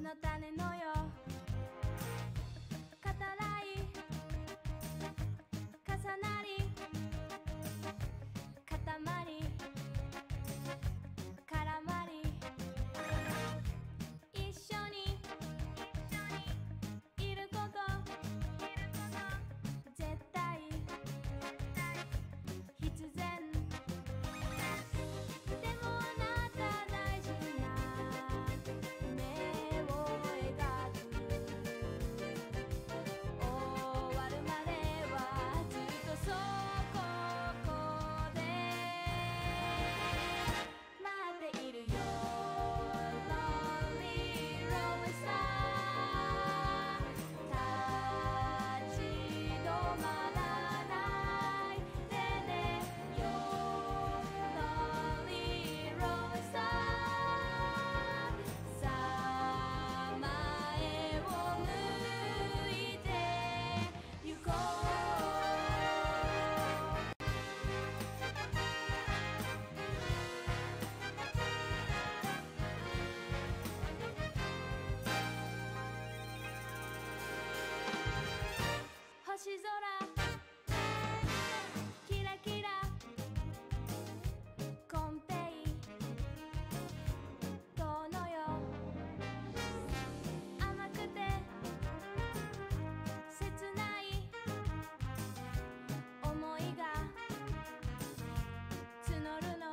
の種のよ語らい重なり固まり絡まり一緒にいること絶対必然でもあなた大事な夢を描く終わるまではずっとそこで待っているよ Lonely Rolling Star 立ち止まらないでねよ Lonely Rolling Star さあ前を向いて行こう星空キラキラコンペイ遠のよ甘くて切ない思いが募るの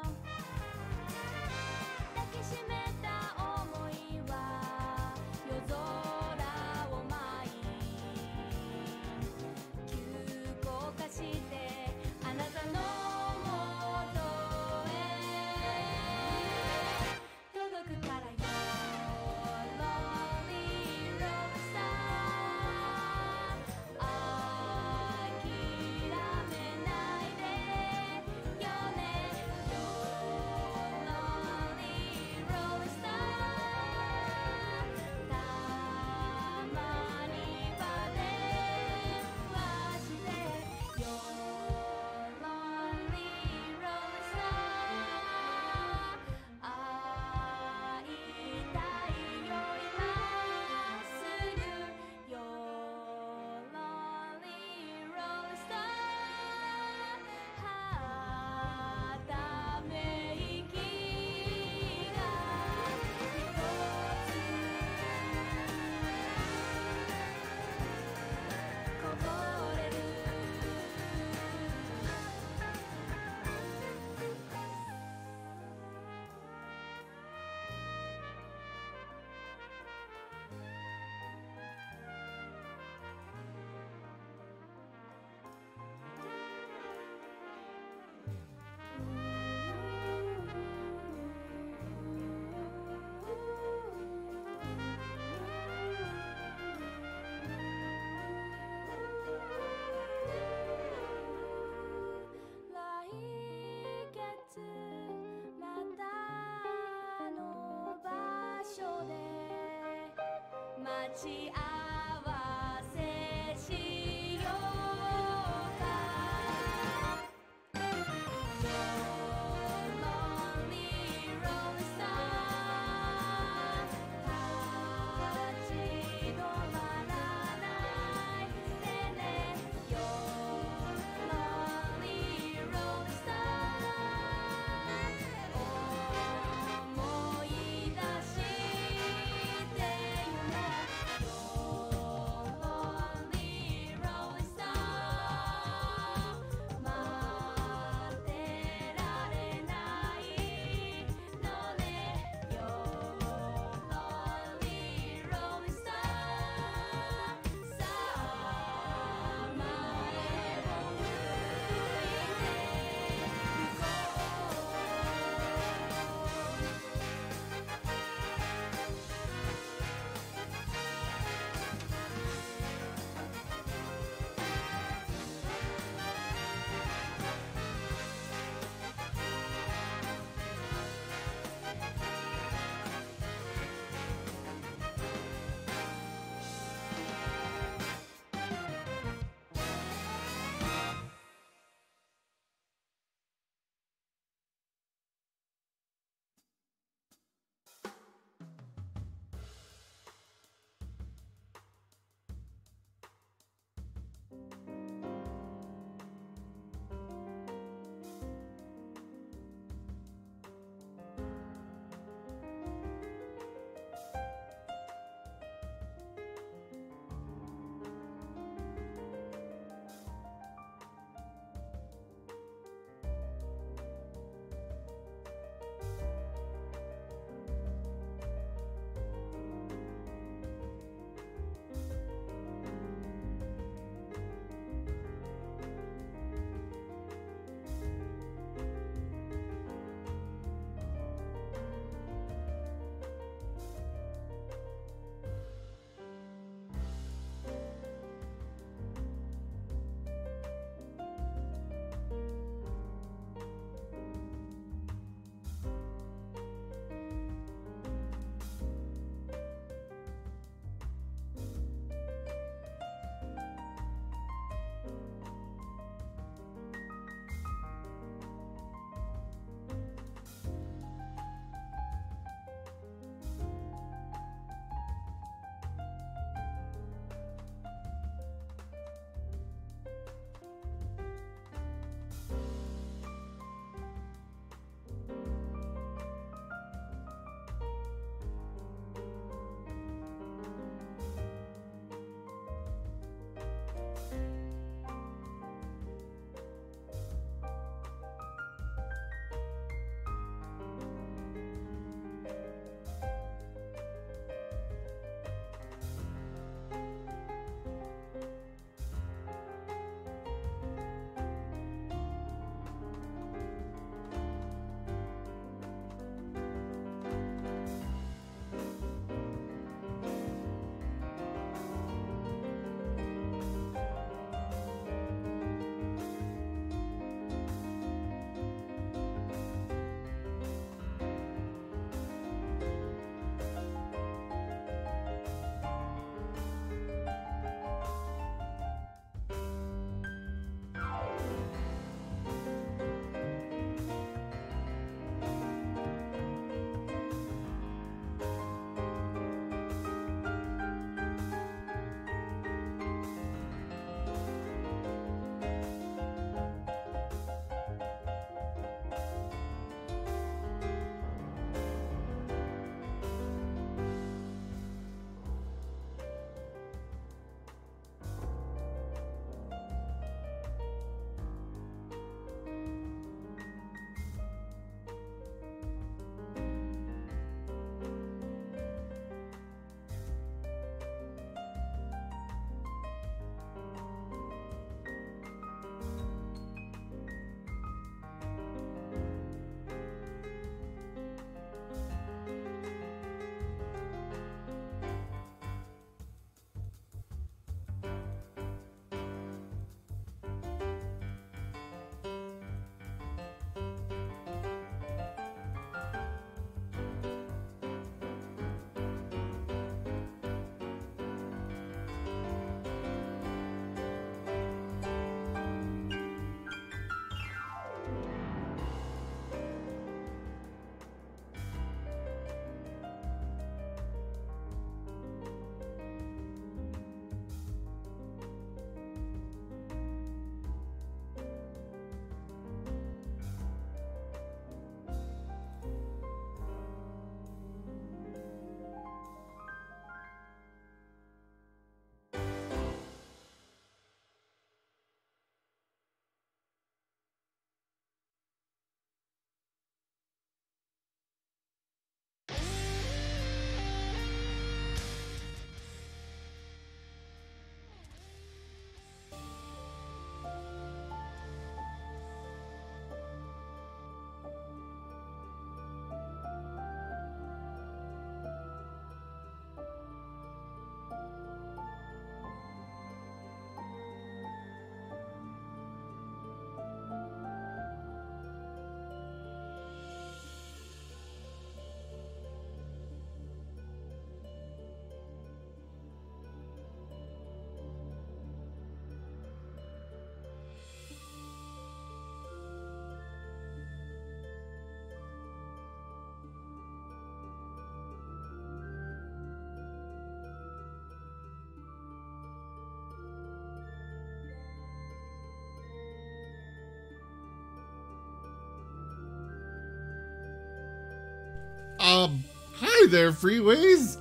抱きしめた想いは夜空を舞い急降下してあなたの元へ届くからよ Lonely Rolling Star 諦めないでよね Lonely Rolling Star たまには電話してよ Lonely Rolling Star 会いたいよ今すぐよ Lonely Rolling Star はため息が一つこぼれる来月またあの場所で待ち合わせしようか Lonely Rolling Star 立ち止まらないでねよ Lonely Rolling Star 思い出してよねよ Hi there, Freeways!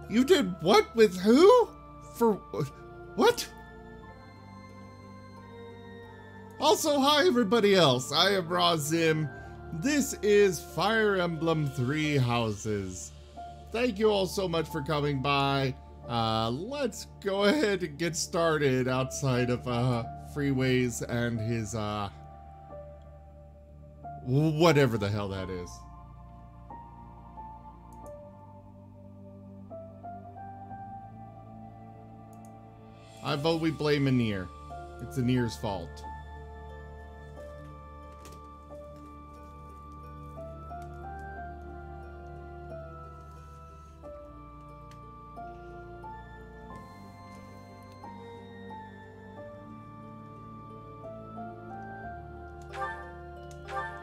You did what with who? For what? Also, hi everybody else. I am Razim. This is Fire Emblem 3 Houses. Thank you all so much for coming by. Let's go ahead and get started outside of Freeways and his whatever the hell that is. I vote we blame Anir. It's Anir's fault.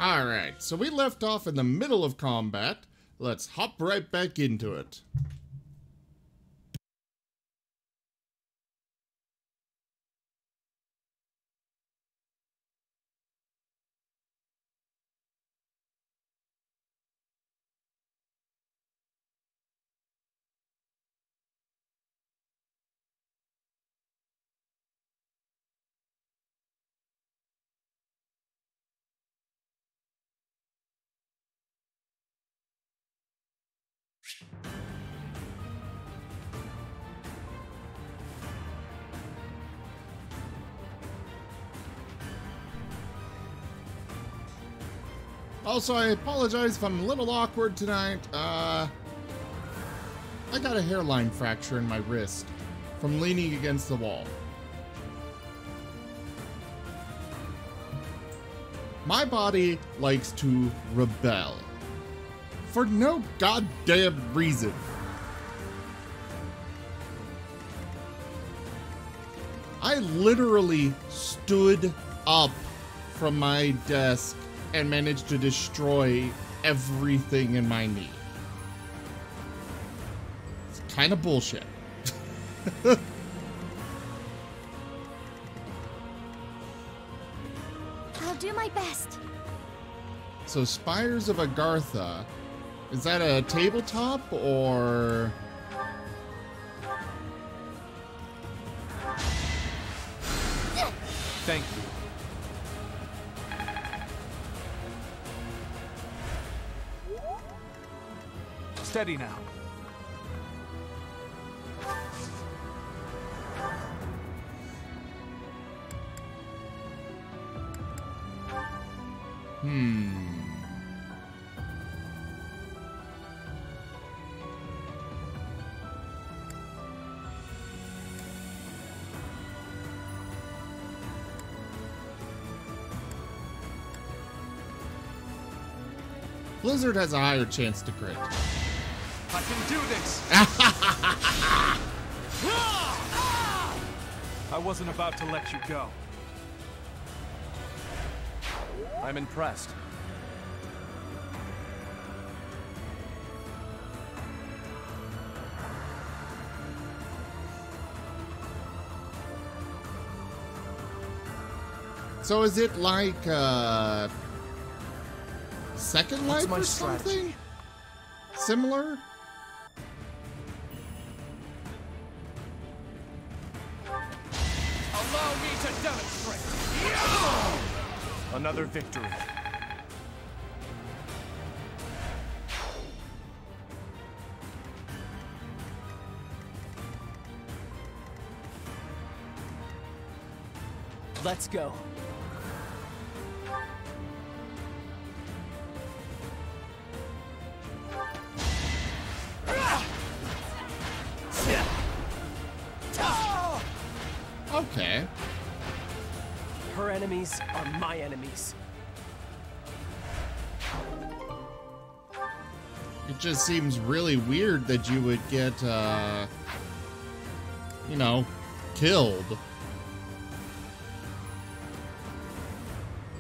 Alright, so we left off in the middle of combat. Let's hop right back into it. Also, I apologize if I'm a little awkward tonight. I got a hairline fracture in my wrist from leaning against the wall. My body likes to rebel for no goddamn reason. I literally stood up from my desk and managed to destroy everything in my knee. It's kind of bullshit. I'll do my best. So, Spires of Agartha, is that a tabletop or... Thank you. Steady now. Blizzard has a higher chance to crit. I can do this! I wasn't about to let you go. I'm impressed. So is it like Second What's Life my or strategy? something? Similar? Allow me to demonstrate! Another victory. Let's go. Okay. Her enemies are my enemies. It just seems really weird that you would get, you know, killed.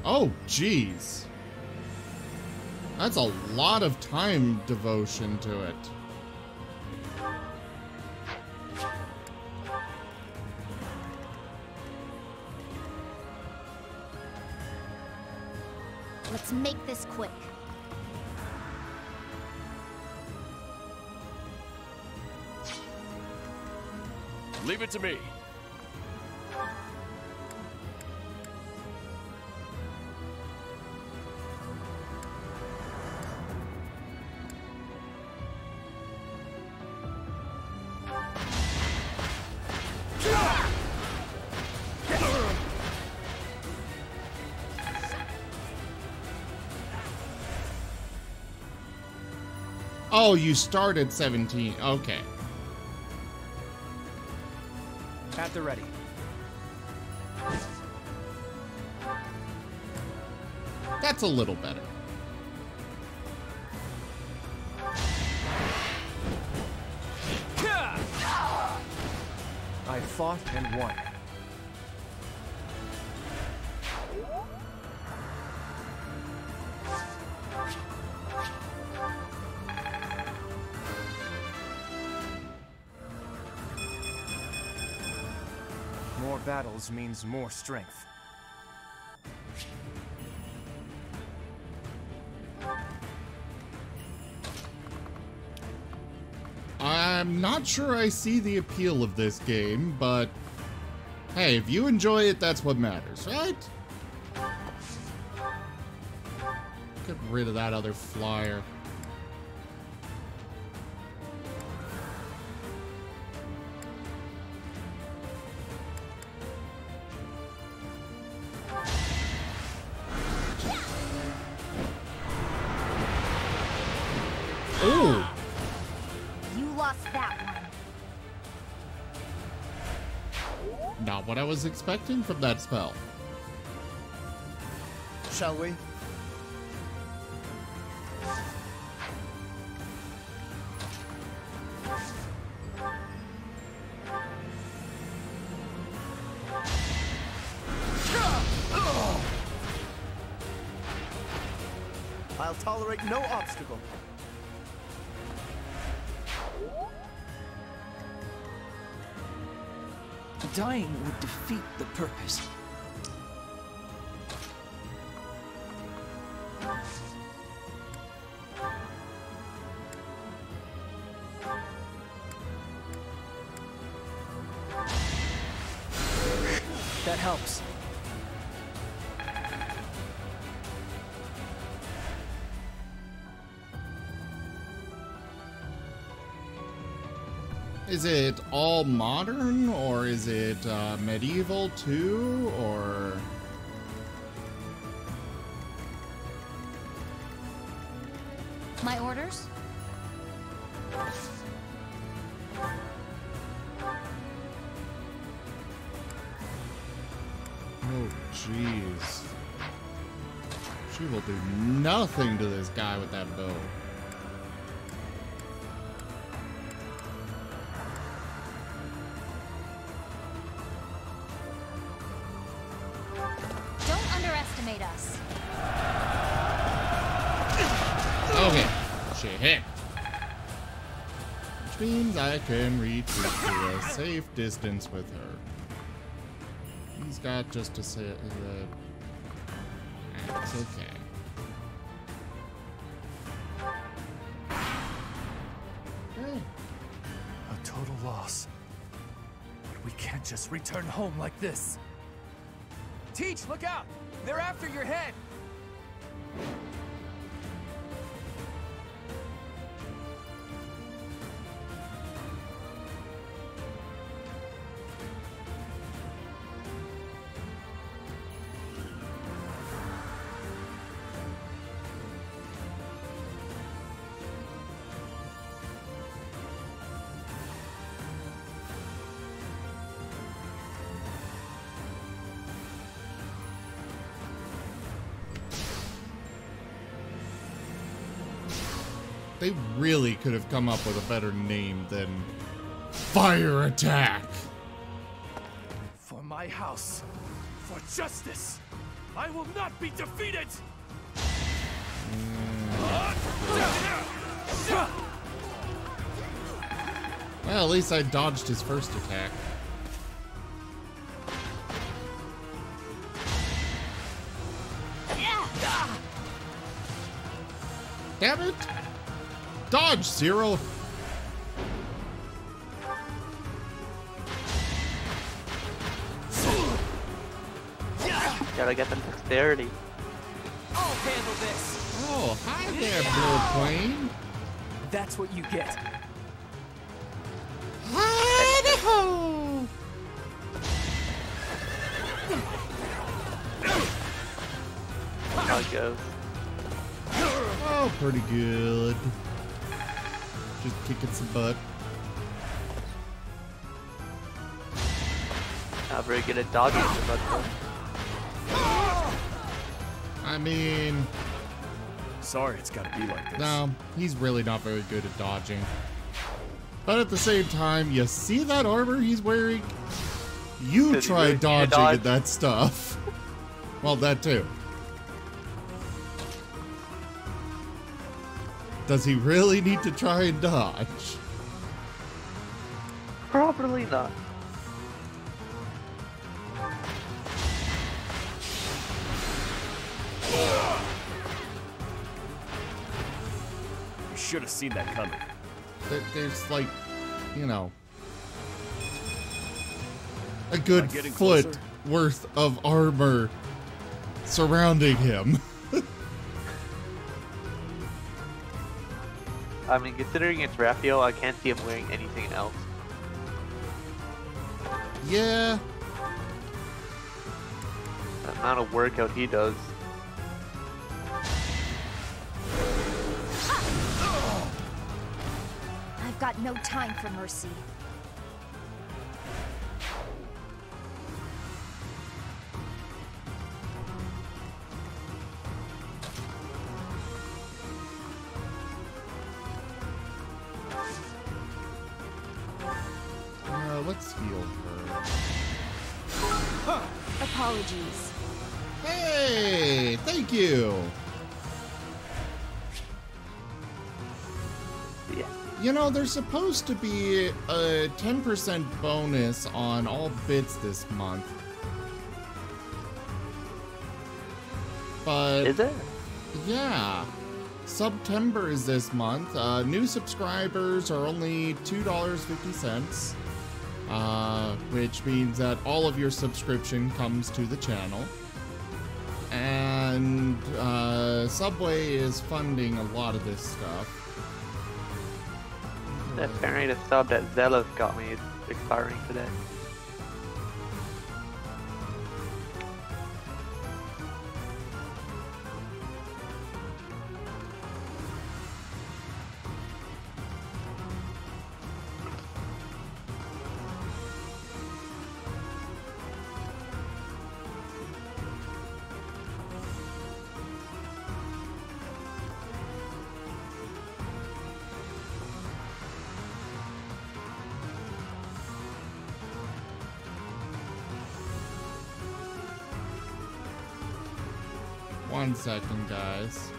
Oh, jeez. That's a lot of time devotion to it. Let's make this quick. Leave it to me. Oh, you start at 17. Okay. At the ready. That's a little better. I fought and won. More battles means more strength. I'm not sure I see the appeal of this game, but hey, if you enjoy it, that's what matters, right? Get rid of that other flyer. Oh! You lost that one. Not what I was expecting from that spell. Shall we? I'll tolerate no obstacle. Dying would defeat the purpose. That helps. Is it all modern, or is it medieval too, or... My orders? Oh, jeez. She will do nothing to this guy with that bow. Don't underestimate us. Okay, she hit. Which means I can retreat to a safe distance with her. He's got just to say that's okay. Okay. A total loss. But we can't just return home like this. Teach, look out! They're after your head! They really could have come up with a better name than Fire Attack. For my house, for justice, I will not be defeated! Well, at least I dodged his first attack. Damn it! Dodge, Zero! Gotta get them dexterity. I'll handle this. Oh, hi there, Blue Plane. That's what you get. Hi-ho! How it goes. Oh, pretty good. Just kicking some butt. Not very good at dodging the butt. I mean, Sorry, it's gotta be like this. no, he's really not very good at dodging. But at the same time, you see that armor he's wearing? You Does he try really need to dodging dodge? at that stuff. Well, that too. Does he really need to try and dodge? Probably not. You should have seen that coming. There's like, you know, a good Am I getting foot closer? worth of armor surrounding him. I mean, considering it's Raphael, I can't see him wearing anything else. Yeah, The amount of workout he does. I've got no time for mercy. let's heal her. Apologies. Hey, thank you. Yeah. You know, there's supposed to be a 10% bonus on all bits this month. But Is it? yeah, September is this month. New subscribers are only $2.50, which means that all of your subscription comes to the channel. And Subway is funding a lot of this stuff. Apparently the sub that Zealous got me is expiring today. One second, guys.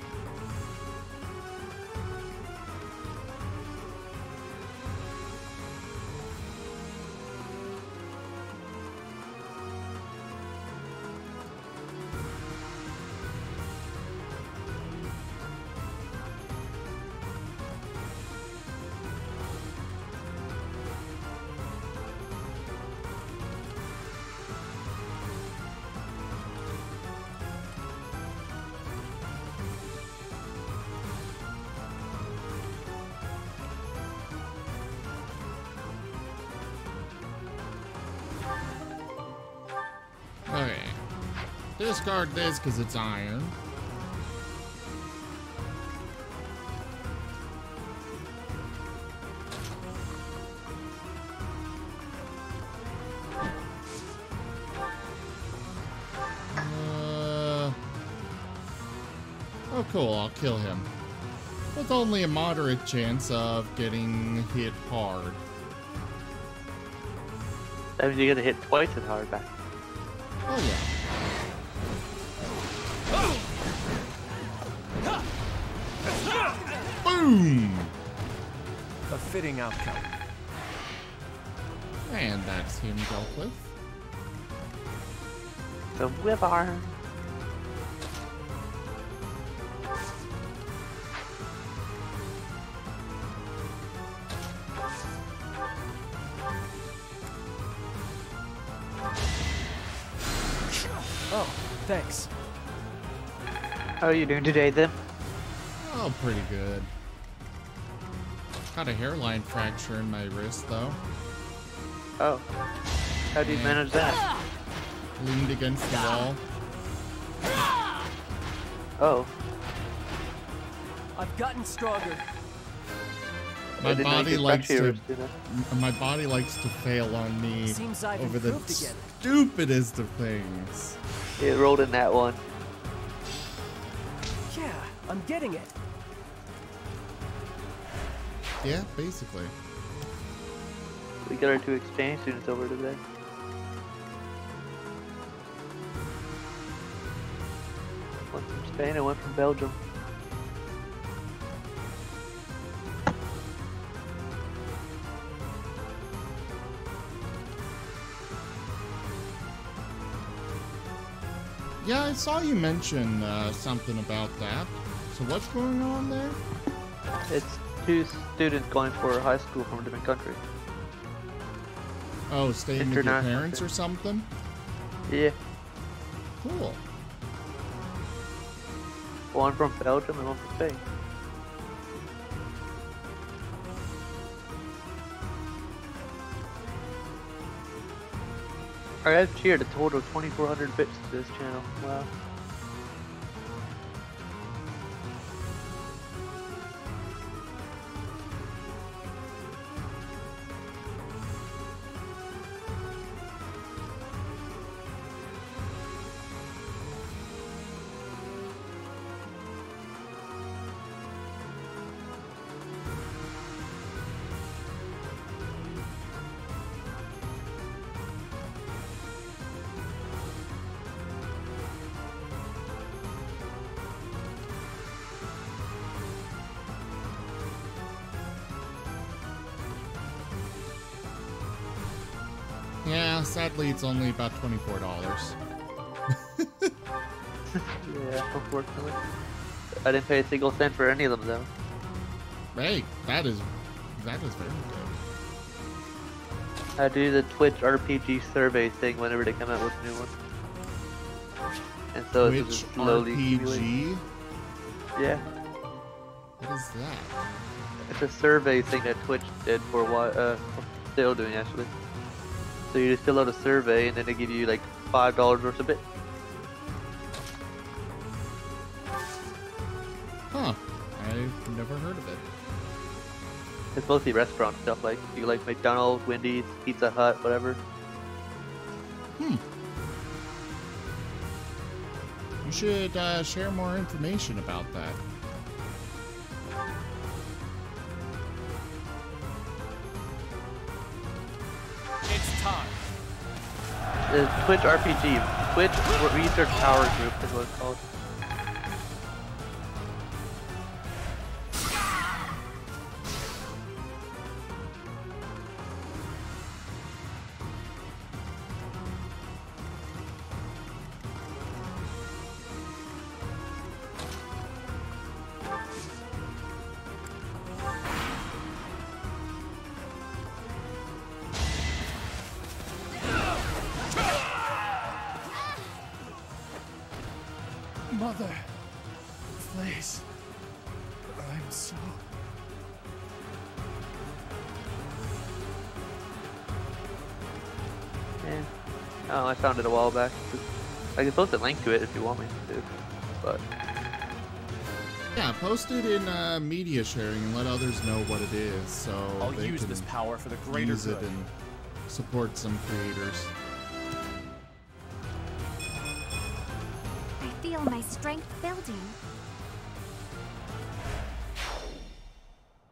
Okay. Discard this because it's iron. Oh cool, I'll kill him. With only a moderate chance of getting hit hard. That means you're gonna hit twice as hard back. Oh yeah. Boom! A fitting outcome. And that's him dealt with. The whip arm. Oh, thanks. How are you doing today, then? Oh, pretty good. Got a hairline fracture in my wrist, though. Oh. How do you manage that? Leaned against the wall. Oh. I've gotten stronger. My didn't know you body could likes fracture your to. wrist, you know? My body likes to fail on me Seems I've over the improved again. stupidest of things. It rolled in that one. Yeah, I'm getting it. Yeah, basically. We got our 2 exchange students over today. One from Spain and one from Belgium. Yeah, I saw you mention something about that. So what's going on there? It's 2 students going for high school from a different country. Oh, staying with your International parents or something? Yeah. Cool. One from Belgium and one from Spain. Alright, I've cheered a total of 2,400 bits to this channel. Wow. Yeah, sadly it's only about $24. Yeah, unfortunately. I didn't pay a single cent for any of them though. Hey, that is very good. I do the Twitch RPG survey thing whenever they come out with a new one. And so it's Which just slowly accumulating. RPG? Yeah. What is that? It's a survey thing that Twitch did for a while, still doing actually. So you just fill out a survey and then they give you like $5 worth of bits. Huh. I've never heard of it. It's mostly restaurant stuff, like you like McDonald's, Wendy's, Pizza Hut, whatever. You should share more information about that. It's time. It's Twitch RPG. Twitch Research Power Group is what it's called. Mother, please. I'm so... Yeah. Oh, I found it a while back. I can post a link to it if you want me to, but... Yeah, post it in media sharing and let others know what it is, so I'll they use can this power for the greater use good. it and support some creators. I feel my strength building.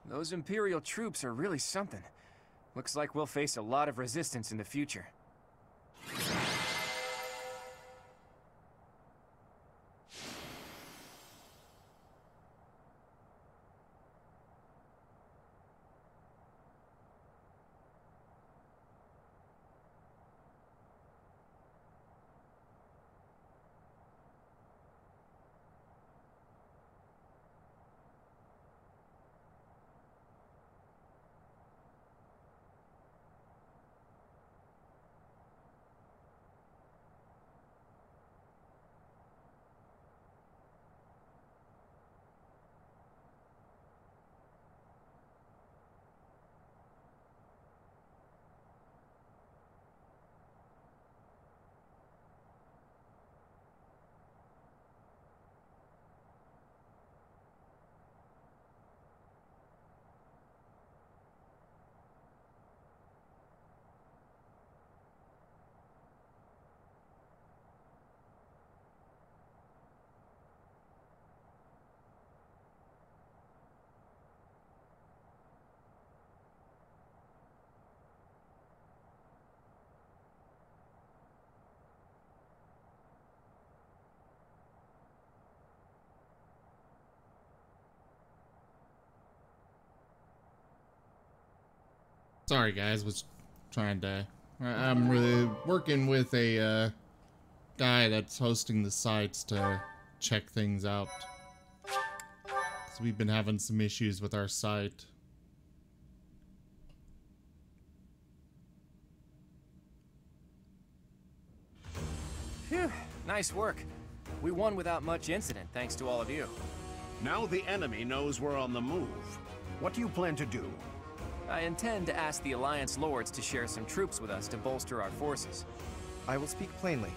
Those Imperial troops are really something. Looks like we'll face a lot of resistance in the future. Sorry guys, was trying to... I'm really working with a guy that's hosting the sites to check things out. So we've been having some issues with our site. Phew, nice work. We won without much incident, thanks to all of you. Now the enemy knows we're on the move. What do you plan to do? I intend to ask the Alliance Lords to share some troops with us to bolster our forces. I will speak plainly.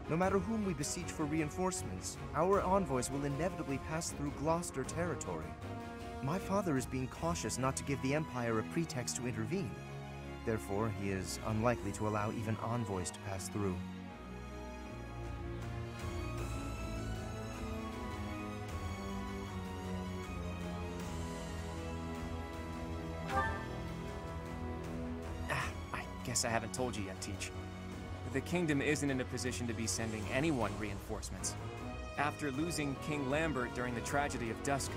No matter whom we besiege for reinforcements, our envoys will inevitably pass through Gloucester territory. My father is being cautious not to give the Empire a pretext to intervene. Therefore, he is unlikely to allow even envoys to pass through. I guess I haven't told you yet, Teach. The kingdom isn't in a position to be sending anyone reinforcements. After losing King Lambert during the tragedy of Dusker,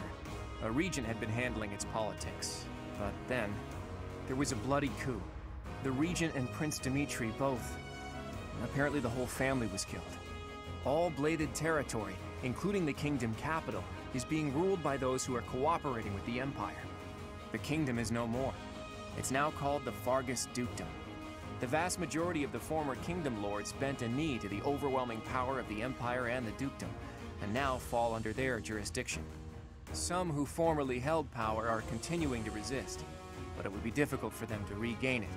a regent had been handling its politics. But then, there was a bloody coup. The regent and Prince Dimitri both. Apparently the whole family was killed. All bladed territory, including the kingdom capital, is being ruled by those who are cooperating with the Empire. The kingdom is no more. It's now called the Fargus Dukedom. The vast majority of the former kingdom lords bent a knee to the overwhelming power of the Empire and the dukedom, and now fall under their jurisdiction. Some who formerly held power are continuing to resist, but it would be difficult for them to regain it.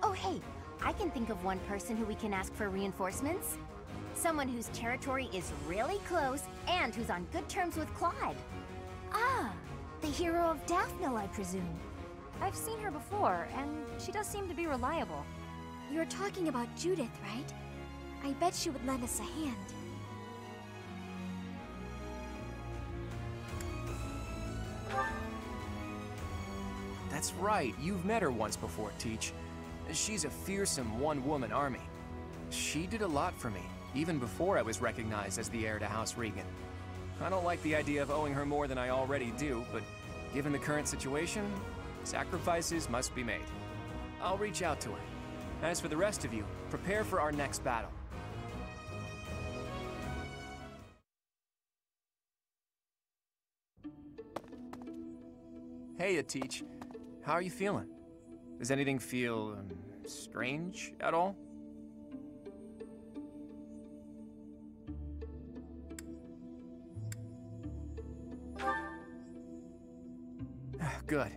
Oh hey, I can think of one person who we can ask for reinforcements. Someone whose territory is really close and who's on good terms with Clyde. Ah, the hero of Daphne, I presume. I've seen her before, and she does seem to be reliable. You're talking about Judith, right? I bet she would lend us a hand. That's right, you've met her once before, Teach. She's a fearsome one-woman army. She did a lot for me, even before I was recognized as the heir to House Regan. I don't like the idea of owing her more than I already do, but given the current situation, sacrifices must be made. I'll reach out to her. As for the rest of you, prepare for our next battle. Hey, Teach. How are you feeling? Does anything feel strange at all? Good.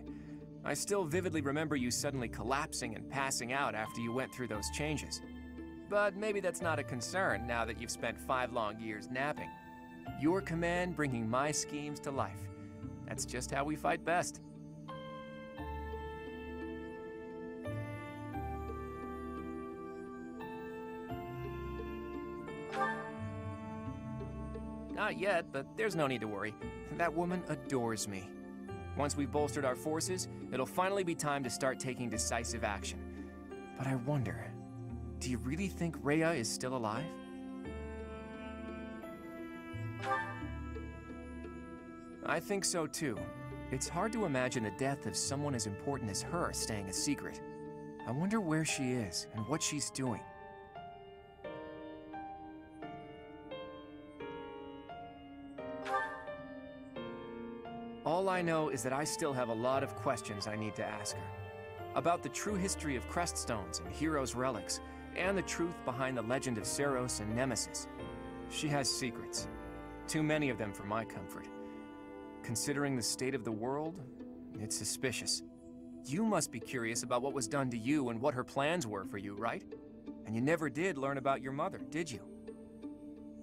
I still vividly remember you suddenly collapsing and passing out after you went through those changes. But maybe that's not a concern now that you've spent 5 long years napping. Your command bringing my schemes to life. That's just how we fight best. Not yet, but there's no need to worry. That woman adores me. Once we've bolstered our forces, it'll finally be time to start taking decisive action. But I wonder, do you really think Rhea is still alive? I think so too. It's hard to imagine the death of someone as important as her staying a secret. I wonder where she is and what she's doing. All I know is that I still have a lot of questions I need to ask her. About the true history of Creststones and Heroes' Relics, and the truth behind the legend of Seros and Nemesis. She has secrets. Too many of them for my comfort. Considering the state of the world, it's suspicious. You must be curious about what was done to you and what her plans were for you, right? And you never did learn about your mother, did you?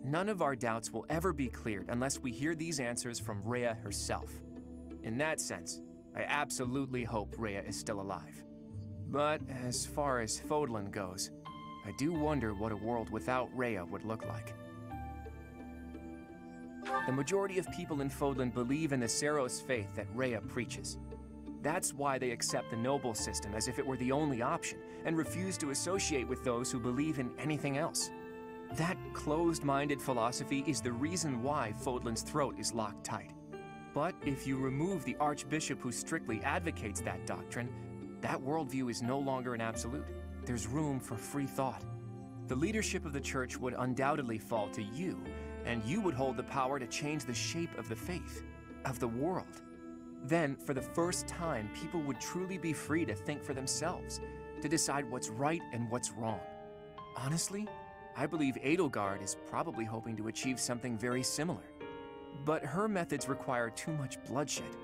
None of our doubts will ever be cleared unless we hear these answers from Rhea herself. In that sense, I absolutely hope Rhea is still alive. But as far as Fodlan goes, I do wonder what a world without Rhea would look like. The majority of people in Fodlan believe in the Seros faith that Rhea preaches. That's why they accept the noble system as if it were the only option, and refuse to associate with those who believe in anything else. That closed-minded philosophy is the reason why Fodlan's throat is locked tight. But if you remove the Archbishop who strictly advocates that doctrine, that worldview is no longer an absolute. There's room for free thought. The leadership of the church would undoubtedly fall to you, and you would hold the power to change the shape of the faith, of the world. Then, for the first time, people would truly be free to think for themselves, to decide what's right and what's wrong. Honestly, I believe Edelgard is probably hoping to achieve something very similar. But her methods require too much bloodshed.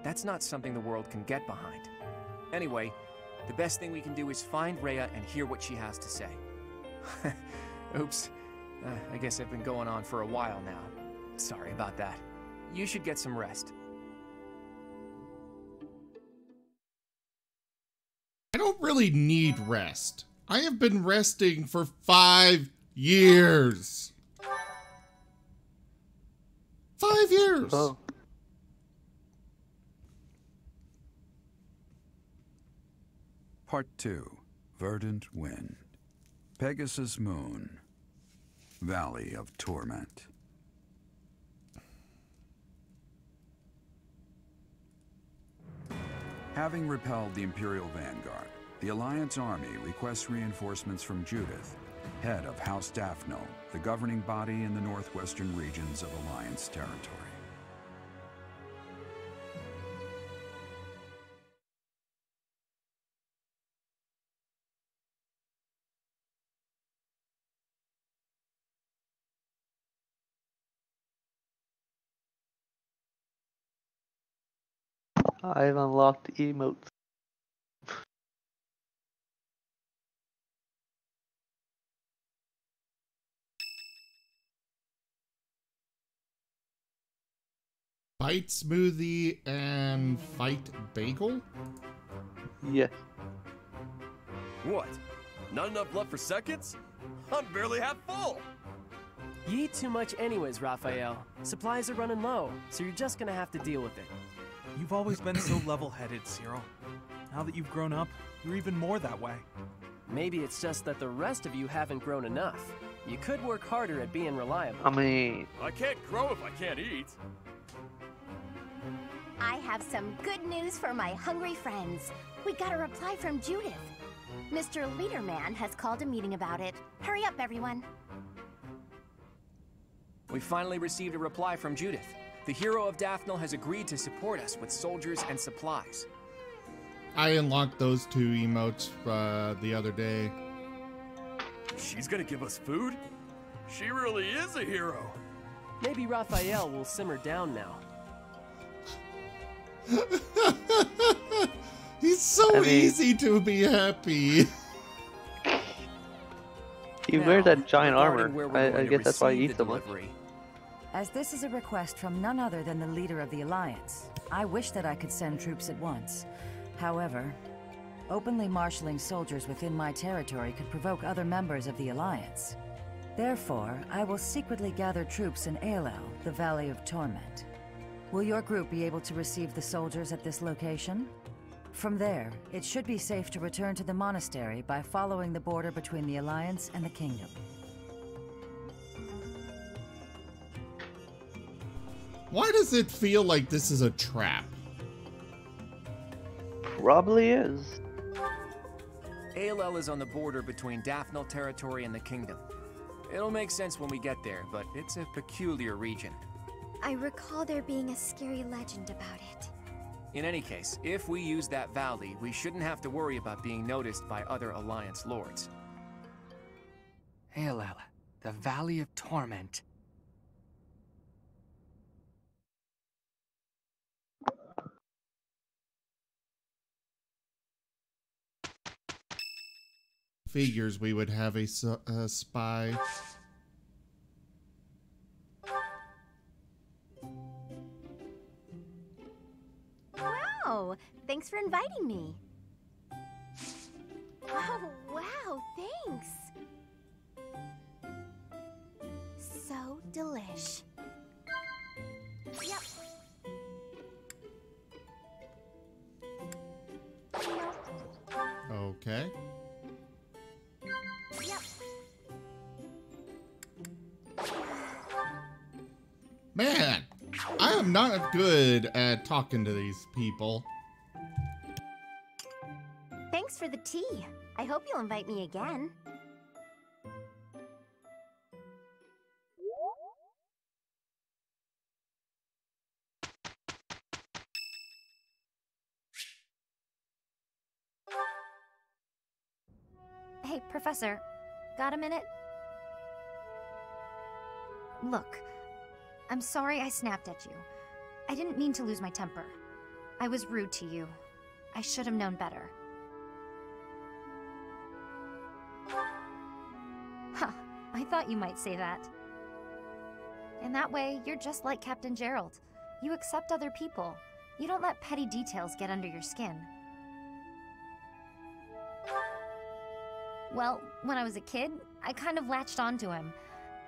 That's not something the world can get behind. Anyway, the best thing we can do is find Rhea and hear what she has to say. Oops. I guess I've been going on for a while now. Sorry about that. You should get some rest. I don't really need rest. I have been resting for 5 years. 5 years. Oh. Part 2. Verdant Wind. Pegasus Moon. Valley of Torment. Having repelled the Imperial Vanguard, the Alliance army requests reinforcements from Judith, head of House Daphno, the governing body in the northwestern regions of Alliance territory. I've unlocked emotes. Fight smoothie and fight bagel? Yes. What? Not enough left for seconds? I'm barely half full! You eat too much anyways, Raphael. Supplies are running low, so you're just gonna have to deal with it. You've always been so level-headed, Cyril. Now that you've grown up, you're even more that way. Maybe it's just that the rest of you haven't grown enough. You could work harder at being reliable. I mean... I can't grow if I can't eat. I have some good news for my hungry friends. We got a reply from Judith. Mr. Leaderman has called a meeting about it. Hurry up, everyone. We finally received a reply from Judith. The hero of Daphne has agreed to support us with soldiers and supplies. I unlocked those 2 emotes the other day. She's gonna give us food? She really is a hero. Maybe Raphael will simmer down now. He's so easy to be happy. He wears that giant armor. I guess that's why he eats so much. As this is a request from none other than the leader of the Alliance, I wish that I could send troops at once. However, openly marshaling soldiers within my territory could provoke other members of the Alliance. Therefore, I will secretly gather troops in Aelel, the Valley of Torment. Will your group be able to receive the soldiers at this location? From there, it should be safe to return to the Monastery by following the border between the Alliance and the Kingdom. Why does it feel like this is a trap? Probably is. Aelel is on the border between Daphne territory and the Kingdom. It'll make sense when we get there, but it's a peculiar region. I recall there being a scary legend about it. In any case, if we use that valley, we shouldn't have to worry about being noticed by other Alliance lords. Aelel, the Valley of Torment. Figures we would have a spy. Wow, thanks for inviting me. Oh, wow, thanks. So delish. Yep. Okay. Yep. Man, I am not good at talking to these people. thanks for the tea. I hope you'll invite me again. Hey, Professor, got a minute? Look, I'm sorry I snapped at you. I didn't mean to lose my temper. I was rude to you. I should have known better. Huh, I thought you might say that. In that way, you're just like Captain Gerald. You accept other people. You don't let petty details get under your skin. Well, when I was a kid, I kind of latched onto him.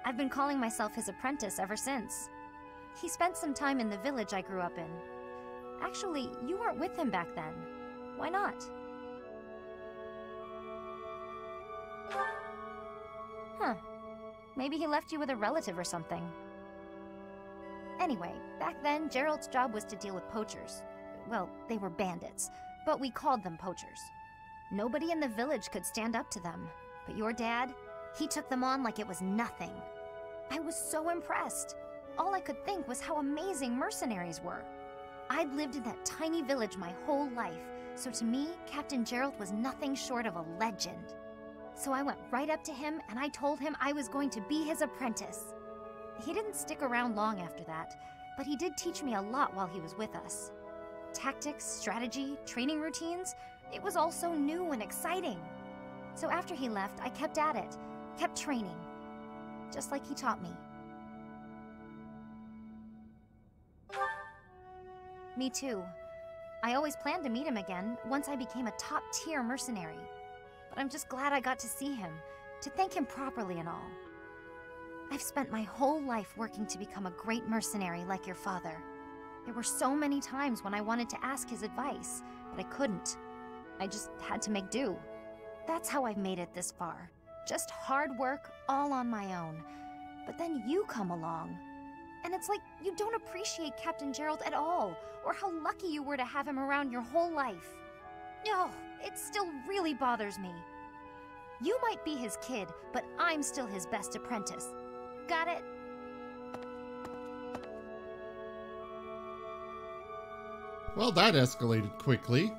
I've been calling myself his apprentice ever since. He spent some time in the village I grew up in. Actually, you weren't with him back then. Why not? Huh. Maybe he left you with a relative or something. Anyway, back then, Gerald's job was to deal with poachers. Well, they were bandits, but we called them poachers. Nobody in the village could stand up to them. But your dad, he took them on like it was nothing. I was so impressed. All I could think was how amazing mercenaries were. I'd lived in that tiny village my whole life, so to me, Captain Gerald was nothing short of a legend. So I went right up to him and I told him I was going to be his apprentice. He didn't stick around long after that, but he did teach me a lot while he was with us. Tactics, strategy, training routines, it was all so new and exciting. So after he left, I kept at it, kept training, just like he taught me. Me too. I always planned to meet him again once I became a top-tier mercenary. But I'm just glad I got to see him, to thank him properly and all. I've spent my whole life working to become a great mercenary like your father. There were so many times when I wanted to ask his advice, but I couldn't. I just had to make do. That's how I've made it this far. Just hard work, all on my own. But then you come along. And it's like you don't appreciate Captain Gerald at all, or how lucky you were to have him around your whole life. No, it still really bothers me. You might be his kid, but I'm still his best apprentice. Got it? Well, that escalated quickly.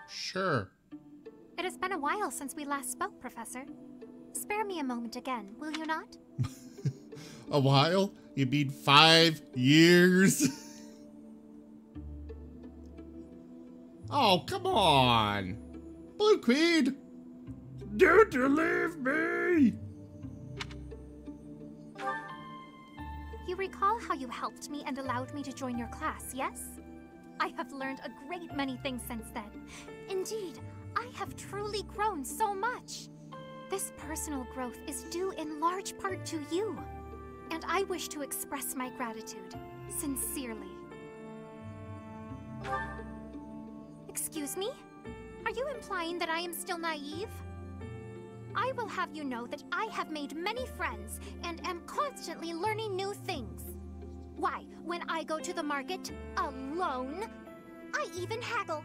Sure. It has been a while since we last spoke, Professor. Spare me a moment again, will you not? A while? You mean 5 years? Oh, come on. Blue Queen! Don't you leave me! You recall how you helped me and allowed me to join your class, yes? I have learned a great many things since then. Indeed, I have truly grown so much. This personal growth is due in large part to you. And I wish to express my gratitude, sincerely. Excuse me? Are you implying that I am still naive? I will have you know that I have made many friends and am constantly learning new things. Why, when I go to the market, alone, I even haggle.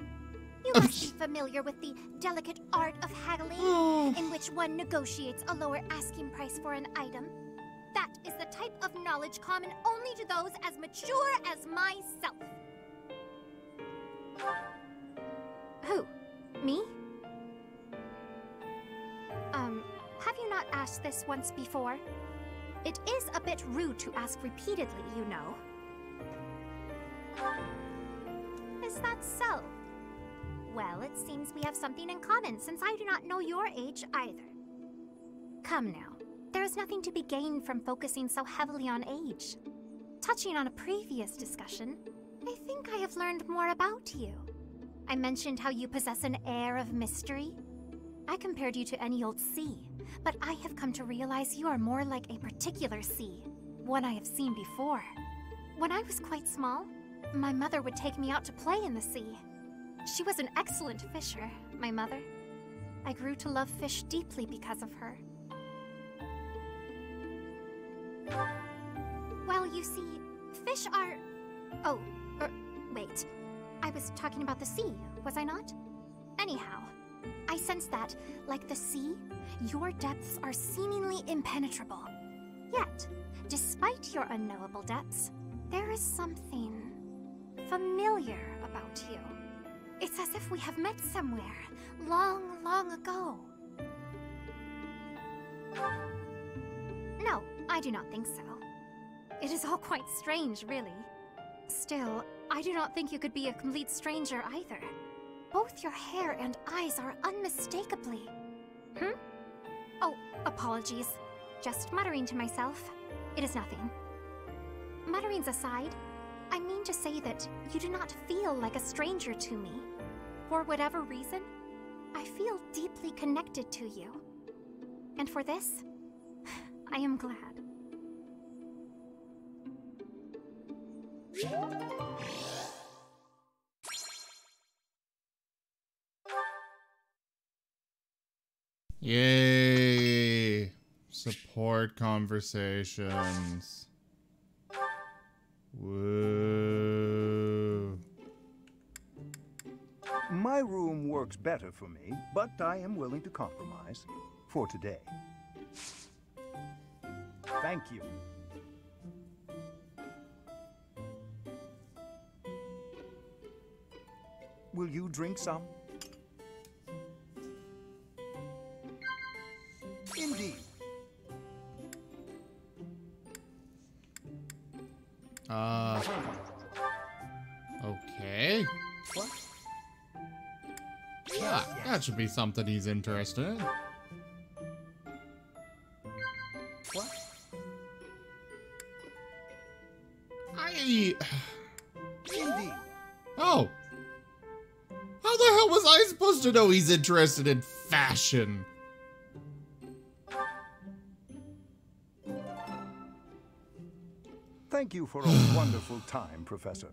You must be familiar with the delicate art of haggling, in which one negotiates a lower asking price for an item. That is the type of knowledge common only to those as mature as myself. Who? Me? Have you not asked this once before? It is a bit rude to ask repeatedly, you know. Is that so? Well, it seems we have something in common, since I do not know your age either. Come now, there is nothing to be gained from focusing so heavily on age. Touching on a previous discussion, I think I have learned more about you. I mentioned how you possess an air of mystery. I compared you to any old sea, but I have come to realize you are more like a particular sea, one I have seen before. When I was quite small, my mother would take me out to play in the sea. She was an excellent fisher, my mother. I grew to love fish deeply because of her. Well, you see, fish are... Oh, wait. I was talking about the sea, was I not? Anyhow, I sense that, like the sea, your depths are seemingly impenetrable. Yet, despite your unknowable depths, there is something familiar about you. It's as if we have met somewhere, long, long ago. No, I do not think so. It is all quite strange, really. Still, I do not think you could be a complete stranger either. Both your hair and eyes are unmistakably... Oh, apologies. Just muttering to myself. It is nothing. Mutterings aside, I mean to say that you do not feel like a stranger to me. For whatever reason, I feel deeply connected to you. And for this, I am glad. Yay! Support conversations. Woo. My room works better for me, but I am willing to compromise. For today. Thank you. Will you drink some? Indeed. Okay. What? Yeah, that should be something he's interested in. What? Indeed. Oh. How the hell was I supposed to know he's interested in fashion? Thank you for a wonderful time, Professor.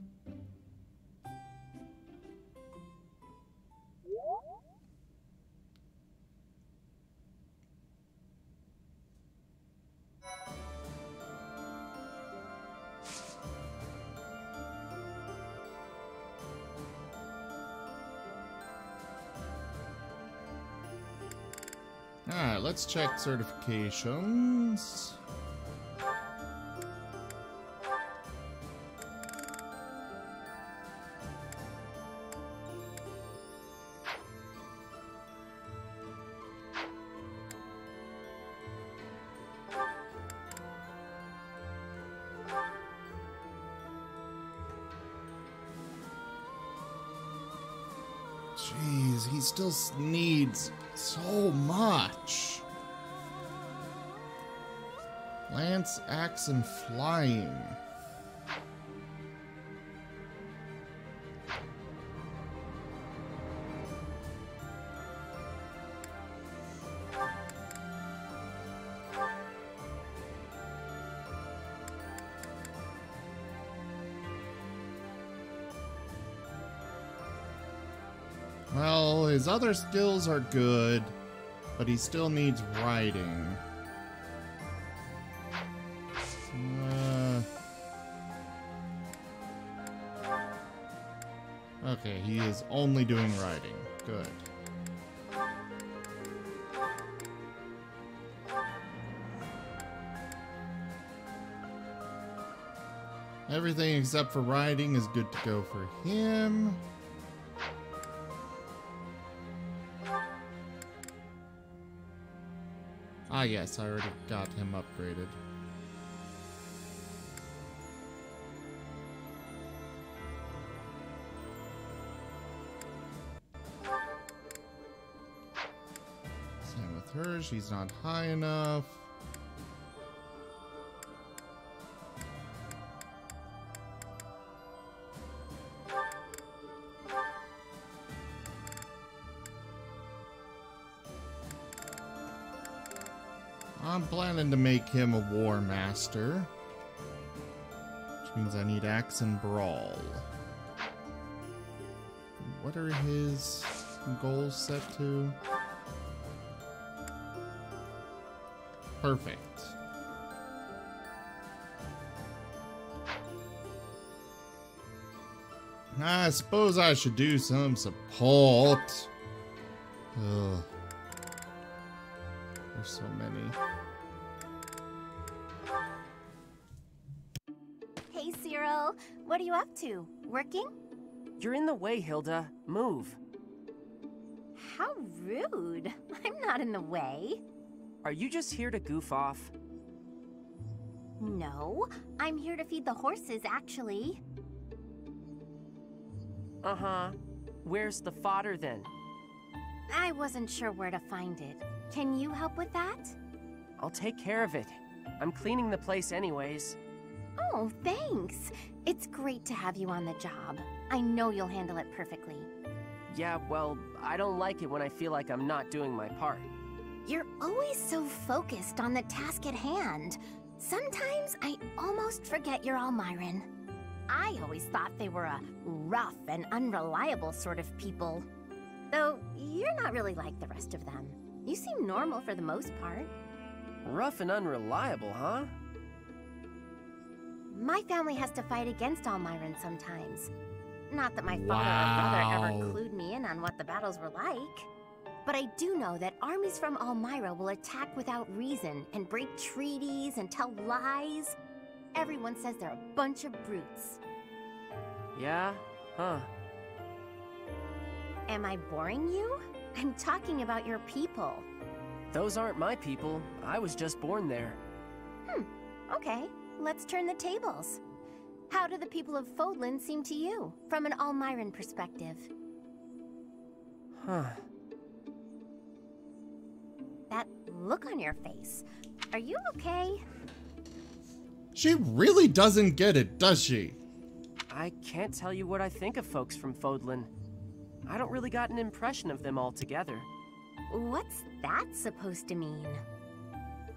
Alright, let's check certifications. Jeez, he still needs so much. Lance, axe, and flying. Well, his other skills are good, but he still needs writing. Okay, he is only doing writing. Good. Everything except for writing is good to go for him. Ah, yes, I already got him upgraded. Same with her, she's not high enough. I'm planning to make him a War Master, which means I need Axe and Brawl. What are his goals set to? Perfect. I suppose I should do some support. Ugh. There's so many. Hey, Cyril. What are you up to? Working? You're in the way, Hilda. Move. How rude. I'm not in the way. Are you just here to goof off? No, I'm here to feed the horses, actually. Uh-huh. Where's the fodder, then? I wasn't sure where to find it. Can you help with that? I'll take care of it. I'm cleaning the place anyways. Oh, thanks. It's great to have you on the job. I know you'll handle it perfectly. Yeah, well, I don't like it when I feel like I'm not doing my part. You're always so focused on the task at hand. Sometimes I almost forget you're Almiran. I always thought they were a rough and unreliable sort of people. Though, you're not really like the rest of them. You seem normal for the most part. Rough and unreliable, huh? My family has to fight against Almiran sometimes. Not that my father or brother ever clued me in on what the battles were like. But I do know that armies from Almira will attack without reason and break treaties and tell lies. Everyone says they're a bunch of brutes. Yeah? Huh. Am I boring you? I'm talking about your people. Those aren't my people. I was just born there. Okay. Let's turn the tables. How do the people of Fodlan seem to you, from an Almiran perspective? Huh. That look on your face. Are you okay? She really doesn't get it, does she? I can't tell you what I think of folks from Fodlan. I don't really got an impression of them altogether. What's that supposed to mean?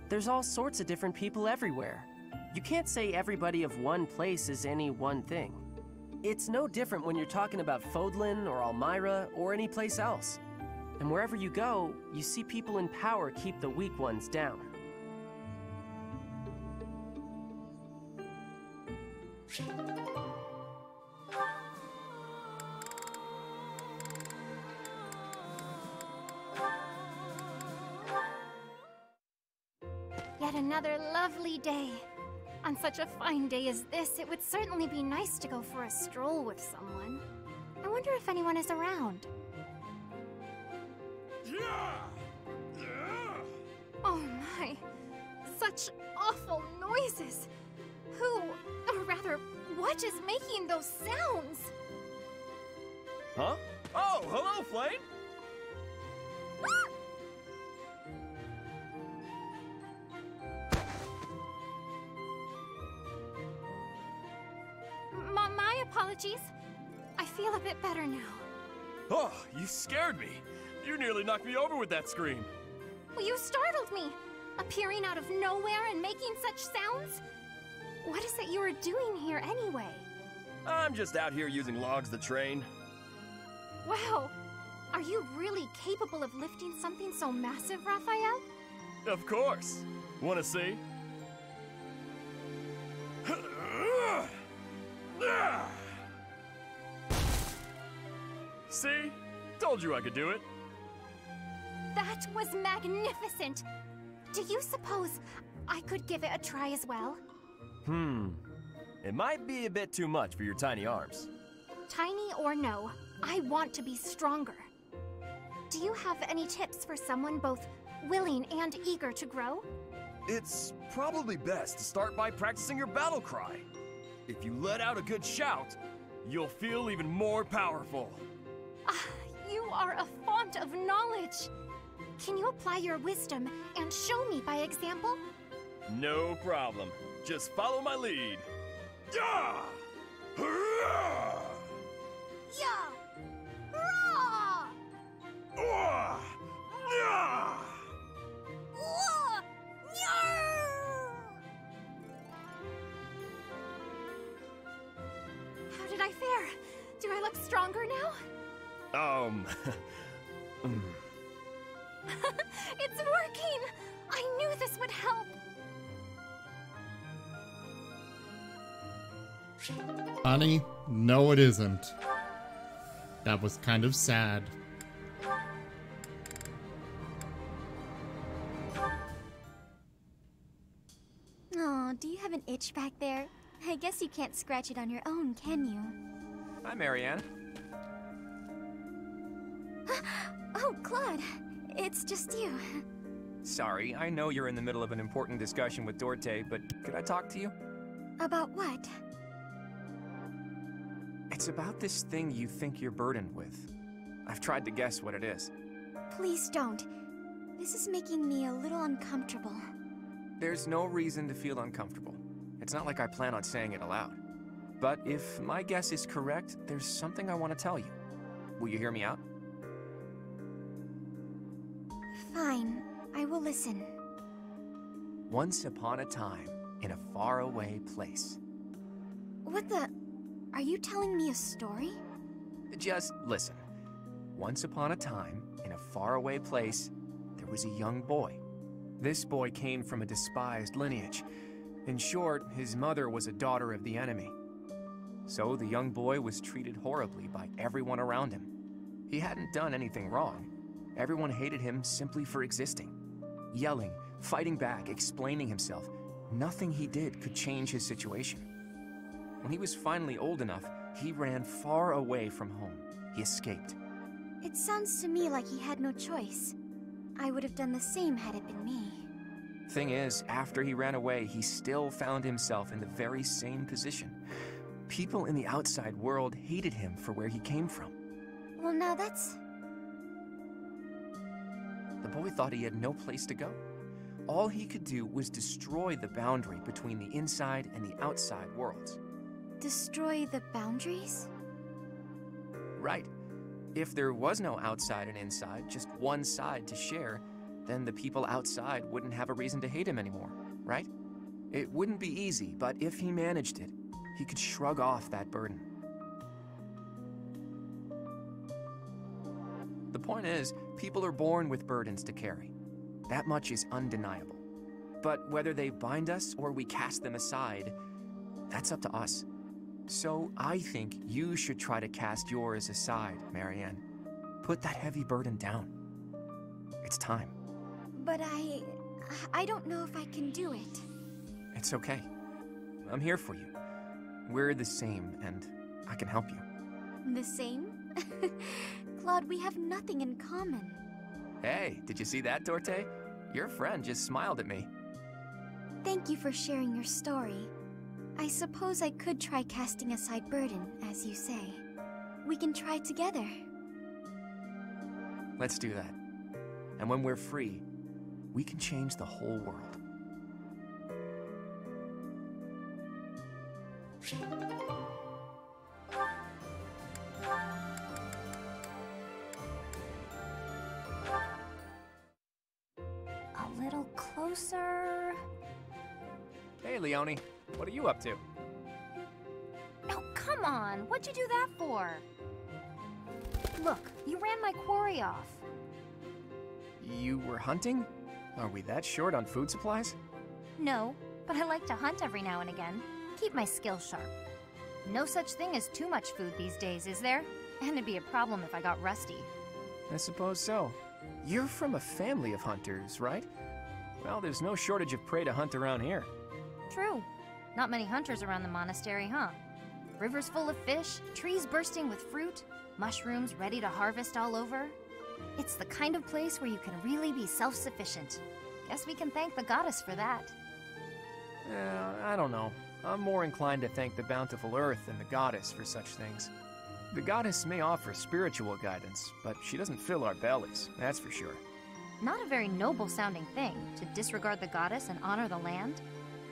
There's all sorts of different people everywhere. You can't say everybody of one place is any one thing. It's no different when you're talking about Fodlan or Almira or any place else. And wherever you go, you see people in power keep the weak ones down. Yet another lovely day. On such a fine day as this, it would certainly be nice to go for a stroll with someone. I wonder if anyone is around. Oh my, such awful noises. Who, or rather, what is making those sounds? Huh? Oh, hello, Flame! My apologies. I feel a bit better now. Oh, you scared me. You nearly knocked me over with that scream. Well, you startled me, appearing out of nowhere and making such sounds. What is it you are doing here anyway? I'm just out here using logs to train. Wow, are you really capable of lifting something so massive, Raphael? Of course. Wanna see? See? Told you I could do it. That was magnificent. Do you suppose I could give it a try as well? It might be a bit too much for your tiny arms. Tiny or no, I want to be stronger. Do you have any tips for someone both willing and eager to grow? It's probably best to start by practicing your battle cry. If you let out a good shout, you'll feel even more powerful. You are a font of knowledge. Can you apply your wisdom and show me by example? No problem. Just follow my lead. Yeah! Hurrah! Yeah! Hurrah! Wah! Yeah! Whoa! How did I fare? Do I look stronger now? Mm. It's working! I knew this would help! Honey, no it isn't. That was kind of sad. Oh, do you have an itch back there? I guess you can't scratch it on your own, can you? Hi, Marianne. Oh, Claude. It's just you. Sorry, I know you're in the middle of an important discussion with Dorte, but could I talk to you? About what? It's about this thing you think you're burdened with. I've tried to guess what it is. Please don't. This is making me a little uncomfortable. There's no reason to feel uncomfortable. It's not like I plan on saying it aloud. But if my guess is correct, there's something I want to tell you. Will you hear me out? Fine. I will listen. Once upon a time, in a faraway place. What the... Are you telling me a story? Just listen. Once upon a time, in a faraway place, there was a young boy. This boy came from a despised lineage. In short, his mother was a daughter of the enemy. So the young boy was treated horribly by everyone around him. He hadn't done anything wrong. Everyone hated him simply for existing. Yelling, fighting back, explaining himself. Nothing he did could change his situation. When he was finally old enough, he ran far away from home. He escaped. It sounds to me like he had no choice. I would have done the same had it been me. Thing is, after he ran away, he still found himself in the very same position. People in the outside world hated him for where he came from. Well, now that's... The boy thought he had no place to go. All he could do was destroy the boundary between the inside and the outside worlds. Destroy the boundaries? Right. If there was no outside and inside, just one side to share, then the people outside wouldn't have a reason to hate him anymore, right? It wouldn't be easy, but if he managed it, he could shrug off that burden. The point is, people are born with burdens to carry. That much is undeniable. But whether they bind us or we cast them aside, that's up to us. So I think you should try to cast yours aside, Marianne. Put that heavy burden down. It's time. But I don't know if I can do it. It's okay. I'm here for you. We're the same, and I can help you. The same? Claude, we have nothing in common. Hey, did you see that, Dorte? Your friend just smiled at me. Thank you for sharing your story. I suppose I could try casting aside burden, as you say. We can try together. Let's do that. And when we're free, we can change the whole world. A little closer. Hey, Leonie. What are you up to? No, come on. What'd you do that for? Look, you ran my quarry off. You were hunting? Are we that short on food supplies? No, but I like to hunt every now and again. Keep my skills sharp. No such thing as too much food these days, is there? And it'd be a problem if I got rusty. I suppose so. You're from a family of hunters, right? Well, there's no shortage of prey to hunt around here. True. Not many hunters around the monastery, huh? Rivers full of fish, trees bursting with fruit, mushrooms ready to harvest all over. It's the kind of place where you can really be self-sufficient. Guess we can thank the goddess for that. I don't know. I'm more inclined to thank the bountiful earth than the goddess for such things. The goddess may offer spiritual guidance, but she doesn't fill our bellies, that's for sure. Not a very noble-sounding thing, to disregard the goddess and honor the land.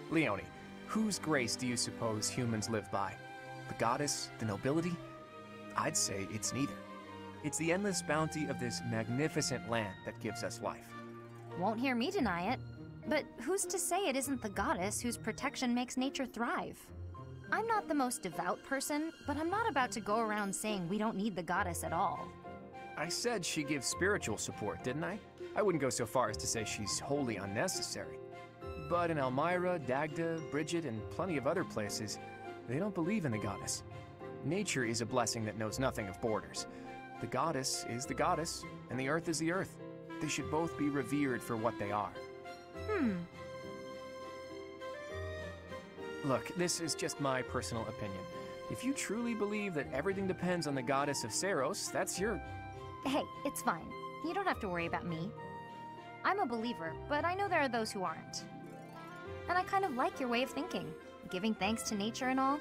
Leonie, whose grace do you suppose humans live by? The goddess? The nobility? I'd say it's neither. It's the endless bounty of this magnificent land that gives us life. Won't hear me deny it. But who's to say it isn't the goddess whose protection makes nature thrive? I'm not the most devout person, but I'm not about to go around saying we don't need the goddess at all. I said she gives spiritual support, didn't I? I wouldn't go so far as to say she's wholly unnecessary. But in Elmira, Dagda, Bridget, and plenty of other places, they don't believe in the goddess. Nature is a blessing that knows nothing of borders. The goddess is the goddess, and the earth is the earth. They should both be revered for what they are. Look, this is just my personal opinion. If you truly believe that everything depends on the goddess of Seros, that's your... Hey, it's fine. You don't have to worry about me. I'm a believer, but I know there are those who aren't. And I kind of like your way of thinking. Giving thanks to nature and all.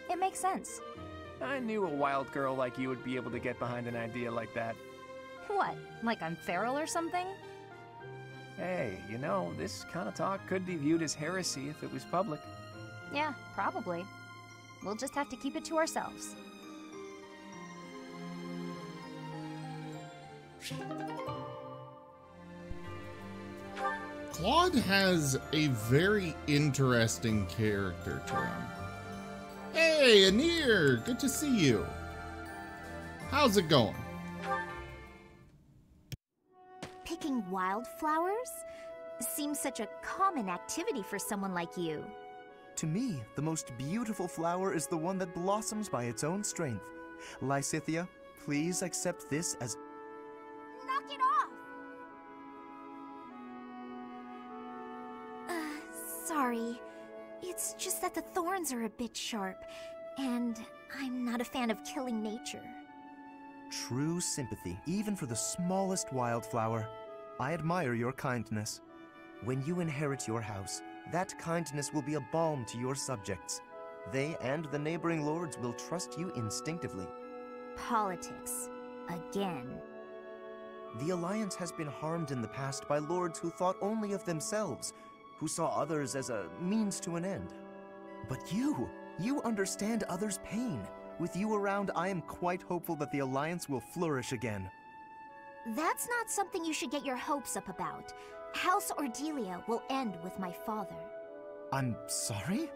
It makes sense. I knew a wild girl like you would be able to get behind an idea like that. What? Like I'm feral or something? Hey, you know, this kind of talk could be viewed as heresy if it was public. Yeah, probably. We'll just have to keep it to ourselves. Claude has a very interesting character to him. Hey, Anir! Good to see you. How's it going? Picking wildflowers? Seems such a common activity for someone like you. To me, the most beautiful flower is the one that blossoms by its own strength. Lysithea, please accept this as... Knock it off! Sorry. It's just that the thorns are a bit sharp, and I'm not a fan of killing nature. True sympathy, even for the smallest wildflower. I admire your kindness. When you inherit your house, that kindness will be a balm to your subjects. They and the neighboring lords will trust you instinctively. Politics. Again. The Alliance has been harmed in the past by lords who thought only of themselves, who saw others as a means to an end. But you understand others' pain. With you around, I am quite hopeful that the Alliance will flourish again. That's not something you should get your hopes up about. House Ordelia will end with my father. I'm sorry?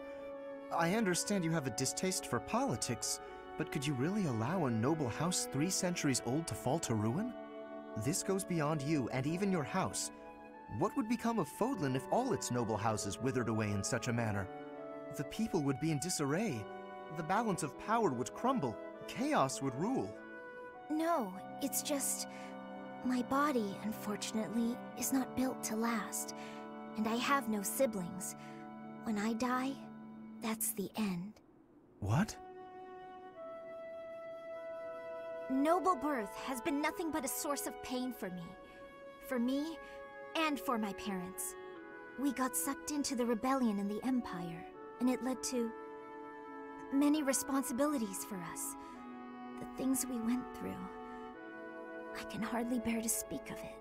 I understand you have a distaste for politics, but could you really allow a noble house 3 centuries old to fall to ruin? This goes beyond you and even your house. What would become of Fodlan if all its noble houses withered away in such a manner? The people would be in disarray. The balance of power would crumble. Chaos would rule. No, it's just... my body, unfortunately, is not built to last. And I have no siblings. When I die, that's the end. What? Noble birth has been nothing but a source of pain for me. For me, and for my parents. We got sucked into the rebellion in the Empire, and it led to many responsibilities for us. The things we went through. I can hardly bear to speak of it.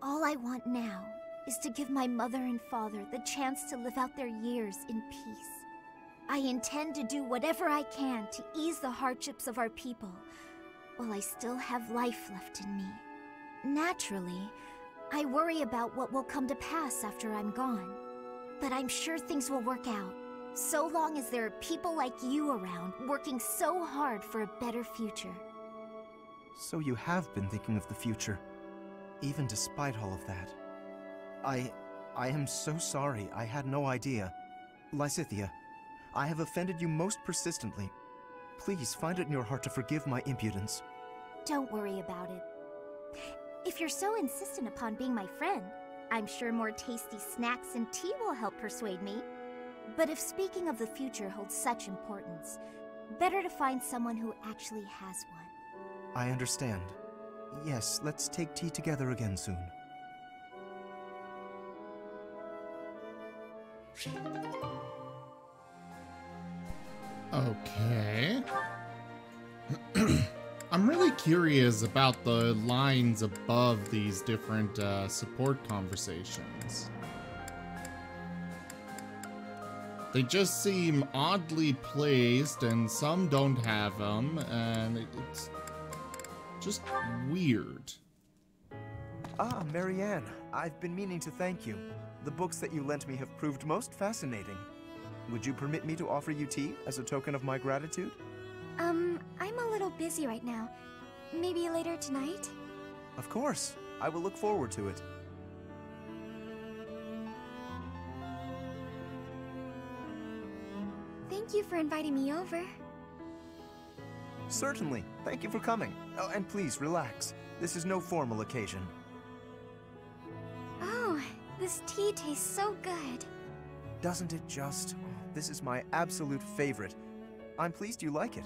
All I want now is to give my mother and father the chance to live out their years in peace. I intend to do whatever I can to ease the hardships of our people, while I still have life left in me. Naturally, I worry about what will come to pass after I'm gone. But I'm sure things will work out, so long as there are people like you around working so hard for a better future. So you have been thinking of the future, even despite all of that. I am so sorry. I had no idea. Lysithea, I have offended you most persistently. Please find it in your heart to forgive my impudence. Don't worry about it. If you're so insistent upon being my friend, I'm sure more tasty snacks and tea will help persuade me. But if speaking of the future holds such importance, better to find someone who actually has one. I understand. Yes, let's take tea together again soon. Okay. I'm really curious about the lines above these different support conversations. They just seem oddly placed, and some don't have them, and it's just weird. Ah, Marianne, I've been meaning to thank you. The books that you lent me have proved most fascinating. Would you permit me to offer you tea as a token of my gratitude? I'm a little busy right now. Maybe later tonight? Of course. I will look forward to it. Thank you for inviting me over. Certainly. Thank you for coming. Oh, and please, relax. This is no formal occasion. Oh, this tea tastes so good. Doesn't it just? This is my absolute favorite. I'm pleased you like it.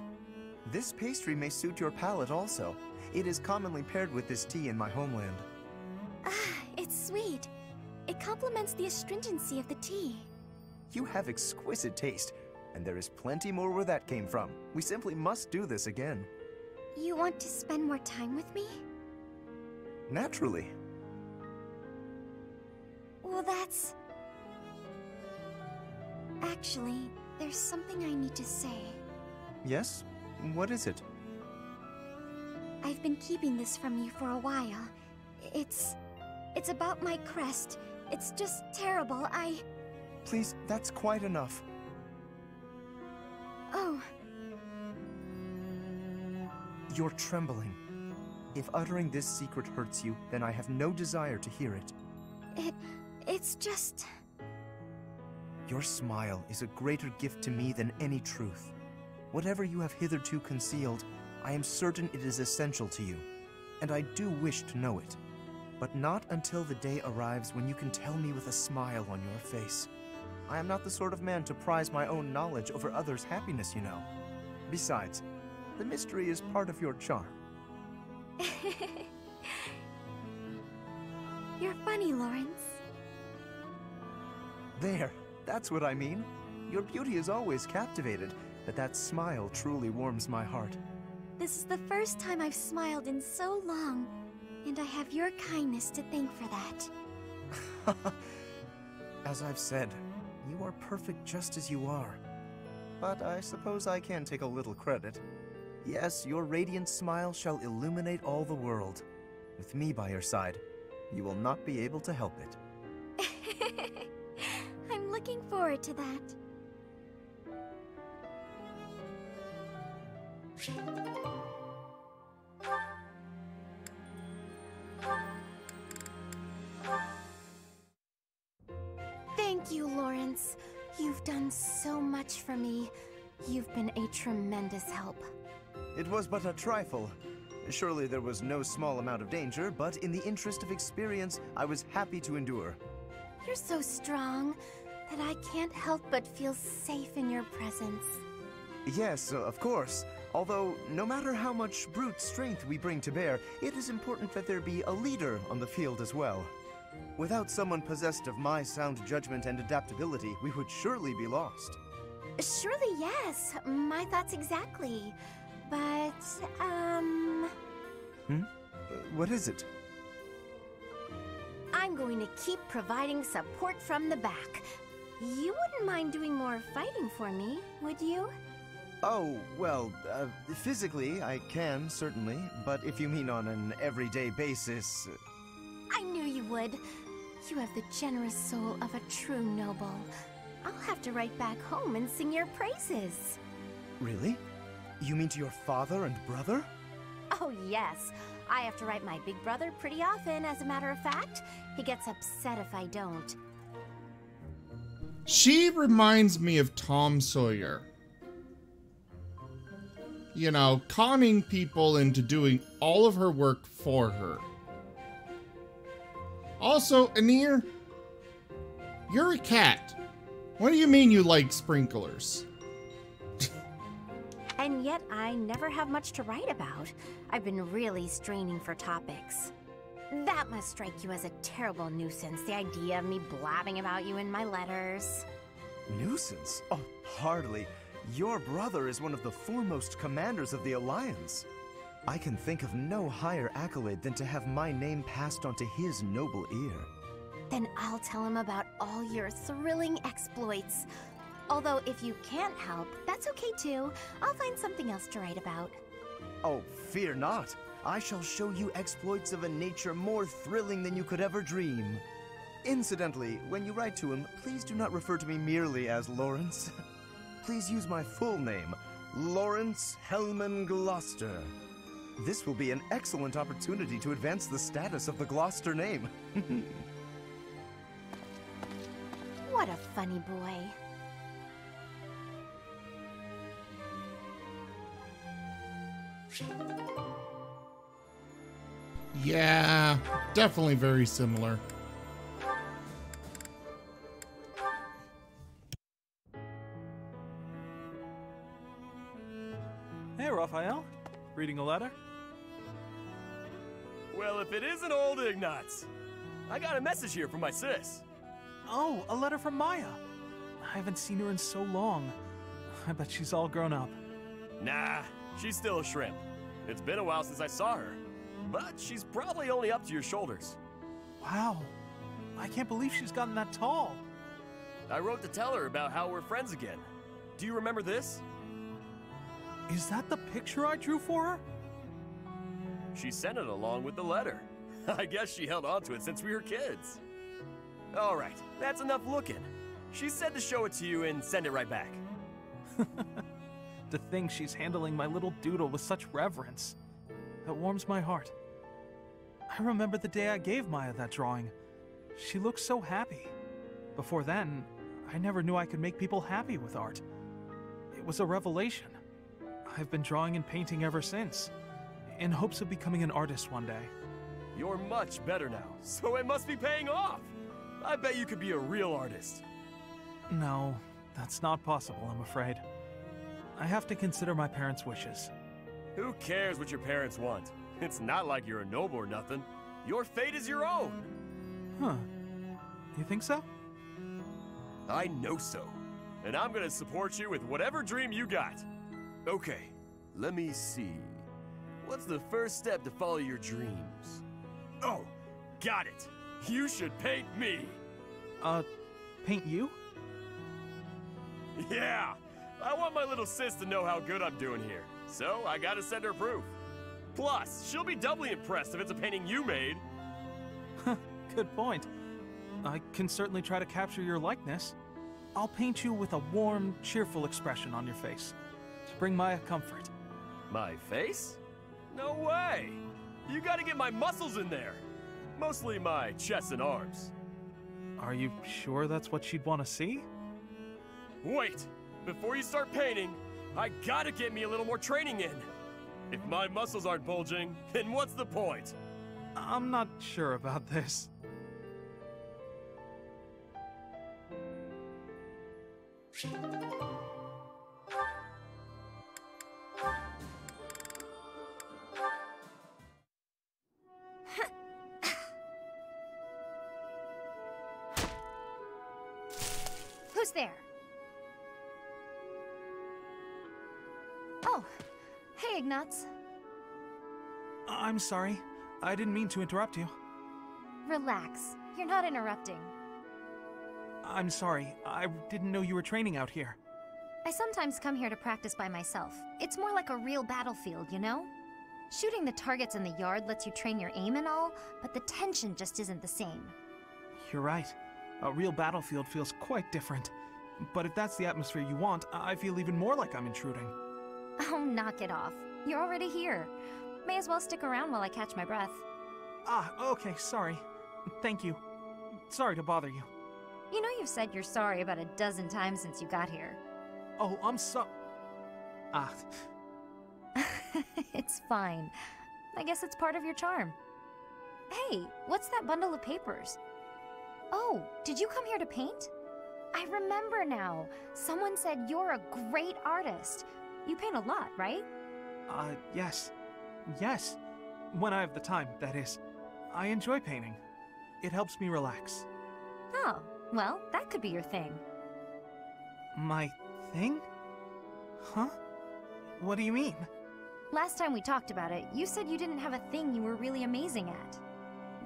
This pastry may suit your palate also. It is commonly paired with this tea in my homeland. Ah, it's sweet. It complements the astringency of the tea. You have exquisite taste, and there is plenty more where that came from. We simply must do this again. You want to spend more time with me? Naturally. Well, that's... Actually, there's something I need to say. Yes? What is it? I've been keeping this from you for a while. It's about my crest. It's just terrible. Please, that's quite enough. Oh. You're trembling. If uttering this secret hurts you, then I have no desire to hear it. It's just... Your smile is a greater gift to me than any truth. Whatever you have hitherto concealed, I am certain it is essential to you, and I do wish to know it. But not until the day arrives when you can tell me with a smile on your face. I am not the sort of man to prize my own knowledge over others' happiness, you know. Besides, the mystery is part of your charm. You're funny, Lawrence. There, that's what I mean. Your beauty is always captivated, but that smile truly warms my heart. This is the first time I've smiled in so long, and I have your kindness to thank for that. As I've said, you are perfect just as you are. But I suppose I can take a little credit. Yes, your radiant smile shall illuminate all the world. With me by your side, you will not be able to help it. I'm looking forward to that. Thank you, Lawrence. You've done so much for me. You've been a tremendous help. It was but a trifle. Surely there was no small amount of danger, but in the interest of experience, I was happy to endure. You're so strong that I can't help but feel safe in your presence. Yes, of course. Although, no matter how much brute strength we bring to bear, it is important that there be a leader on the field as well. Without someone possessed of my sound judgment and adaptability, we would surely be lost. Surely, yes. My thoughts exactly. But, What is it? I'm going to keep providing support from the back. You wouldn't mind doing more fighting for me, would you? Oh, well, physically, I can, certainly. But if you mean on an everyday basis... I knew you would. You have the generous soul of a true noble. I'll have to write back home and sing your praises. Really? You mean to your father and brother? Oh, yes. I have to write my big brother pretty often, as a matter of fact. He gets upset if I don't. She reminds me of Tom Sawyer. You know, conning people into doing all of her work for her. Also, Anir, you're a cat. What do you mean you like sprinklers? And yet, I never have much to write about. I've been really straining for topics. That must strike you as a terrible nuisance, the idea of me blabbing about you in my letters. Nuisance? Oh, hardly. Your brother is one of the foremost commanders of the Alliance. I can think of no higher accolade than to have my name passed on to his noble ear. Then I'll tell him about all your thrilling exploits. Although, if you can't help, that's okay too. I'll find something else to write about. Oh, fear not. I shall show you exploits of a nature more thrilling than you could ever dream. Incidentally, when you write to him, please do not refer to me merely as Lawrence. Please use my full name, Lawrence Hellman Gloucester. This will be an excellent opportunity to advance the status of the Gloucester name. What a funny boy. Yeah, definitely very similar. Hey, Raphael. Reading a letter? Well, if it isn't old Ignatz. I got a message here from my sis. Oh, a letter from Maya. I haven't seen her in so long. I bet she's all grown up. Nah, she's still a shrimp. It's been a while since I saw her, but she's probably only up to your shoulders. Wow, I can't believe she's gotten that tall. I wrote to tell her about how we're friends again. Do you remember this? Is that the picture I drew for her? She sent it along with the letter. I guess she held on to it since we were kids. All right, that's enough looking. She said to show it to you and send it right back. To think she's handling my little doodle with such reverence. That warms my heart. I remember the day I gave Maya that drawing. She looked so happy. Before then, I never knew I could make people happy with art. It was a revelation. I've been drawing and painting ever since, in hopes of becoming an artist one day. You're much better now, so it must be paying off. I bet you could be a real artist. No, that's not possible, I'm afraid. I have to consider my parents' wishes. Who cares what your parents want? It's not like you're a noble or nothing. Your fate is your own. Huh. You think so? I know so. And I'm gonna support you with whatever dream you got. Okay, let me see. What's the first step to follow your dreams? Oh, got it. You should paint me. Paint you? Yeah, I want my little sis to know how good I'm doing here. So I gotta send her proof. Plus, she'll be doubly impressed if it's a painting you made. Good point. I can certainly try to capture your likeness. I'll paint you with a warm, cheerful expression on your face to bring Maya comfort. My face? No way! You gotta get my muscles in there. Mostly my chest and arms. Are you sure that's what she'd want to see? Wait! Before you start painting, I gotta get me a little more training in. If my muscles aren't bulging, then what's the point? I'm not sure about this. Who's there? Oh, hey, Ignatz. I'm sorry. I didn't mean to interrupt you. Relax. You're not interrupting. I'm sorry. I didn't know you were training out here. I sometimes come here to practice by myself. It's more like a real battlefield, you know? Shooting the targets in the yard lets you train your aim and all, but the tension just isn't the same. You're right. A real battlefield feels quite different. But if that's the atmosphere you want, I feel even more like I'm intruding. Oh, knock it off. You're already here. May as well stick around while I catch my breath. Ah, okay, sorry. Thank you. Sorry to bother you. You know you've said you're sorry about a dozen times since you got here. Oh, I'm Ah. It's fine. I guess it's part of your charm. Hey, what's that bundle of papers? Oh, did you come here to paint? I remember now. Someone said you're a great artist. You paint a lot, right? Yes. Yes. When I have the time, that is. I enjoy painting. It helps me relax. Oh, well, that could be your thing. My thing? Huh? What do you mean? Last time we talked about it, you said you didn't have a thing you were really amazing at.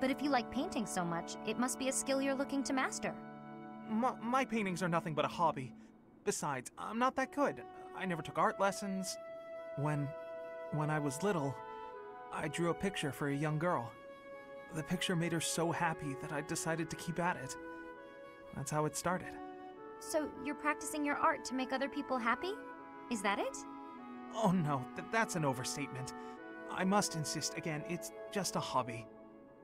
But if you like painting so much, it must be a skill you're looking to master. My paintings are nothing but a hobby. Besides, I'm not that good. I never took art lessons. When I was little, I drew a picture for a young girl. The picture made her so happy that I decided to keep at it. That's how it started. So you're practicing your art to make other people happy? Is that it? Oh no, that's an overstatement. I must insist again, it's just a hobby.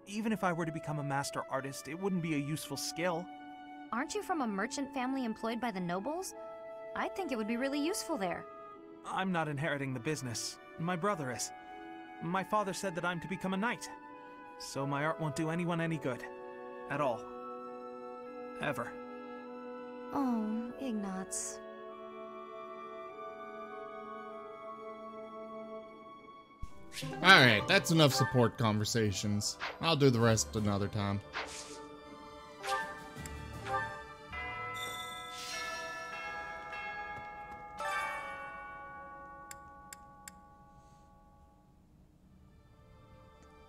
Even if I were to become a master artist, it wouldn't be a useful skill. Aren't you from a merchant family employed by the nobles? I think it would be really useful there. I'm not inheriting the business. My brother is. My father said that I'm to become a knight. So my art won't do anyone any good. At all. Ever. Oh, Ignatz. Alright, that's enough support conversations. I'll do the rest another time.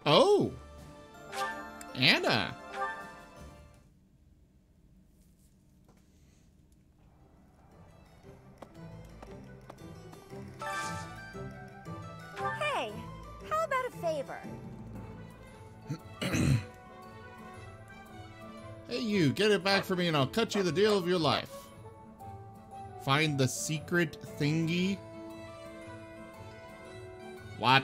Oh! Anna! Hey, how about a favor? Hey you, get it back for me and I'll cut you the deal of your life. Find the secret thingy? What?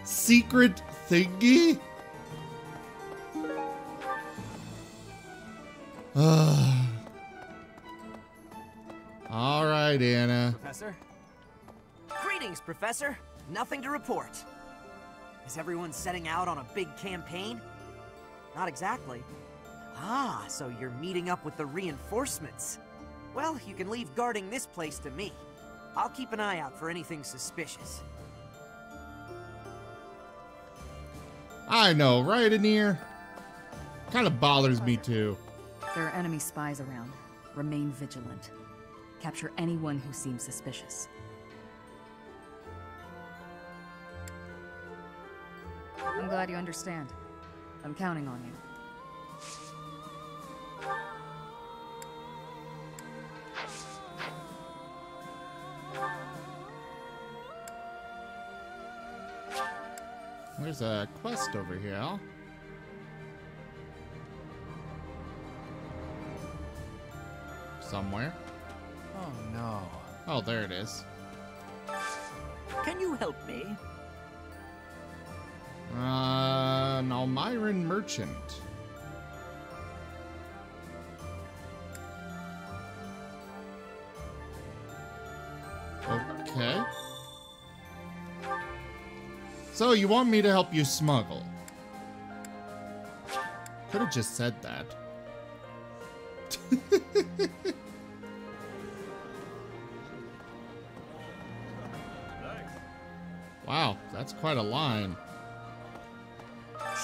Secret thingy? Alright, Anna. Professor? Greetings, Professor. Nothing to report. Is everyone setting out on a big campaign? Not exactly. Ah, so you're meeting up with the reinforcements. Well, you can leave guarding this place to me. I'll keep an eye out for anything suspicious. I know, right in here? Kind of bothers me too. There are enemy spies around. Remain vigilant. Capture anyone who seems suspicious. I'm glad you understand. I'm counting on you. There's a quest over here. Somewhere. Oh no. Oh, there it is. Can you help me? An Almiran merchant. Okay. So, you want me to help you smuggle? Could have just said that. Wow, that's quite a line.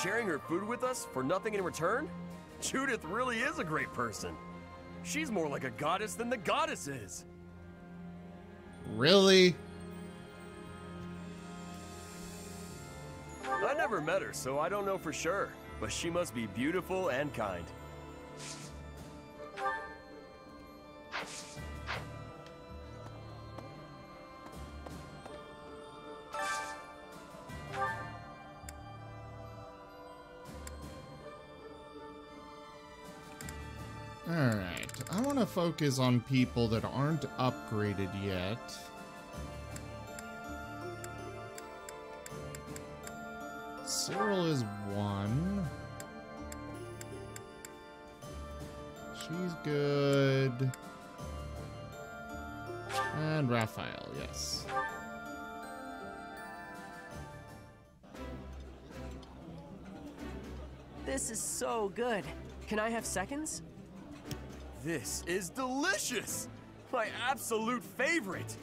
Sharing her food with us for nothing in return? Judith really is a great person. She's more like a goddess than the goddess is. Really? I never met her, so I don't know for sure. But she must be beautiful and kind. Alright, I want to focus on people that aren't upgraded yet. Cyril is one. She's good. And Raphael, yes. This is so good. Can I have seconds? This is delicious! My absolute favorite!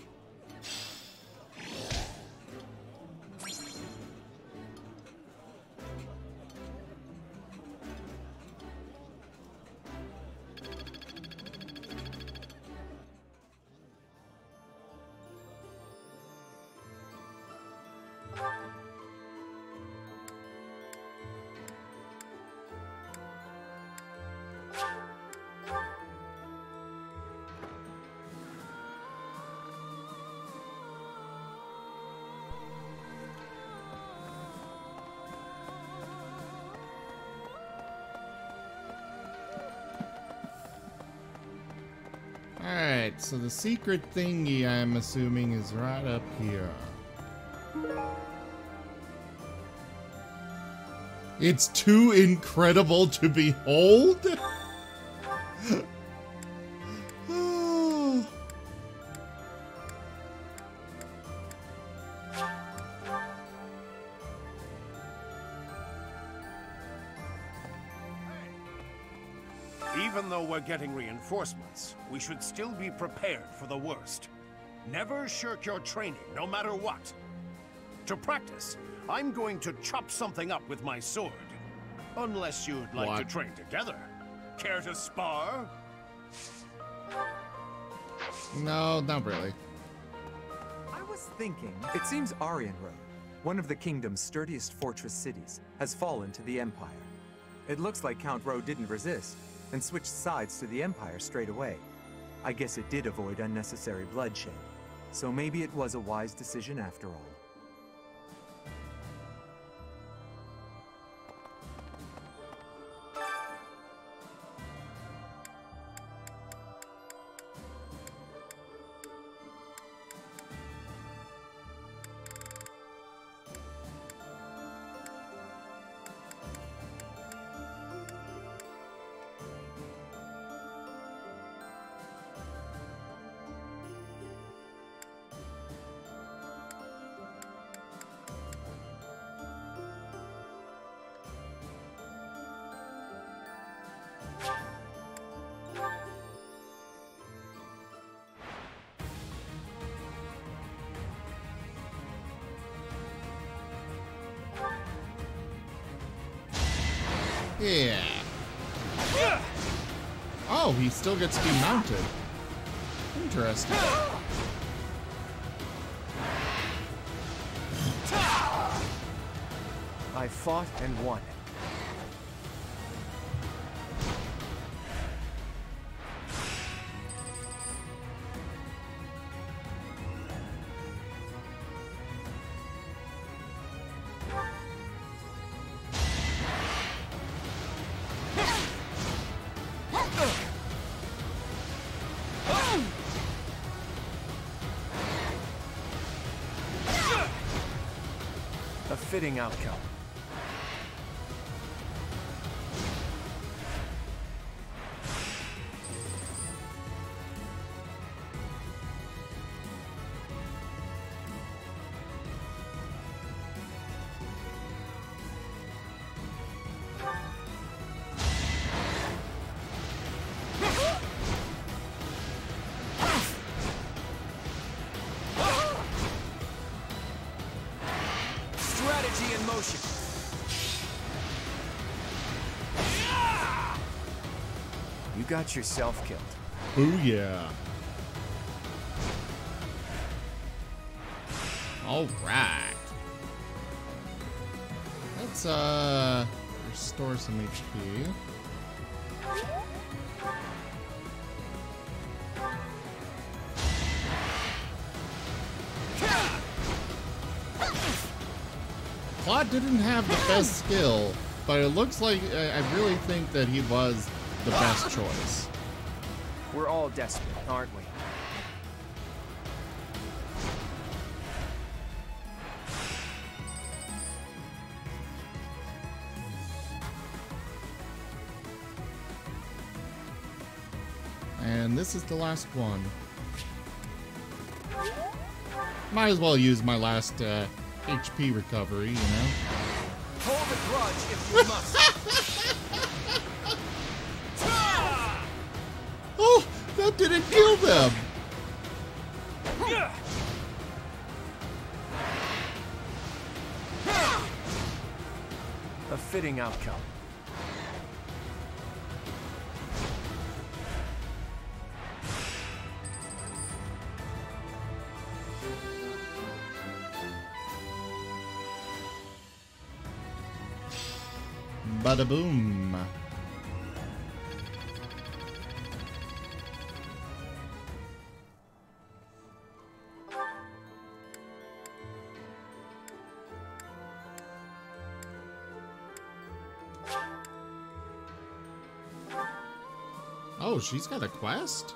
Alright, so the secret thingy, I'm assuming, is right up here. It's too incredible to behold. Even though we're getting reinforcements, we should still be prepared for the worst. Never shirk your training, no matter what. To practice, I'm going to chop something up with my sword. Unless you'd like to train together. Care to spar? No, not really. I was thinking, it seems Arianrode, one of the kingdom's sturdiest fortress cities, has fallen to the Empire. It looks like Count Rowe didn't resist, and switched sides to the Empire straight away. I guess it did avoid unnecessary bloodshed, so maybe it was a wise decision after all. Yeah. Oh, he still gets to be mounted. Interesting. I fought and won. A fitting outcome. Strategy in motion. You got yourself killed. Ooh, yeah. All right. Let's, restore some HP. Claude didn't have the best skill, but it looks like I really think that he was the best choice. We're all desperate, aren't we? And this is the last one. Might as well use my last HP recovery, you know? Hold a grudge if you must. Oh, that didn't kill them! A fitting outcome. Bada boom. Oh, she's got a quest?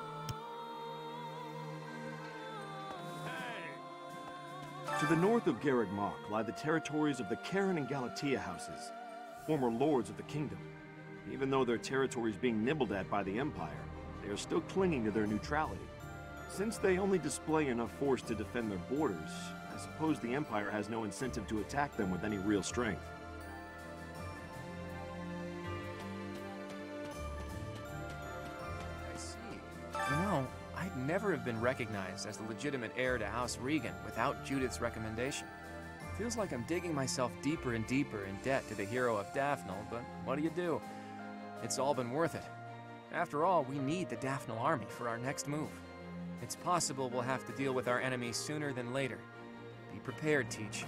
To the north of Garreg Mach lie the territories of the Karen and Galatea houses. former lords of the kingdom. Even though their territory is being nibbled at by the Empire, they are still clinging to their neutrality. Since they only display enough force to defend their borders, I suppose the Empire has no incentive to attack them with any real strength. I see. You know, I'd never have been recognized as the legitimate heir to House Regan without Judith's recommendation. Feels like I'm digging myself deeper and deeper in debt to the hero of Daphnel, but what do? It's all been worth it. After all, we need the Daphnel army for our next move. It's possible we'll have to deal with our enemies sooner than later. Be prepared, Teach.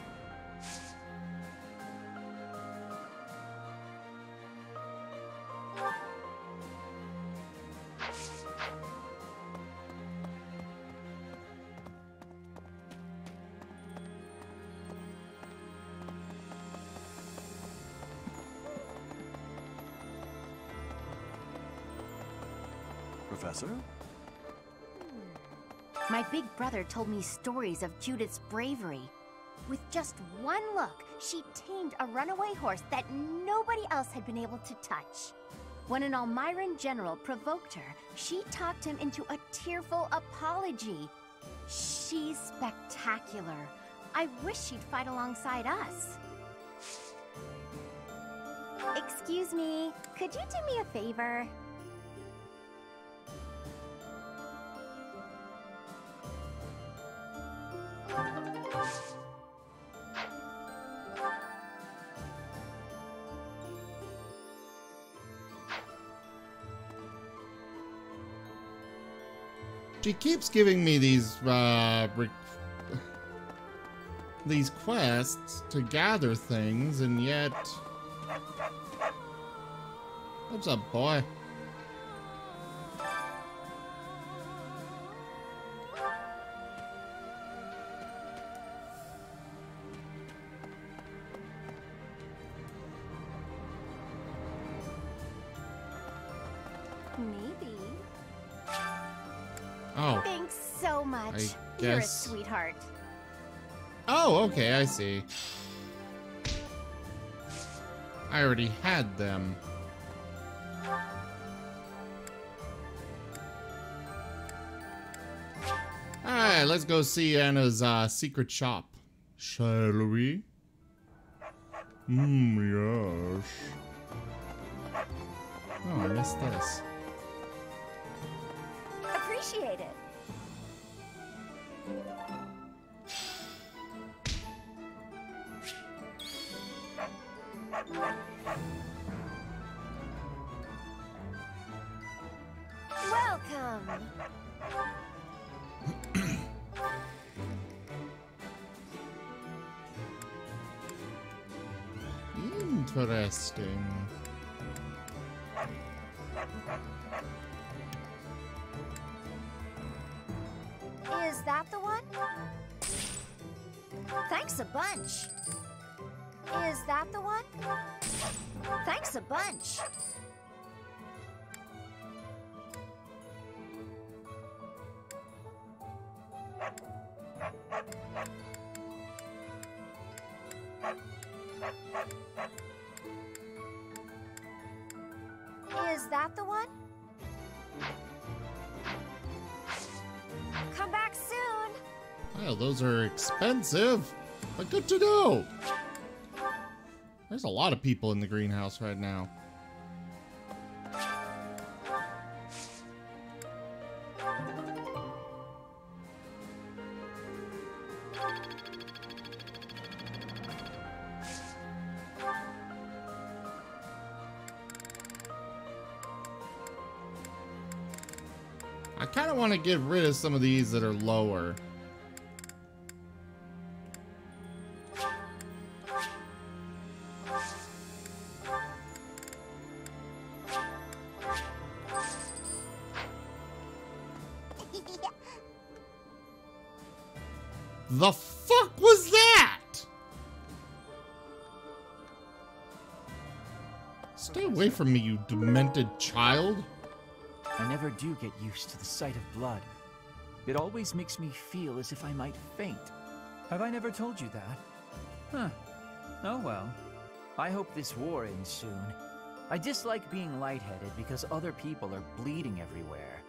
Professor? My big brother told me stories of Judith's bravery. With just one look, she tamed a runaway horse that nobody else had been able to touch. When an Almiran general provoked her, she talked him into a tearful apology. She's spectacular. I wish she'd fight alongside us. Excuse me, could you do me a favor? She keeps giving me these quests to gather things, and yet... What's up, boy? Maybe. Oh. Thanks so much. I You're a guess... sweetheart. Oh, okay, I see. I already had them. Alright, let's go see Anna's secret shop. Shall we? Yes. Oh, I missed this. Appreciate it. Welcome. Interesting. Is that the one? Thanks a bunch. Is that the one? Thanks a bunch. Is that the one? Come back soon. Well, those are expensive, but good to know. There's a lot of people in the greenhouse right now. I kind of want to get rid of some of these that are lower. The fuck was that? Stay away from me, you demented child. I never do get used to the sight of blood. It always makes me feel as if I might faint. Have I never told you that? Huh. Oh well. I hope this war ends soon. I dislike being lightheaded because other people are bleeding everywhere.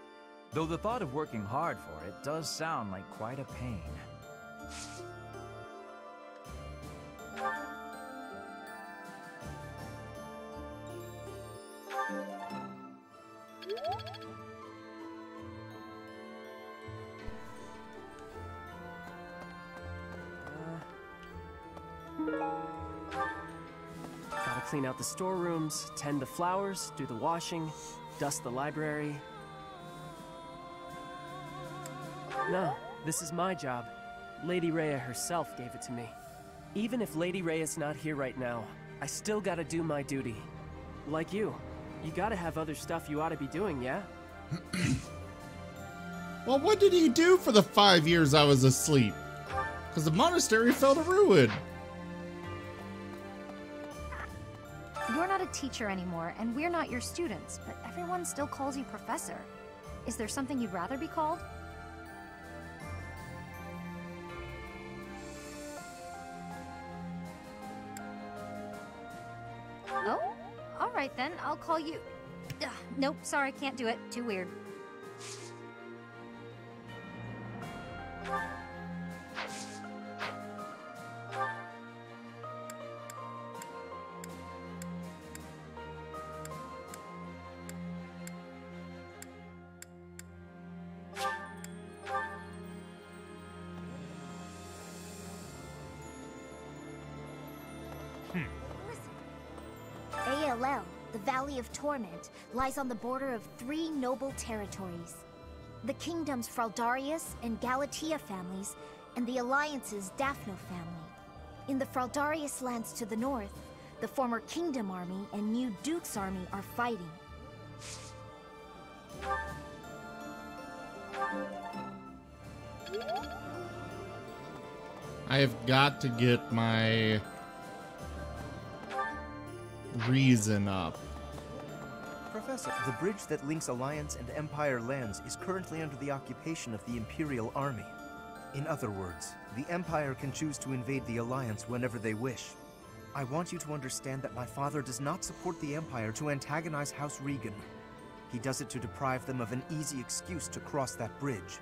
Though the thought of working hard for it does sound like quite a pain. Gotta clean out the storerooms, tend the flowers, do the washing, dust the library. No, this is my job. Lady Rhea herself gave it to me. Even if Lady Rhea's not here right now, I still gotta do my duty. Like you gotta have other stuff you ought to be doing, yeah? Well, what did he do for the 5 years I was asleep? Because the monastery fell to ruin. You're not a teacher anymore, and we're not your students, but everyone still calls you professor. Is there something you'd rather be called? Oh? Alright then, I'll call you... Ugh, nope, sorry, can't do it. Too weird. ALL, the Valley of Torment, lies on the border of 3 noble territories. The kingdom's Fraldarius and Galatea families, and the Alliance's Daphno family. In the Fraldarius lands to the north, the former Kingdom Army and New Duke's Army are fighting. I have got to get my reason up. Professor, the bridge that links Alliance and Empire lands is currently under the occupation of the Imperial Army. In other words, the Empire can choose to invade the Alliance whenever they wish. I want you to understand that my father does not support the Empire to antagonize House Regan. He does it to deprive them of an easy excuse to cross that bridge.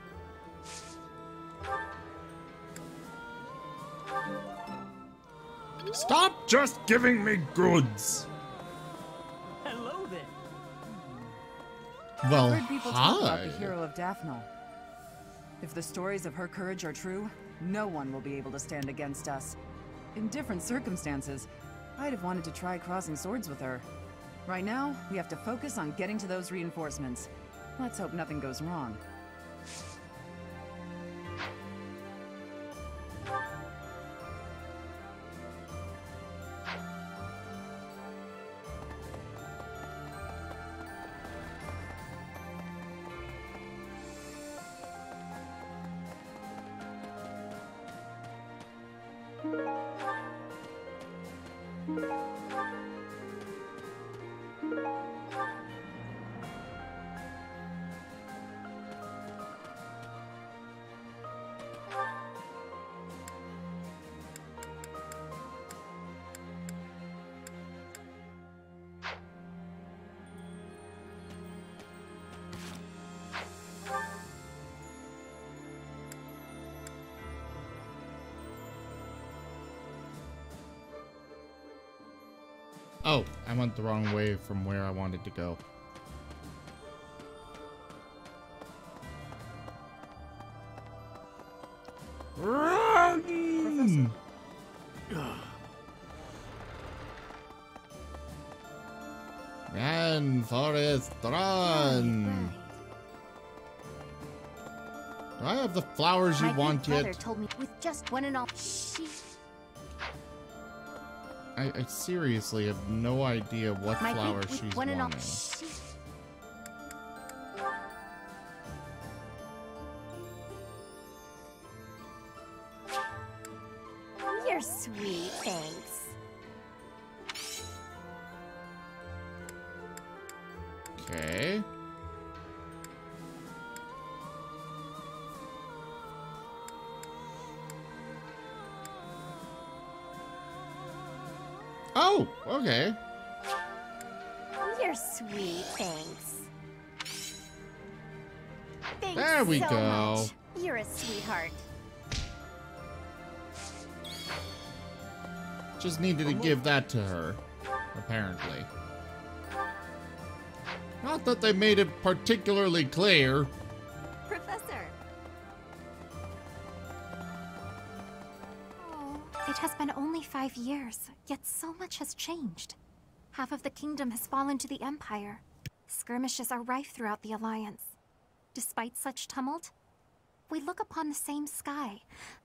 Stop just giving me goods! Hello there. Well, I've heard people talk about hi. the hero of Daphno. If the stories of her courage are true, no one will be able to stand against us. In different circumstances, I'd have wanted to try crossing swords with her. Right now, we have to focus on getting to those reinforcements. Let's hope nothing goes wrong. Oh, I went the wrong way from where I wanted to go. Run! Run, Forest, run! Do I have the flowers you My big want brother yet? told me with just one and all. She. I seriously have no idea what My flower big with she's one and all. wanting. She. You're sweet, thanks. Okay. Oh! Okay. You're sweet, thanks. Thanks There we so go. much. You're a sweetheart. Just needed to give that to her, apparently. Not that they made it particularly clear. Professor. Oh, it has been only 5 years, yet so much has changed. Half of the kingdom has fallen to the Empire. Skirmishes are rife throughout the Alliance. Despite such tumult, we look upon the same sky,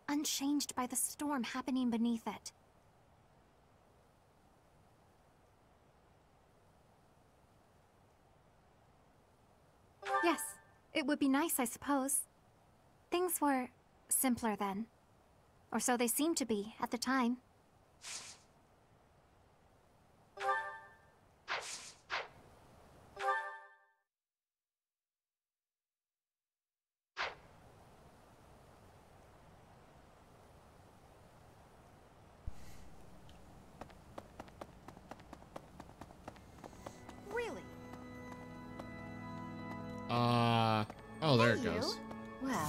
unchanged by the storm happening beneath it. Yes, it would be nice, I suppose. Things were simpler then. Or so they seemed to be at the time. Really? Oh, there it goes. Well,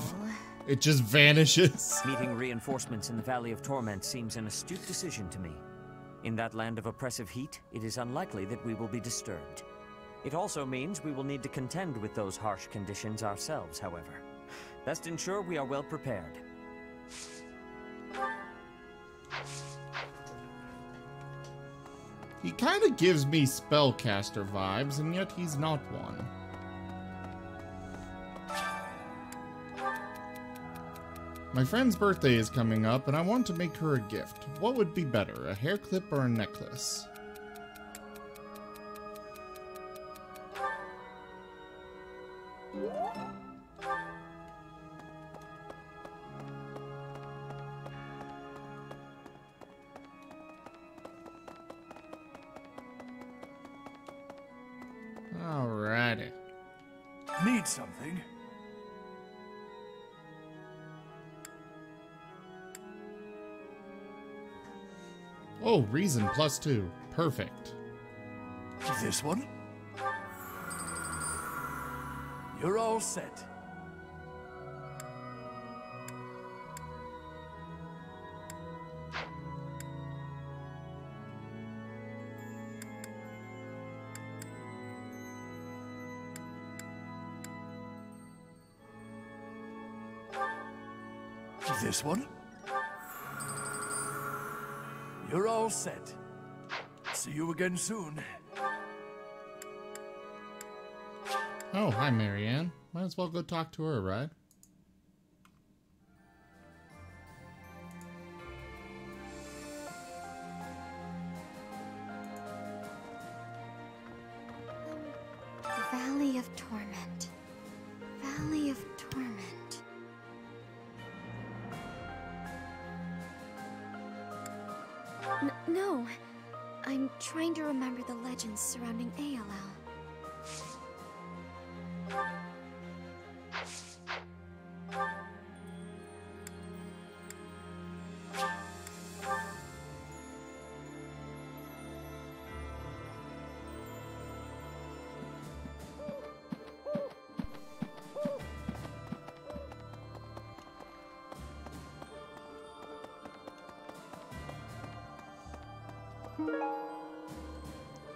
It just vanishes. Meeting reinforcements in the Valley of Torment seems an astute decision to me. In that land of oppressive heat, it is unlikely that we will be disturbed. It also means we will need to contend with those harsh conditions ourselves, however. Best ensure we are well prepared. He kind of gives me spellcaster vibes, and yet he's not one. My friend's birthday is coming up, and I want to make her a gift. What would be better, a hair clip or a necklace? Alrighty. Need something? Oh, reason +2. Perfect. This one? You're all set. This one? You're all set. See you again soon. Oh, hi, Marianne. Might as well go talk to her, right? Valley of Torment. Valley of Torment. No. I'm trying to remember the legends surrounding ALL.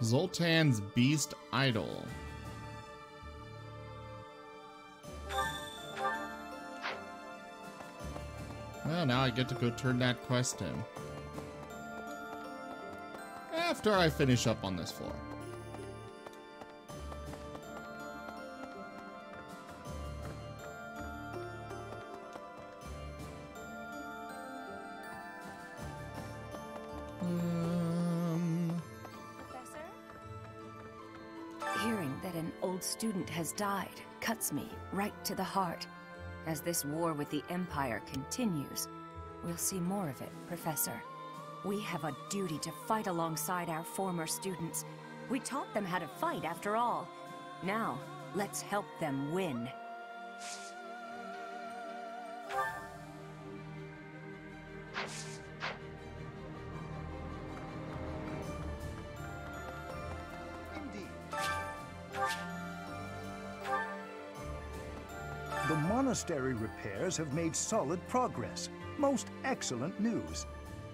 Zoltan's Beast Idol. Well, now I get to go turn that quest in. After I finish up on this floor. Hearing that an old student has died cuts me right to the heart. As this war with the Empire continues, we'll see more of it, Professor. We have a duty to fight alongside our former students. We taught them how to fight, after all. Now, let's help them win. The monastery repairs have made solid progress. Most excellent news.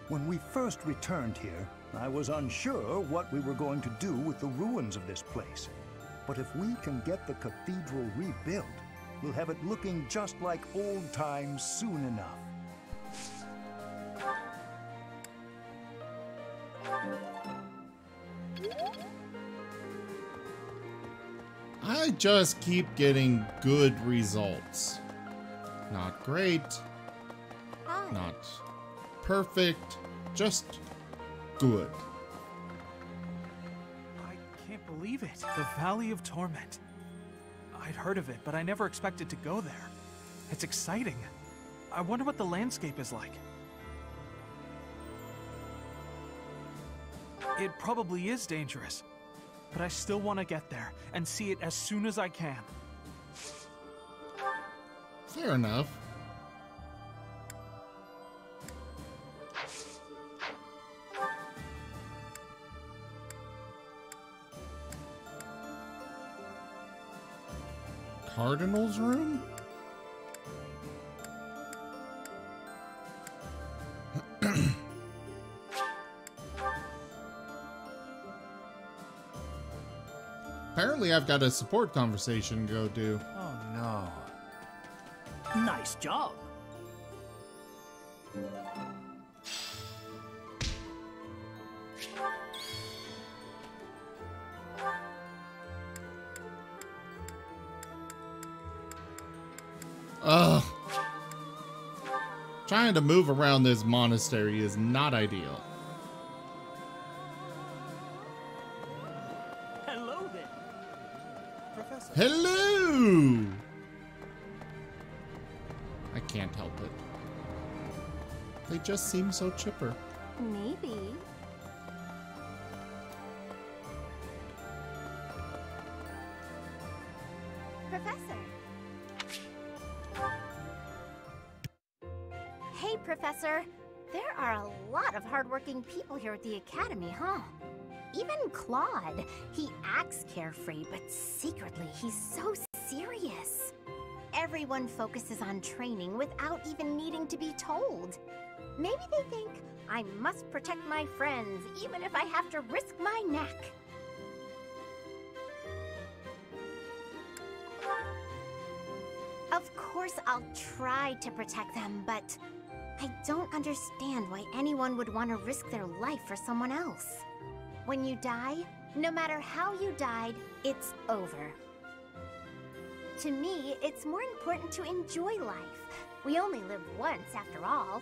When we first returned here, I was unsure what we were going to do with the ruins of this place. But if we can get the cathedral rebuilt, we'll have it looking just like old times soon enough. I just keep getting good results. Not great. Not perfect. Just good. I can't believe it. The Valley of Torment. I'd heard of it, but I never expected to go there. It's exciting. I wonder what the landscape is like. It probably is dangerous, but I still want to get there and see it as soon as I can. Fair enough. Cardinal's room? Apparently I've got a support conversation to go do. Oh no. Nice job. Ugh. Trying to move around this monastery is not ideal. Hello there. Professor. Hello! I can't help it. They just seem so chipper. Maybe. Professor. Hey, Professor. There are a lot of hardworking people here at the Academy, huh? Even Claude. He acts carefree, but secretly he's so serious. Everyone focuses on training without even needing to be told. Maybe they think, I must protect my friends, even if I have to risk my neck. Of course I'll try to protect them, but I don't understand why anyone would want to risk their life for someone else. When you die, no matter how you died, it's over. To me, it's more important to enjoy life. We only live once, after all.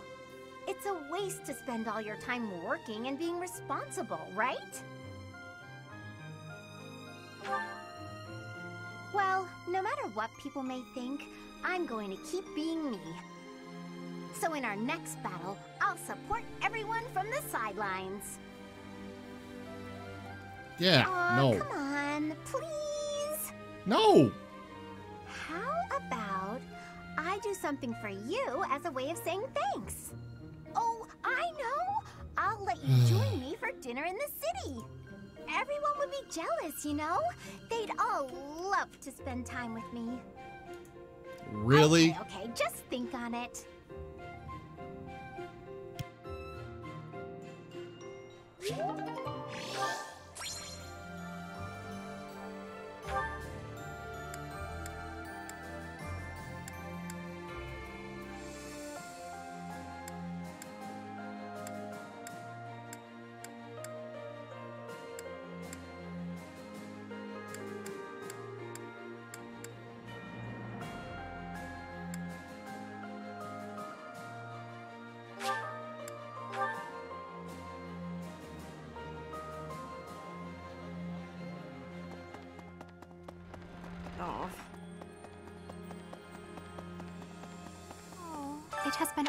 It's a waste to spend all your time working and being responsible, right? Well, no matter what people may think, I'm going to keep being me. So in our next battle, I'll support everyone from the sidelines. Yeah, no. Come on, please. No! How about I do something for you as a way of saying thanks? Oh, I know! I'll let you join me for dinner in the city. Everyone would be jealous, you know? They'd all love to spend time with me. Really? Okay, just think on it. It has been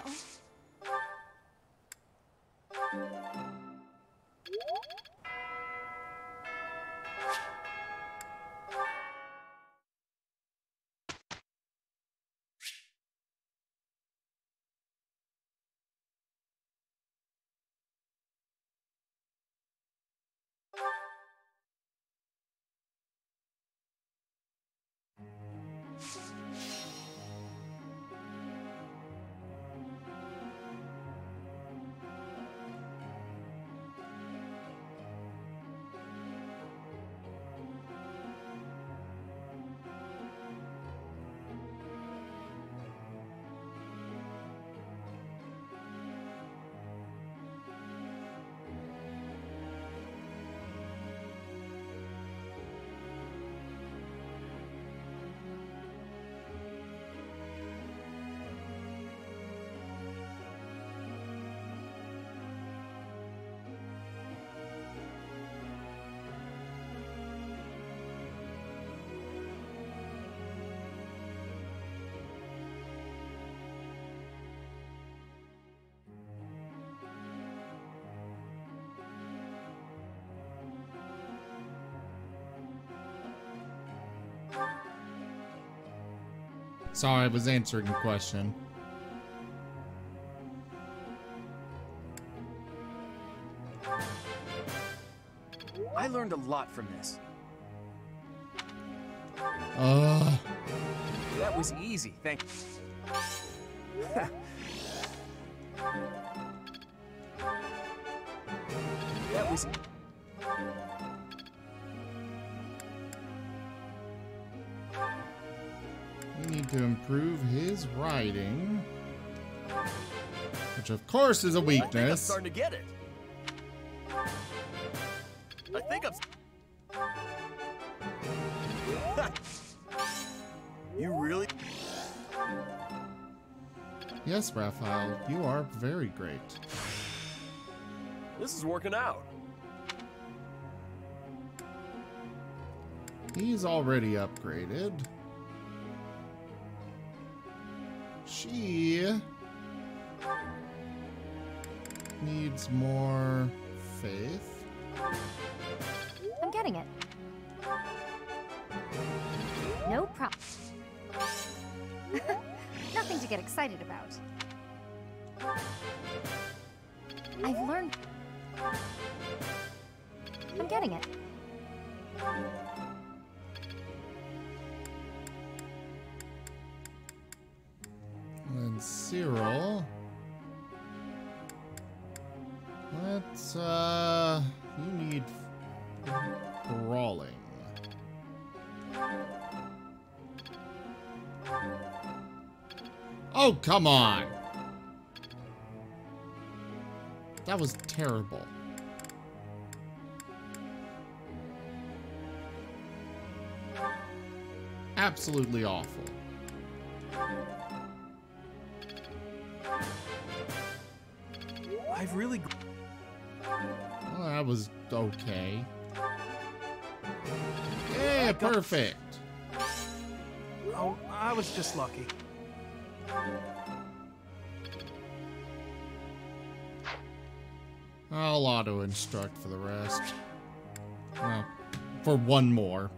Sorry, I was answering a question. I learned a lot from this. That was easy, thank you. That was... We need to improve his writing. Which of course is a I think I'm weakness. starting to get it. I think I'm... You really... Yes, Raphael, you are very great. This is working out. He's already upgraded. She needs more faith. I'm getting it. No problem. Nothing to get excited about. I've learned... I'm getting it. And Cyril. Let's, you need brawling. Oh, come on! That was terrible. Absolutely awful. I've really... Well, that was okay. Yeah, perfect. Oh, I was just lucky. I'll auto-instruct for the rest. Well, for one more.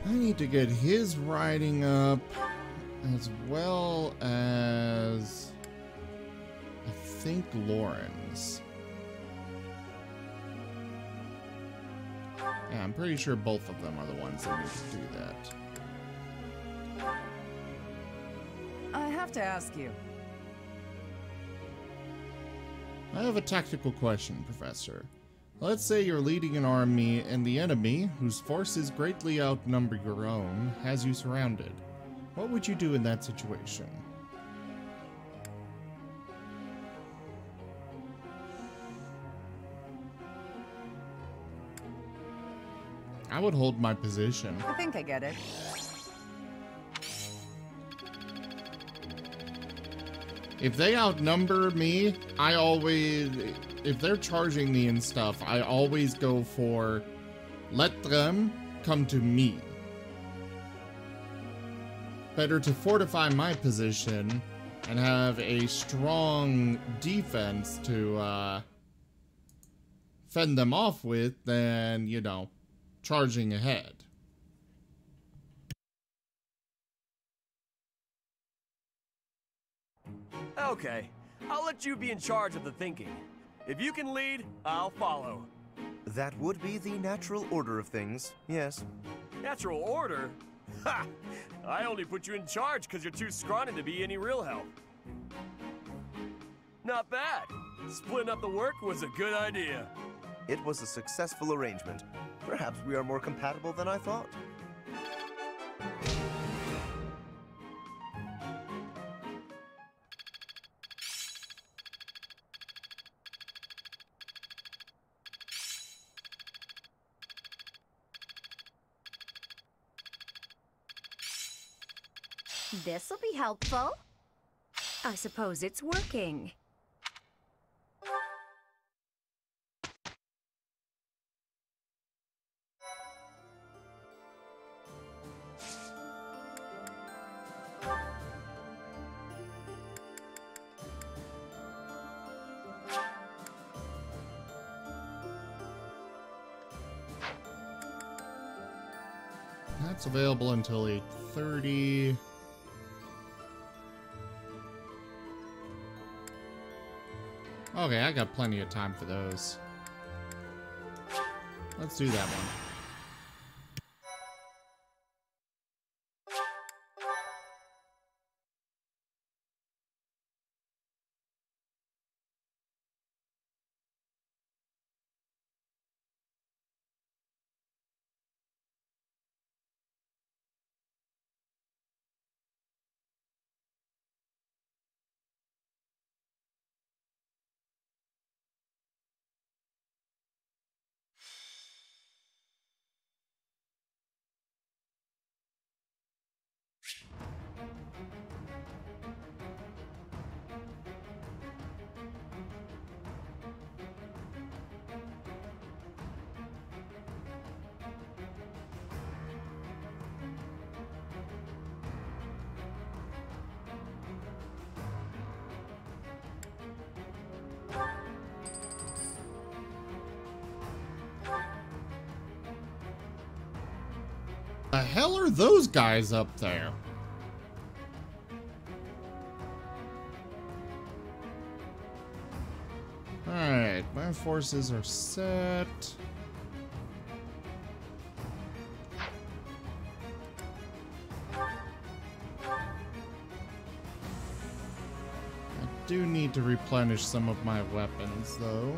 I need to get his writing up, as well as, I think, Lauren's. Yeah, I'm pretty sure both of them are the ones that need to do that. I have to ask you. I have a tactical question, Professor. Let's say you're leading an army and the enemy, whose forces greatly outnumber your own, has you surrounded. What would you do in that situation? I would hold my position. I think I get it. If they outnumber me, I always... If they're charging me and stuff, I always go for let them come to me. Better to fortify my position and have a strong defense to fend them off with than, you know, charging ahead. Okay, I'll let you be in charge of the thinking. If you can lead, I'll follow. That would be the natural order of things, yes. Natural order? Ha! I only put you in charge because you're too scrawny to be any real help. Not bad. Splitting up the work was a good idea. It was a successful arrangement. Perhaps we are more compatible than I thought. This'll be helpful. I suppose it's working. That's available until 8:30. Okay, I got plenty of time for those. Let's do that one. The hell are those guys up there? Alright, my forces are set. I do need to replenish some of my weapons, though.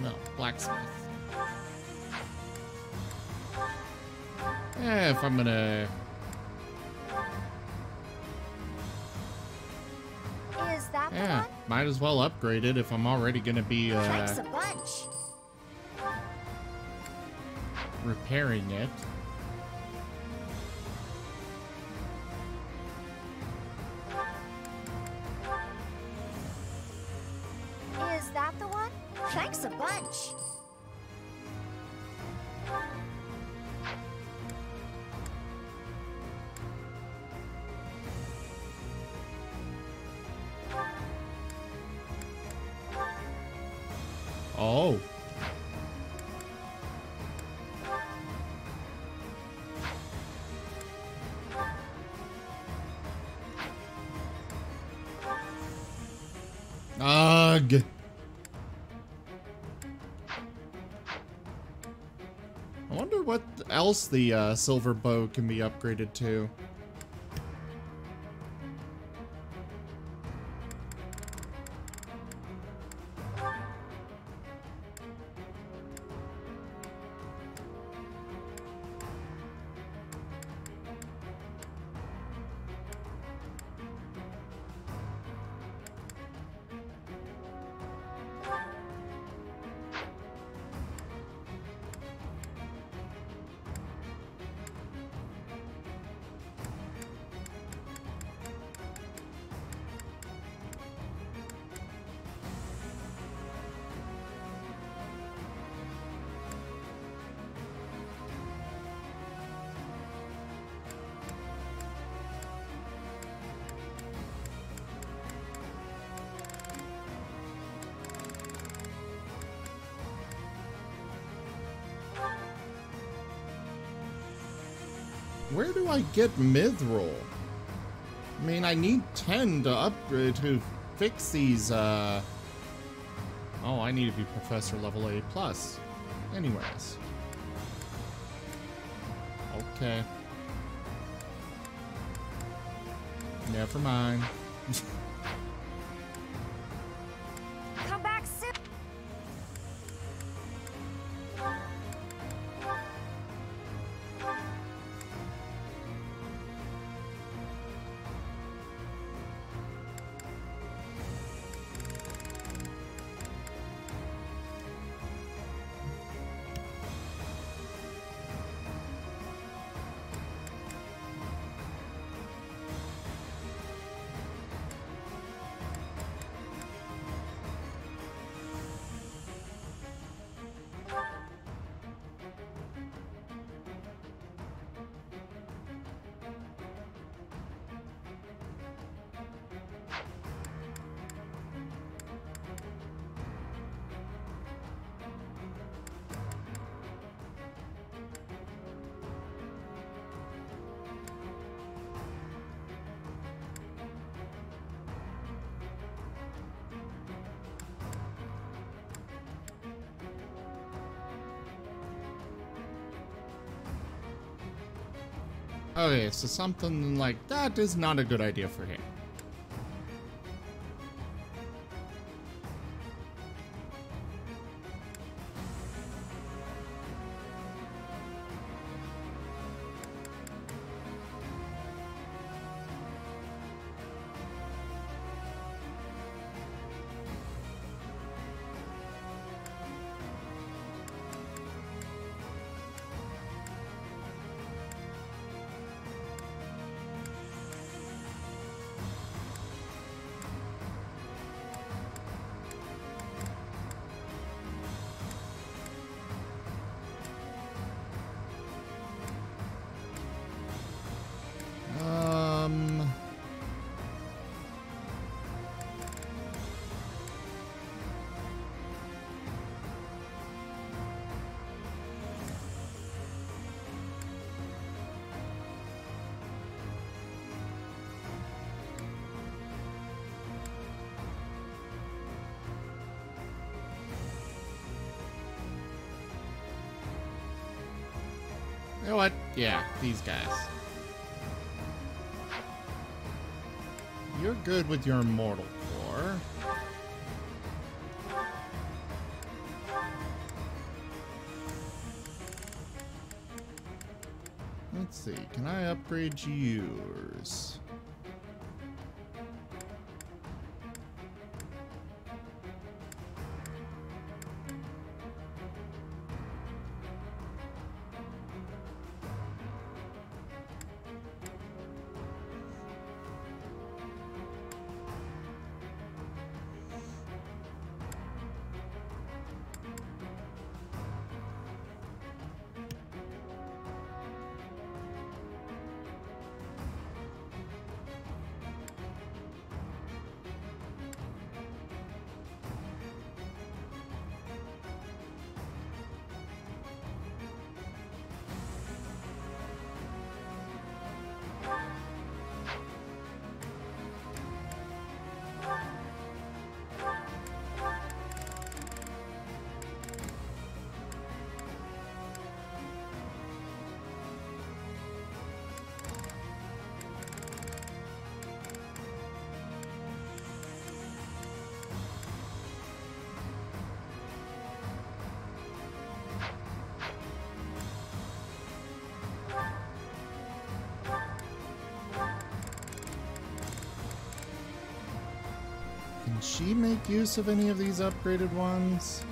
No, blacksmith. If I'm gonna... Is that the Yeah, one? might as well upgrade it if I'm already gonna be, Thanks a bunch. repairing it. Is that the one? Thanks a bunch. Oh. Ugh. I wonder what else the silver bow can be upgraded to. where do I get Mithril? I mean, I need 10 to upgrade to fix these, Oh, I need to be Professor level A+. Anyways. Okay. Never mind. Come back soon. Okay, so something like that is not a good idea for him. You know what? Yeah, these guys. You're good with your immortal core. Let's see, can I upgrade yours? Can she make use of any of these upgraded ones?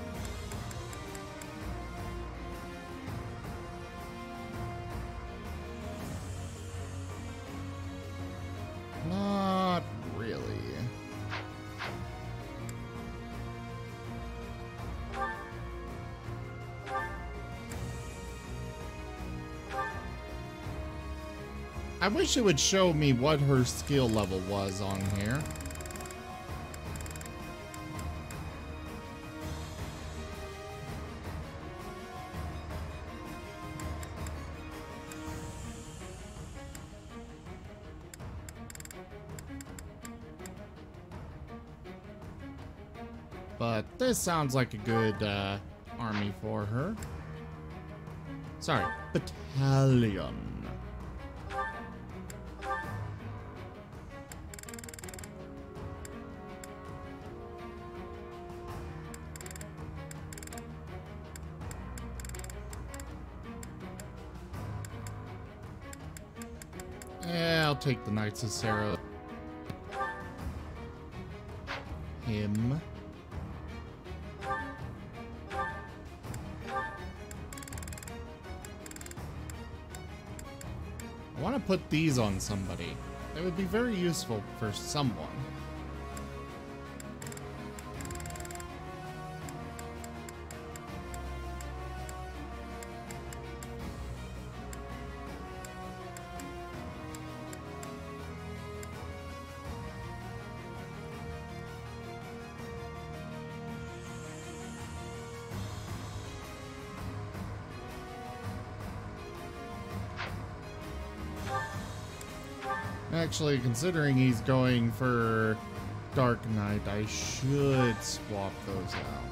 Not really. I wish it would show me what her skill level was on here. But this sounds like a good army for her. Sorry, battalion. Yeah, I'll take the Knights of Sarah. Him. I want to put these on somebody. They would be very useful for someone. Actually, considering he's going for Dark Knight, I should swap those out.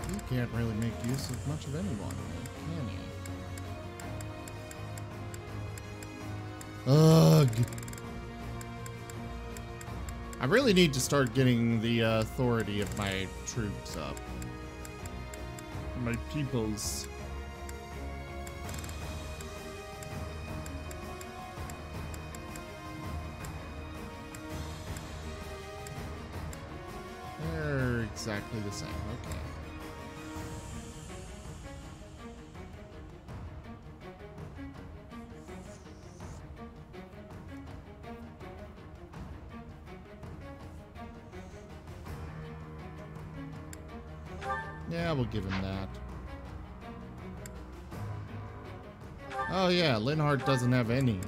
He can't really make use of much of anyone, can he? Ugh. I really need to start getting the authority of my troops up. My peoples. They're exactly the same. Okay. Yeah, we'll give him that. Oh yeah, Linhardt doesn't have any.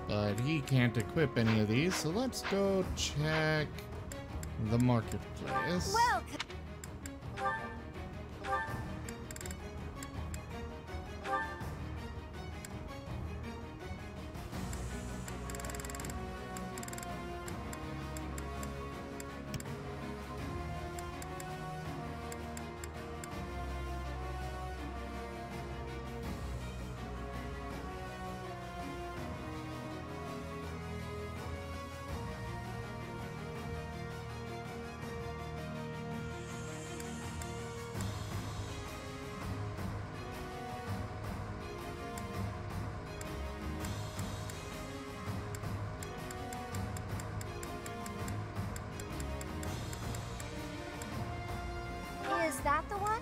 But he can't equip any of these, so let's go check the marketplace. Welcome. Is that the one?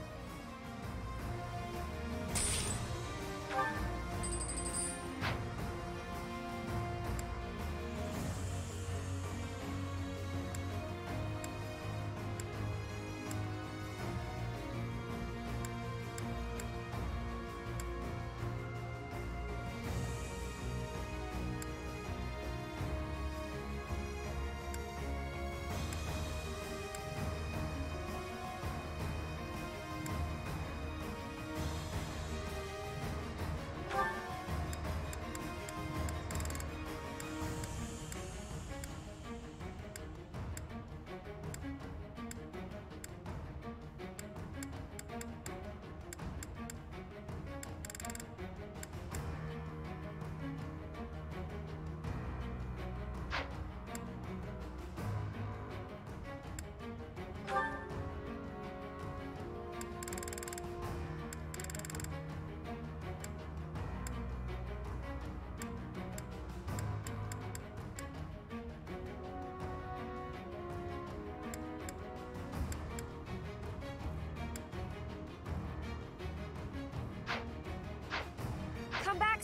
Come back.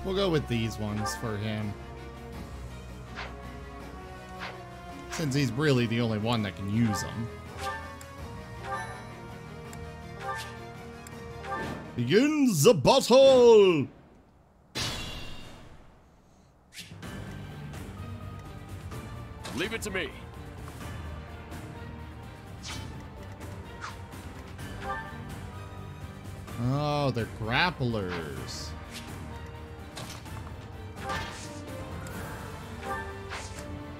We'll go with these ones for him. Since he's really the only one that can use them. Begins the battle! Leave it to me. Oh, they're grapplers.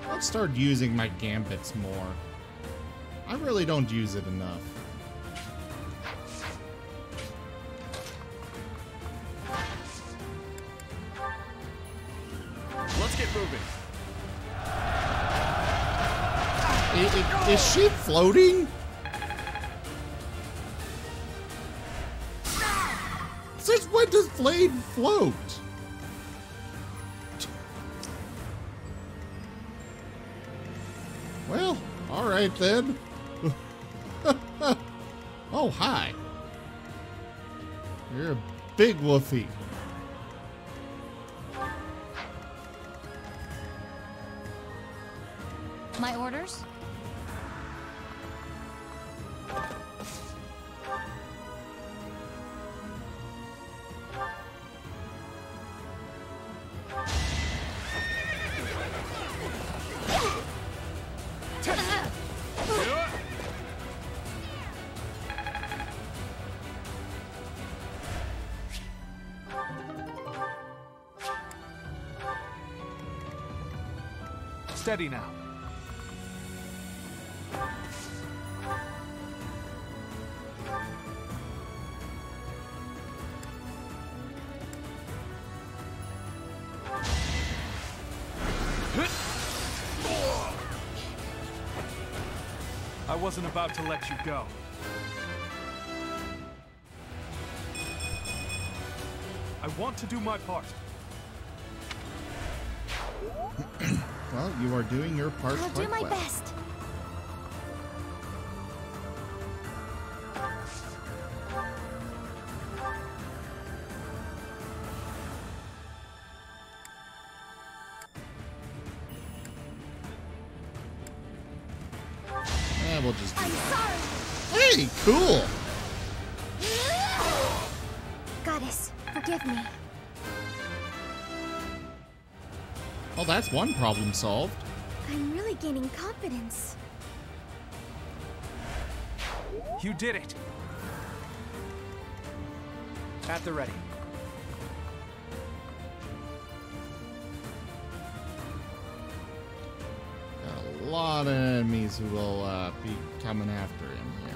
Let's start using my gambits more. I really don't use it enough. Let's get moving. Is she floating? Since when does Blade float? Well, alright then. Oh, hi. You're a big woofy. My orders? Steady now. I wasn't about to let you go. I want to do my part. Well, you are doing your part I'll quite do my well. best. Yeah, we'll just do I'm that. sorry. Hey, cool. Goddess, forgive me. Well, that's one problem solved. I'm really gaining confidence. You did it. At the ready. Got a lot of enemies who will be coming after him here.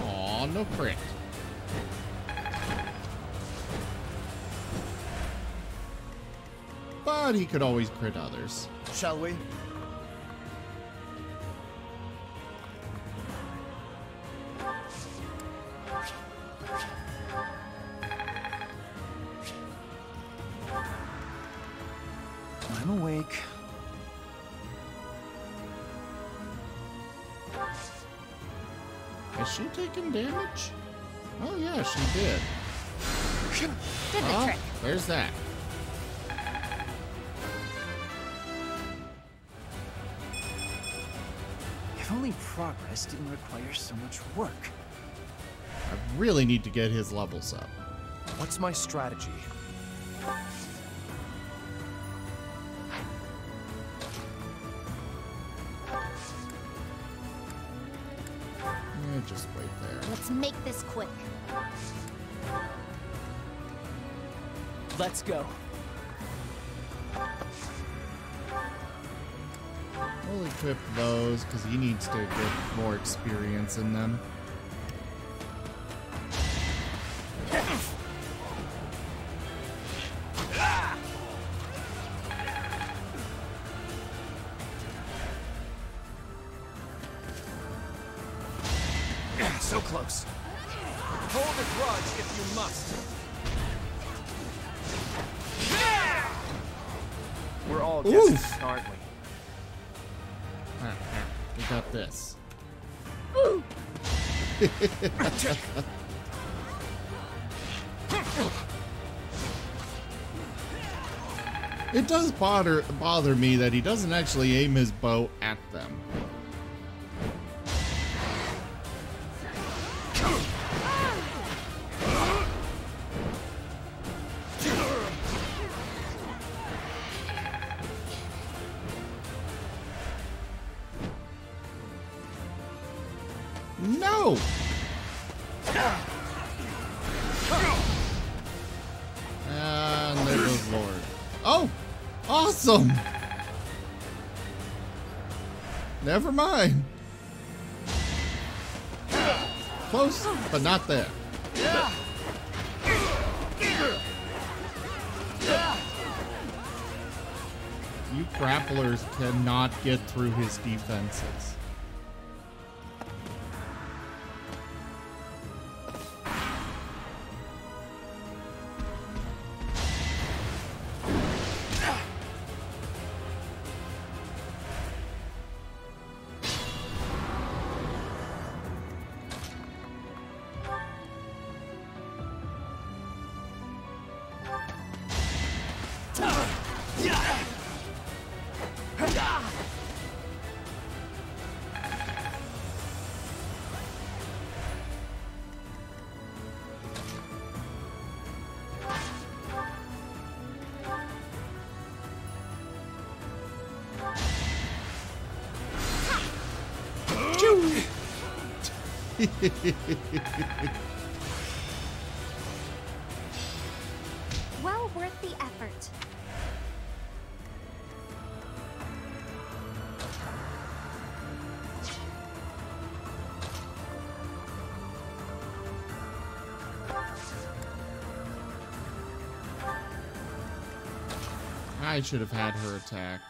Aw, no crit. But he could always crit others. Shall we? I'm awake. Is she taking damage? Oh yeah, she did. Did the Oh, trick. there's that. If only progress didn't require so much work. I really need to get his levels up. What's my strategy? Yeah, just wait there. Let's make this quick. Let's go. We'll equip those because he needs to get more experience in them. So close. Hold a grudge if you must. We're all Oof. guessing, aren't we? We got this. It does bother me that he doesn't actually aim his bow at them. No! And there goes Lord. Oh! Awesome! Never mind. Close, but not there. You grapplers cannot get through his defenses. Well worth the effort. I should have had her attack.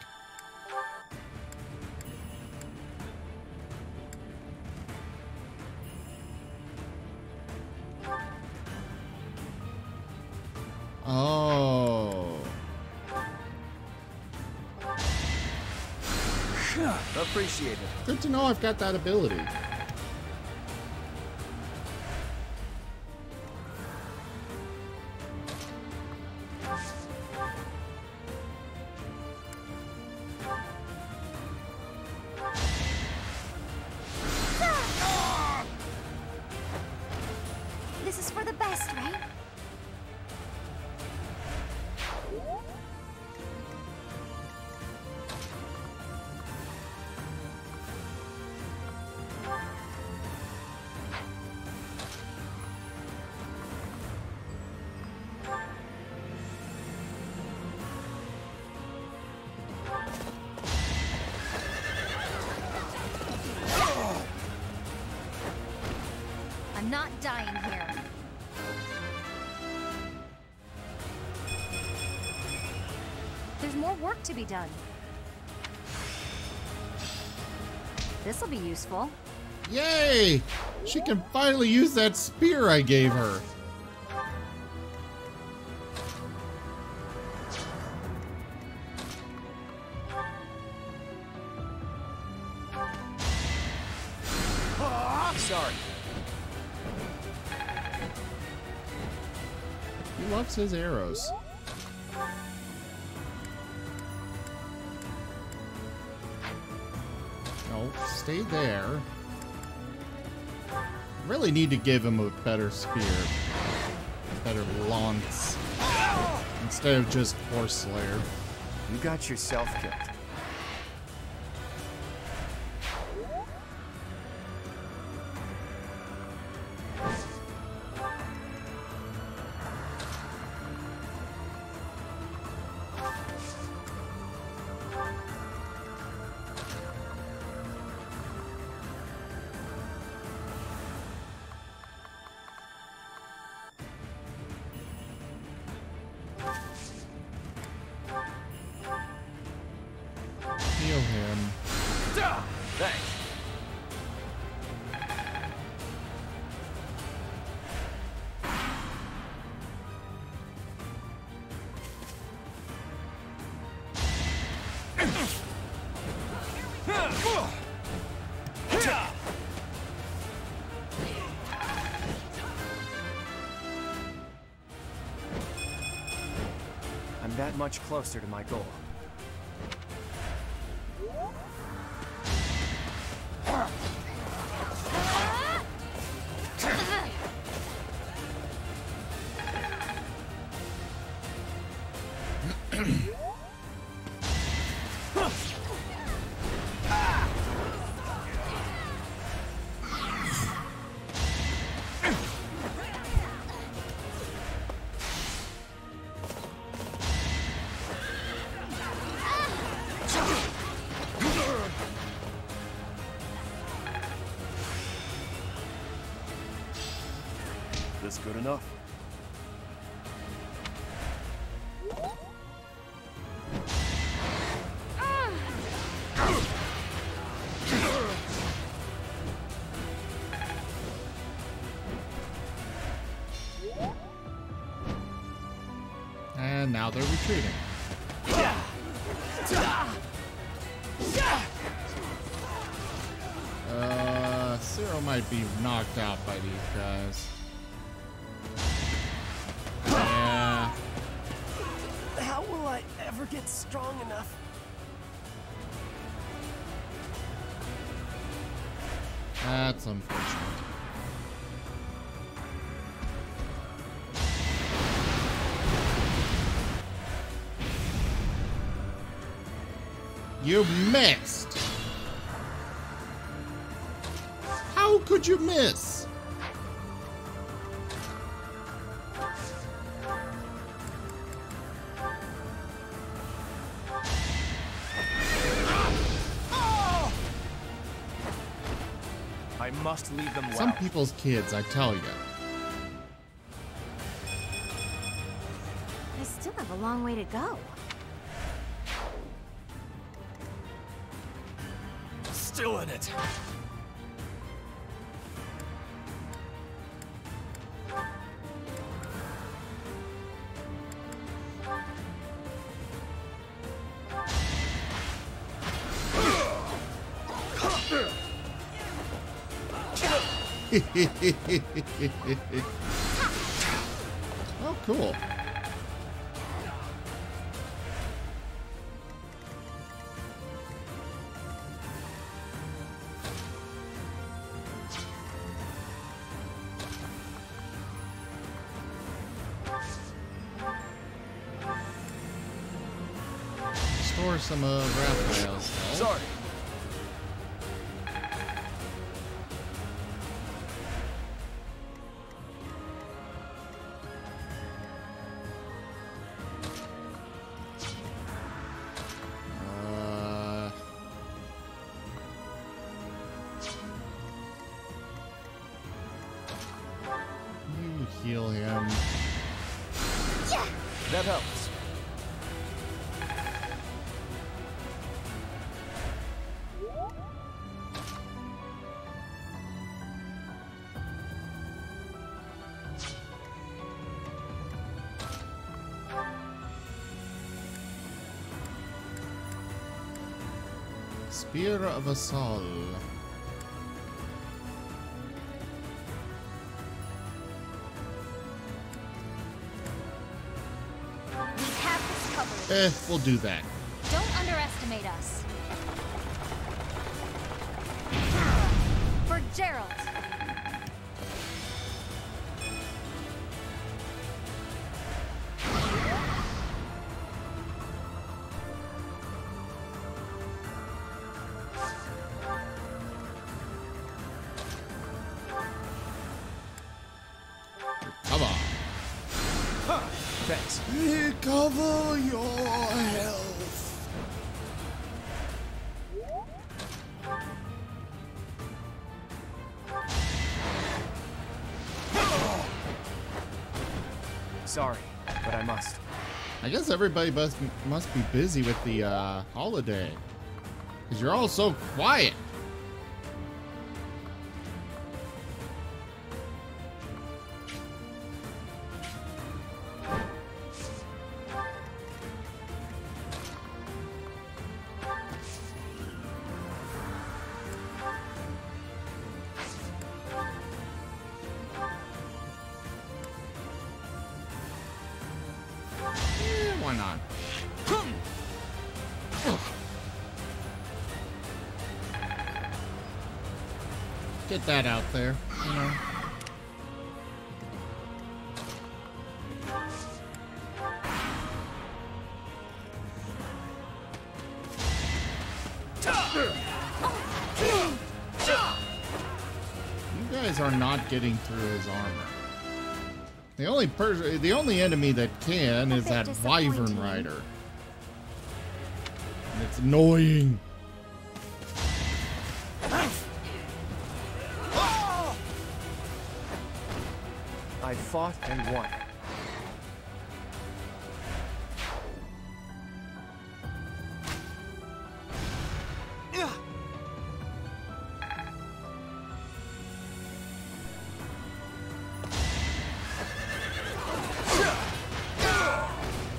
Oh. Appreciate it. Good to know I've got that ability. This is for the best, right? I'm not dying here. There's more work to be done. This'll be useful. Yay! She can finally use that spear I gave her. Sorry. He loves his arrows. No, stay there. Really need to give him a better spear. Better lance. Instead of just Horse Slayer. You got yourself killed. Heal him. Thanks. that much closer to my goal. This good enough? And now they're retreating. Cyril might be knocked out by these guys. Yeah. How will I ever get strong enough? That's unfortunate. You missed! How could you miss? I must leave them well. Some people's kids, I tell you. I still have a long way to go. Still in it. Oh, cool. Store some of Raphael's health. Sorry. You heal him. Yeah. That helps. Spear of Assault. We have this covered. We'll do that. Don't underestimate us. For Gerald. Come on. Thanks. Recover your health. Sorry, but I must. I guess everybody must be busy with the holiday. Because you're all so quiet. Why not? Get that out there, you know. You guys are not getting through his armor. The only enemy that can is that Wyvern Rider. And it's annoying. I fought and won.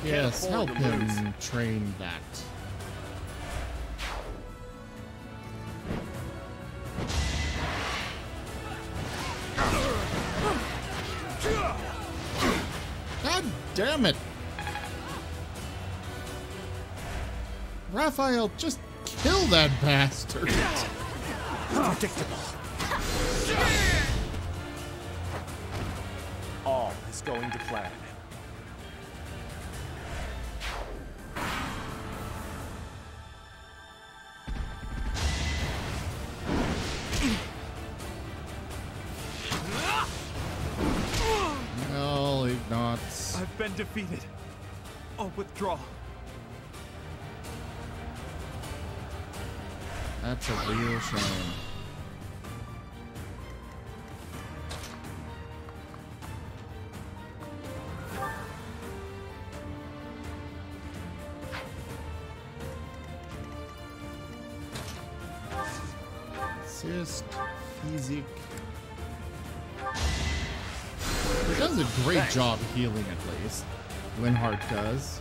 Yes, help him train that. God damn it! Raphael, just kill that bastard! Predictable. All is going to plan. I've been defeated. I'll withdraw. That's a real shame. Assist, physique. He does a great job healing, at least. Linhardt does.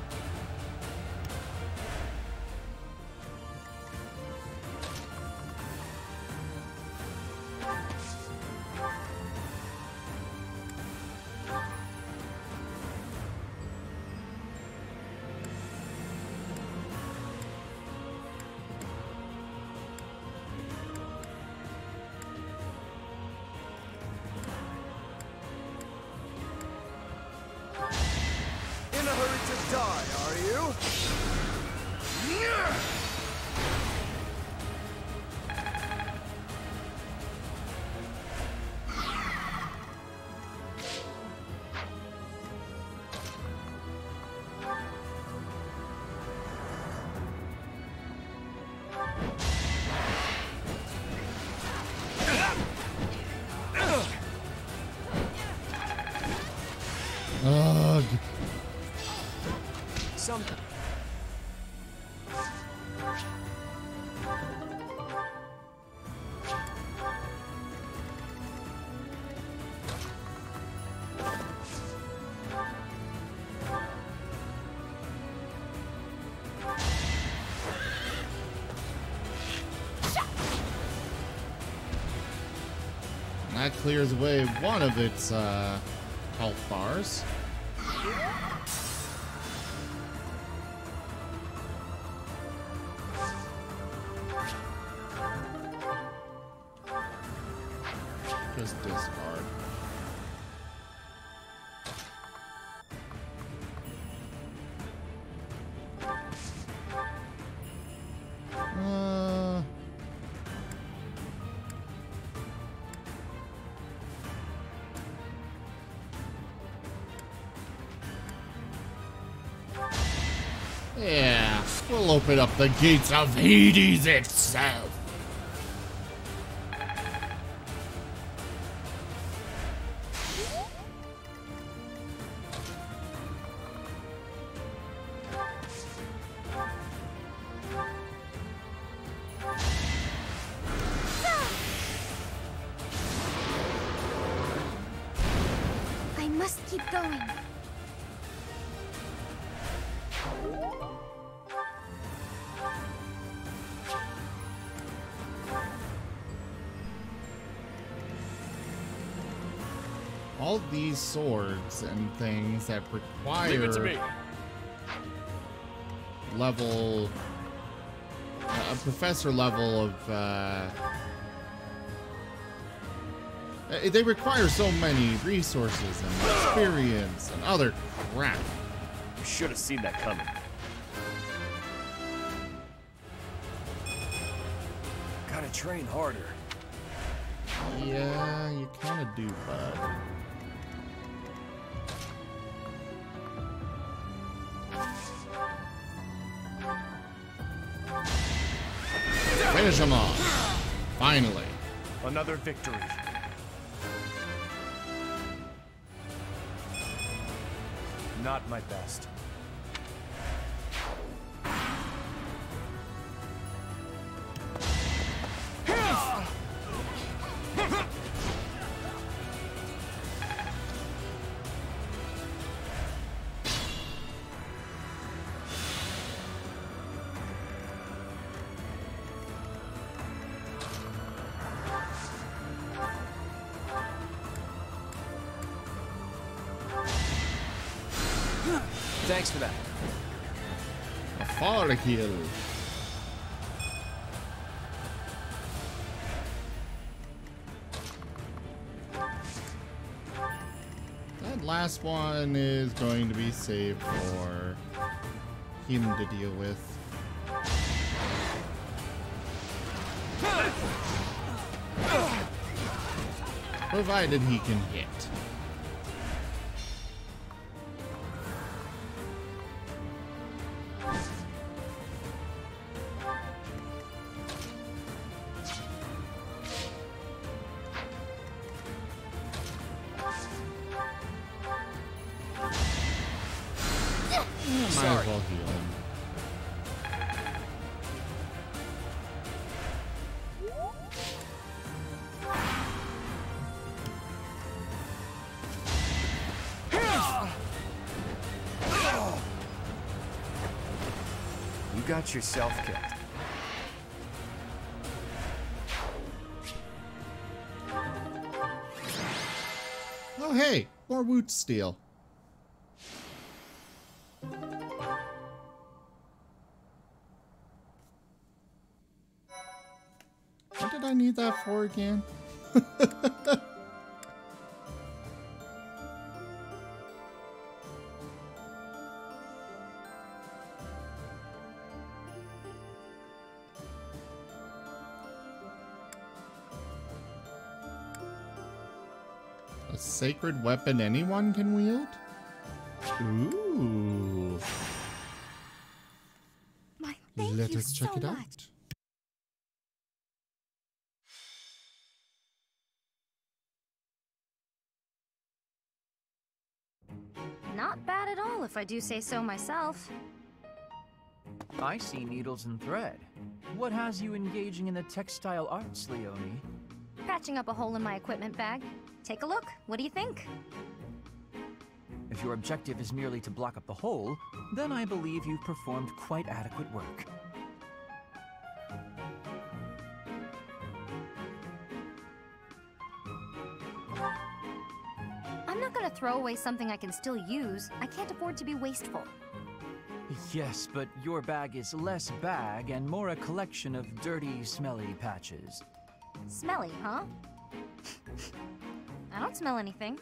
Ugh. Something. That clears away one of its health bars. Just discard. Yeah, we'll open up the gates of Hades itself. I must keep going. All these swords and things that require Leave it to me. Level a professor level of They require so many resources and experience and other crap. You should have seen that coming. Gotta train harder. Yeah, you kind of do, bud. Finish him off. Finally. Another victory. Not my best. Thanks for that. A far kill. That last one is going to be saved for him to deal with. Provided he can hit. Might as well heal him. You got yourself killed. Oh hey, more woot steel. What did I need that for again? A sacred weapon anyone can wield? Ooh. Let us check it out. Not bad at all, if I do say so myself. I see needles and thread. What has you engaging in the textile arts, Leonie? Patching up a hole in my equipment bag. Take a look. What do you think? If your objective is merely to block up the hole, then I believe you've performed quite adequate work. I'm not gonna throw away something I can still use. I can't afford to be wasteful. Yes, but your bag is less bag and more a collection of dirty, smelly patches. Smelly, huh? I don't smell anything.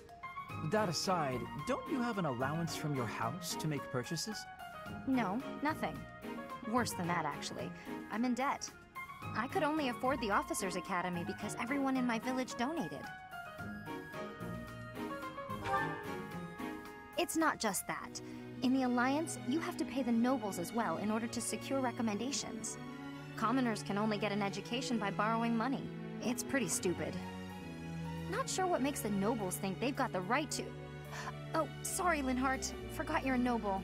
That aside, don't you have an allowance from your house to make purchases? No, nothing. Worse than that, actually. I'm in debt. I could only afford the Officers' Academy because everyone in my village donated. It's not just that. In the Alliance, you have to pay the nobles as well in order to secure recommendations. Commoners can only get an education by borrowing money. It's pretty stupid. Not sure what makes the nobles think they've got the right to... Oh, sorry, Linhart. Forgot you're a noble.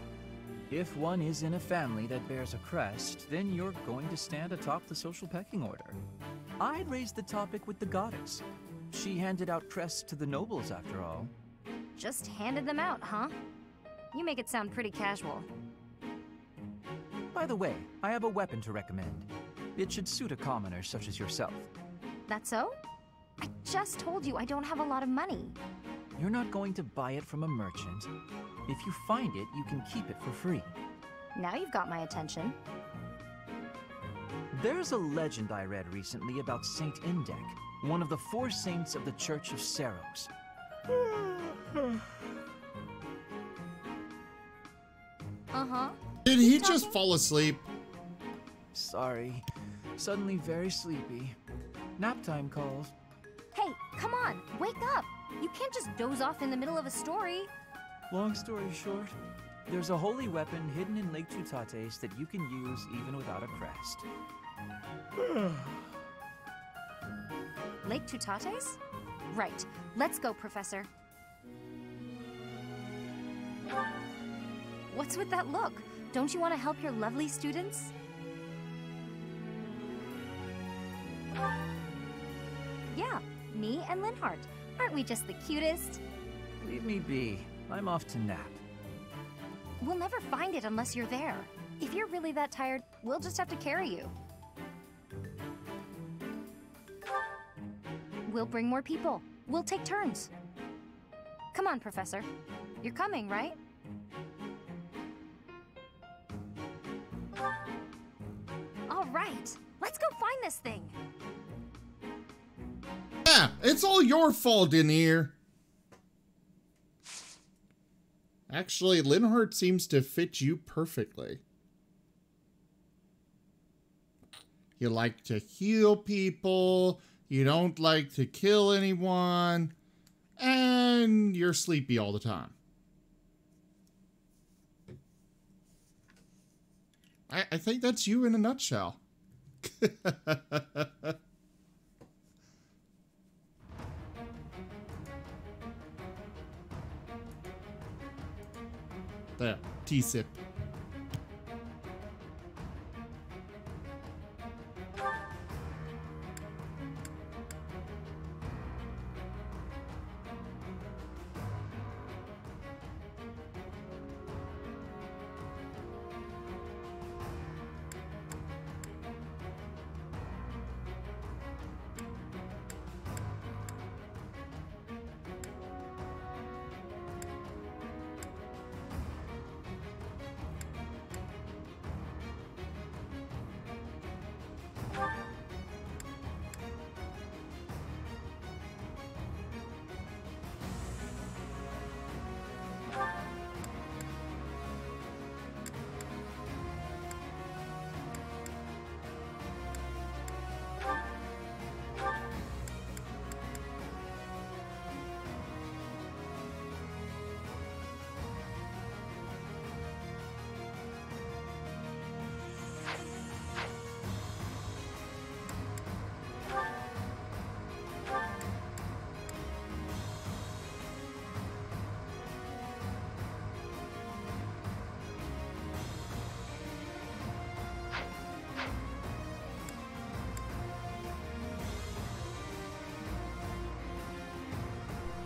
If one is in a family that bears a crest, then you're going to stand atop the social pecking order. I'd raise the topic with the goddess. She handed out crests to the nobles, after all. Just handed them out, huh? You make it sound pretty casual. By the way, I have a weapon to recommend. It should suit a commoner such as yourself. That so? I just told you I don't have a lot of money. You're not going to buy it from a merchant. If you find it, you can keep it for free. Now you've got my attention. There's a legend I read recently about Saint Indek, one of the 4 saints of the Church of Seros. Uh-huh. Did he just fall asleep? Sorry. Suddenly very sleepy. Nap time calls. Hey, come on, wake up! You can't just doze off in the middle of a story. Long story short, there's a holy weapon hidden in Lake Tutates that you can use even without a crest. Lake Tutates? Right. Let's go, Professor. What's with that look? Don't you want to help your lovely students? Yeah, me and Linhardt. Aren't we just the cutest? Leave me be. I'm off to nap. We'll never find it unless you're there. If you're really that tired, we'll just have to carry you. We'll bring more people. We'll take turns. Come on, Professor. You're coming, right? All right. Let's go find this thing. Yeah, it's all your fault, Denier. Actually, Linhardt seems to fit you perfectly. You like to heal people, you don't like to kill anyone, and you're sleepy all the time. I think that's you in a nutshell. There, T-sip.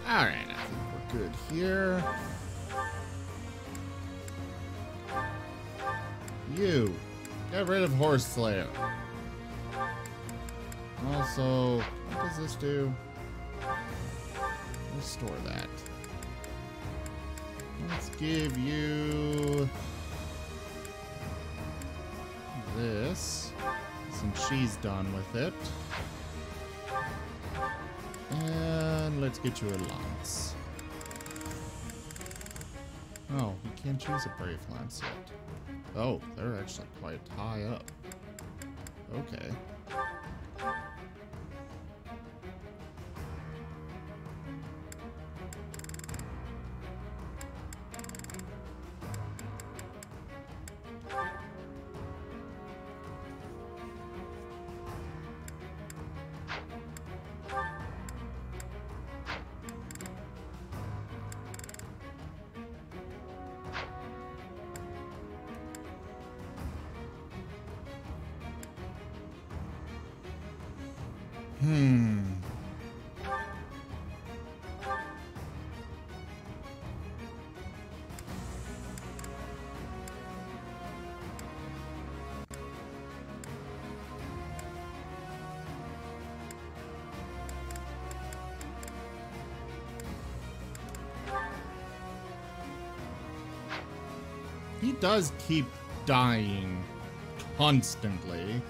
Alright, I think we're good here. You, get rid of Horse Slayer. Also, what does this do? Let's store that. Let's give you this, since she's done with it. And let's get you a lance. Oh, you can't choose a brave lance yet. Oh, they're actually quite high up. Okay. He does keep dying constantly.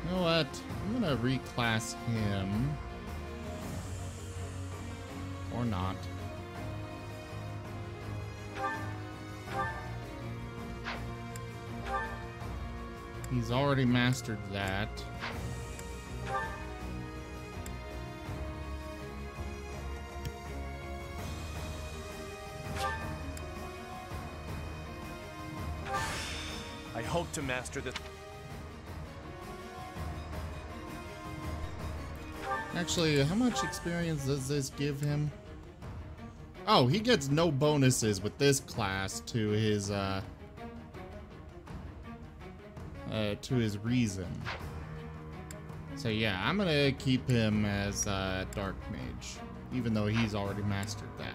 You know what? I'm gonna reclass him. Or not. He's already mastered that. I hope to master this. Actually, how much experience does this give him? Oh, he gets no bonuses with this class to his reason. So yeah, I'm gonna keep him as Dark Mage, even though he's already mastered that.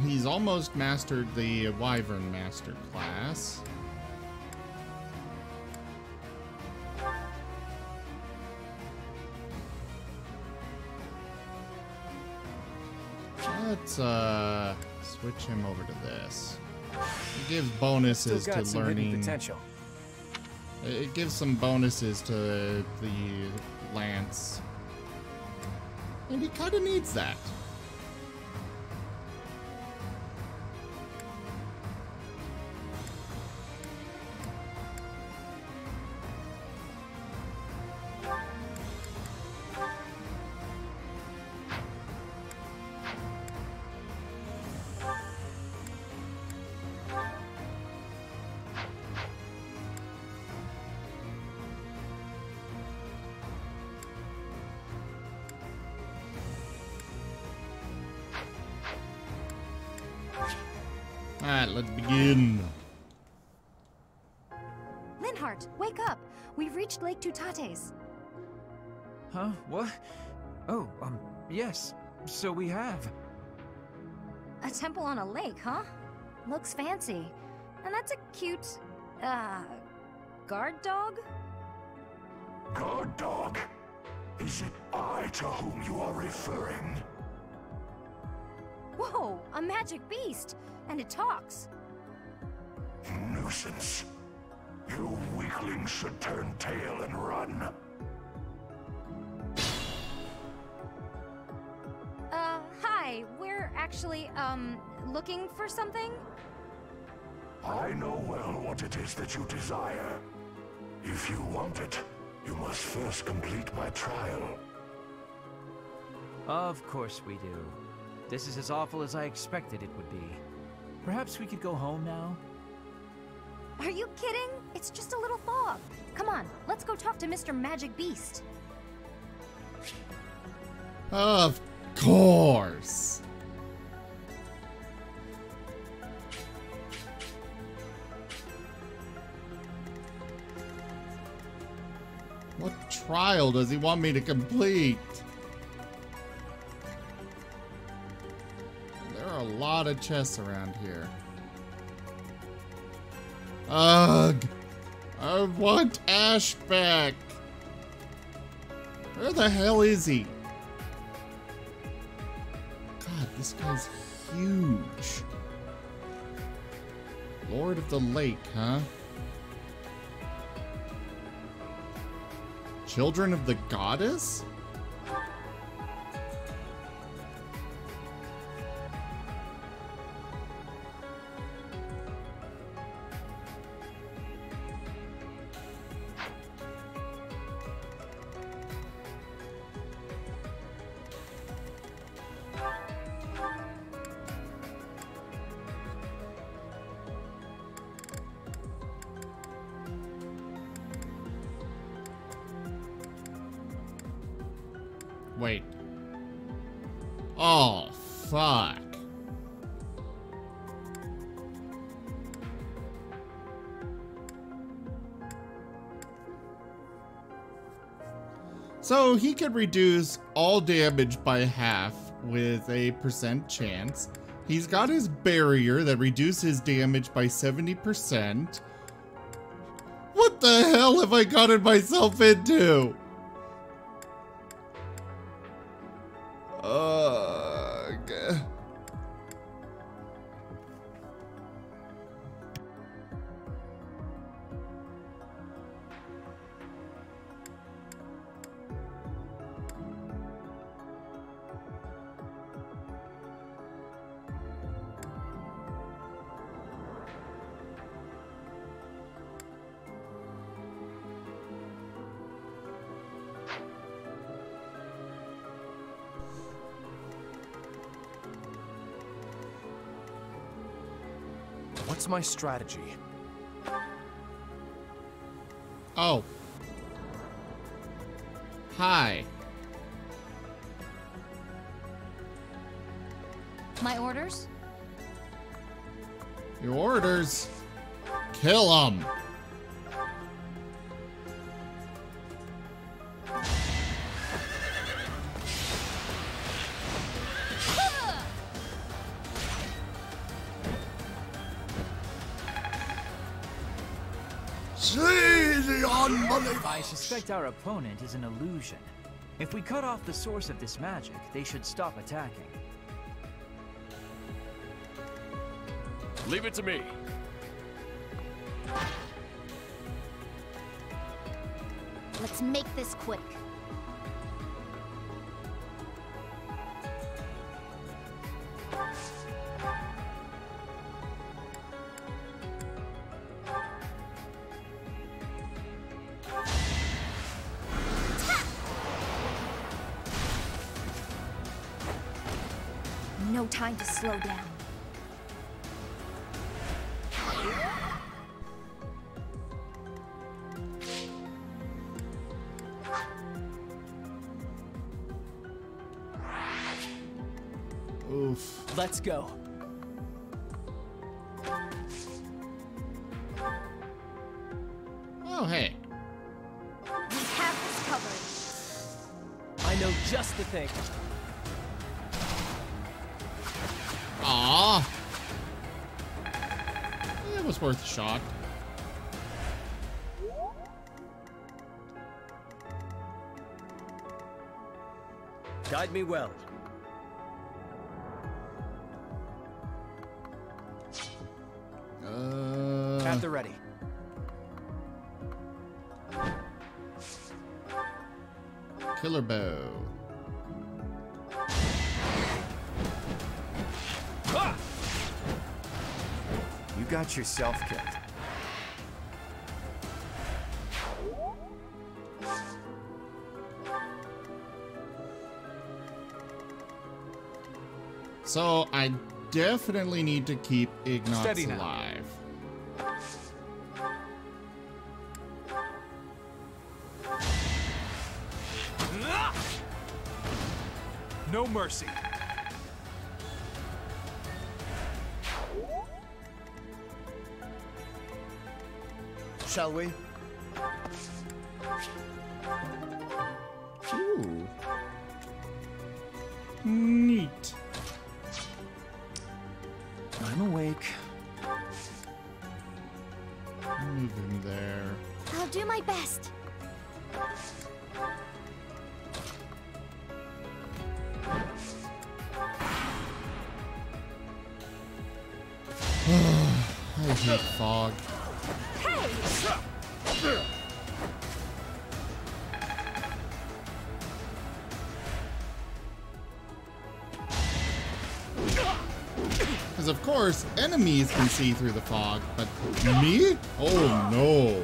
He's almost mastered the Wyvern Master class. Let's switch him over to this. It gives bonuses to learning. Potential. It gives some bonuses to the lance. And he kind of needs that. Alright, let's begin. Linhardt, wake up! We've reached Lake Tutates. Huh? What? Oh, yes. So we have. A temple on a lake, huh? Looks fancy. And that's a cute, guard dog? Guard dog? Is it I to whom you are referring? Whoa, a magic beast! And it talks. Nuisance. You weaklings should turn tail and run. Hi. We're actually, looking for something? I know well what it is that you desire. If you want it, you must first complete my trial. Of course we do. This is as awful as I expected it would be. Perhaps we could go home now? Are you kidding? It's just a little fog. Come on, let's go talk to Mr. Magic Beast. Of course. What trial does he want me to complete? There are a lot of chests around here. Ugh! I want Ash back! Where the hell is he? God, this guy's huge. Lord of the Lake, huh? Children of the Goddess? Wait. Oh, fuck. So he could reduce all damage by half with a % chance. He's got his barrier that reduces damage by 70%. What the hell have I gotten myself into? Okay. What's my strategy? Oh. Hi. My orders? Your orders? Kill him. I suspect our opponent is an illusion. If we cut off the source of this magic, they should stop attacking. Leave it to me. Let's make this quick. No time to slow down. Oof. Let's go. Oh, hey. We have this covered. I know just the thing. Aww. It was worth a shot. Guide me well. At the ready. Killer bow. You got yourself killed. So I definitely need to keep Ignatz alive. No mercy. Shall we? Ooh. Neat. I'm awake. Move him there. I'll do my best. I hate fog. Because of course, enemies can see through the fog, but me? Oh no.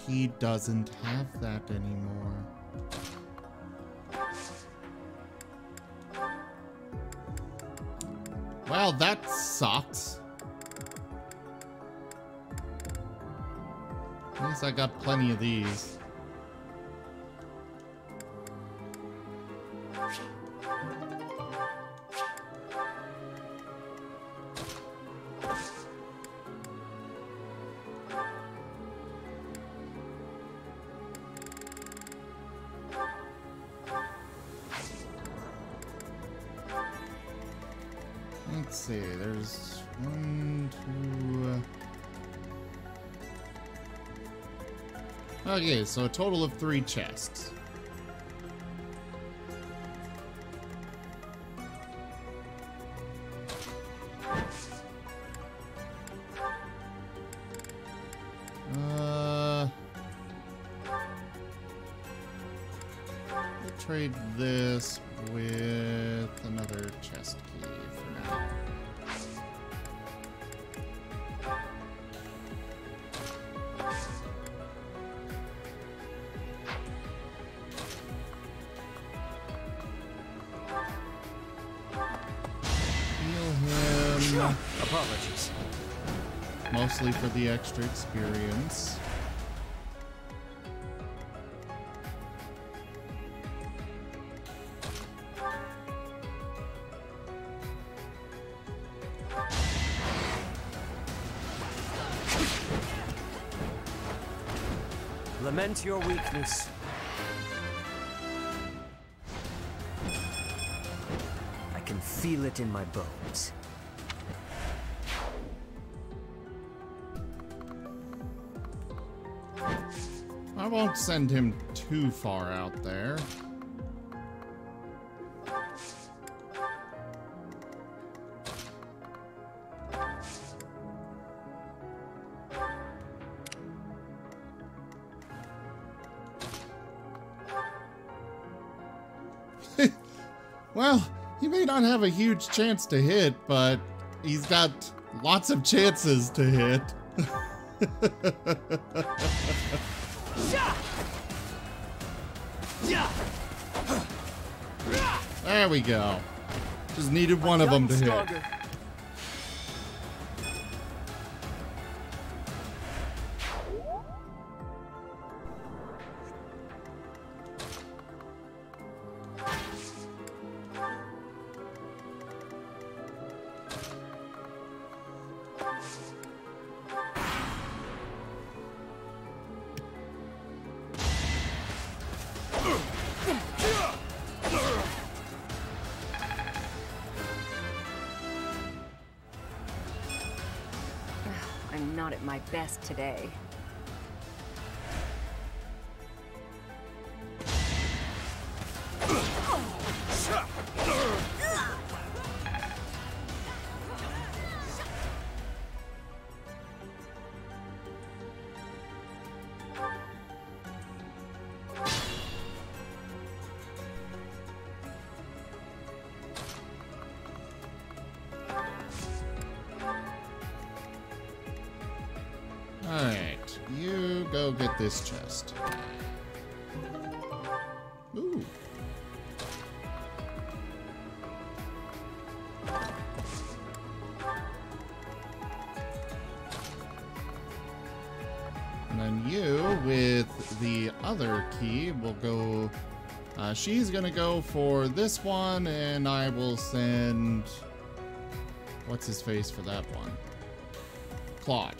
he doesn't have that anymore. Well, that sucks. At least I got plenty of these. Let's see, there's 1, 2... Okay, so a total of 3 chests. We'll trade this with another chest key for now. Apologies. Mostly for the extra experience. Lament your weakness. I can feel it in my bones. I won't send him too far out there. Well, he may not have a huge chance to hit, but he's got lots of chances to hit. There we go. Just needed one of them to hit. I'm not at my best today. Alright, you go get this chest. Ooh. And then you, with the other key, will go... she's gonna go for this one, and I will send... What's his face for that one? Claude.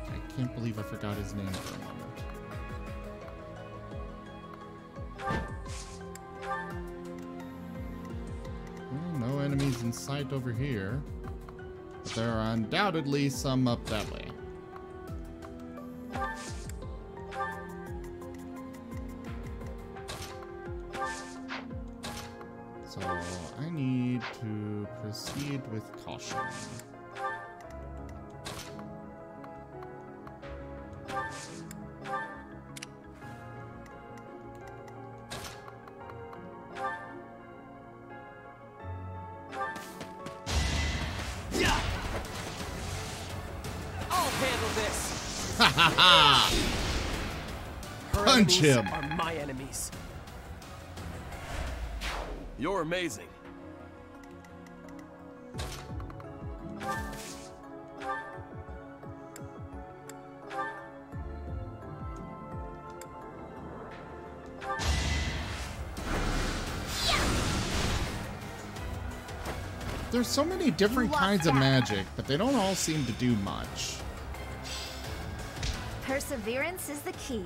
I can't believe I forgot his name for a moment. Well, no enemies in sight over here. But there are undoubtedly some up that way. So I need to proceed with caution. Punch enemies him. are my enemies. You're amazing. There's so many different kinds of magic, but they don't all seem to do much. Perseverance is the key.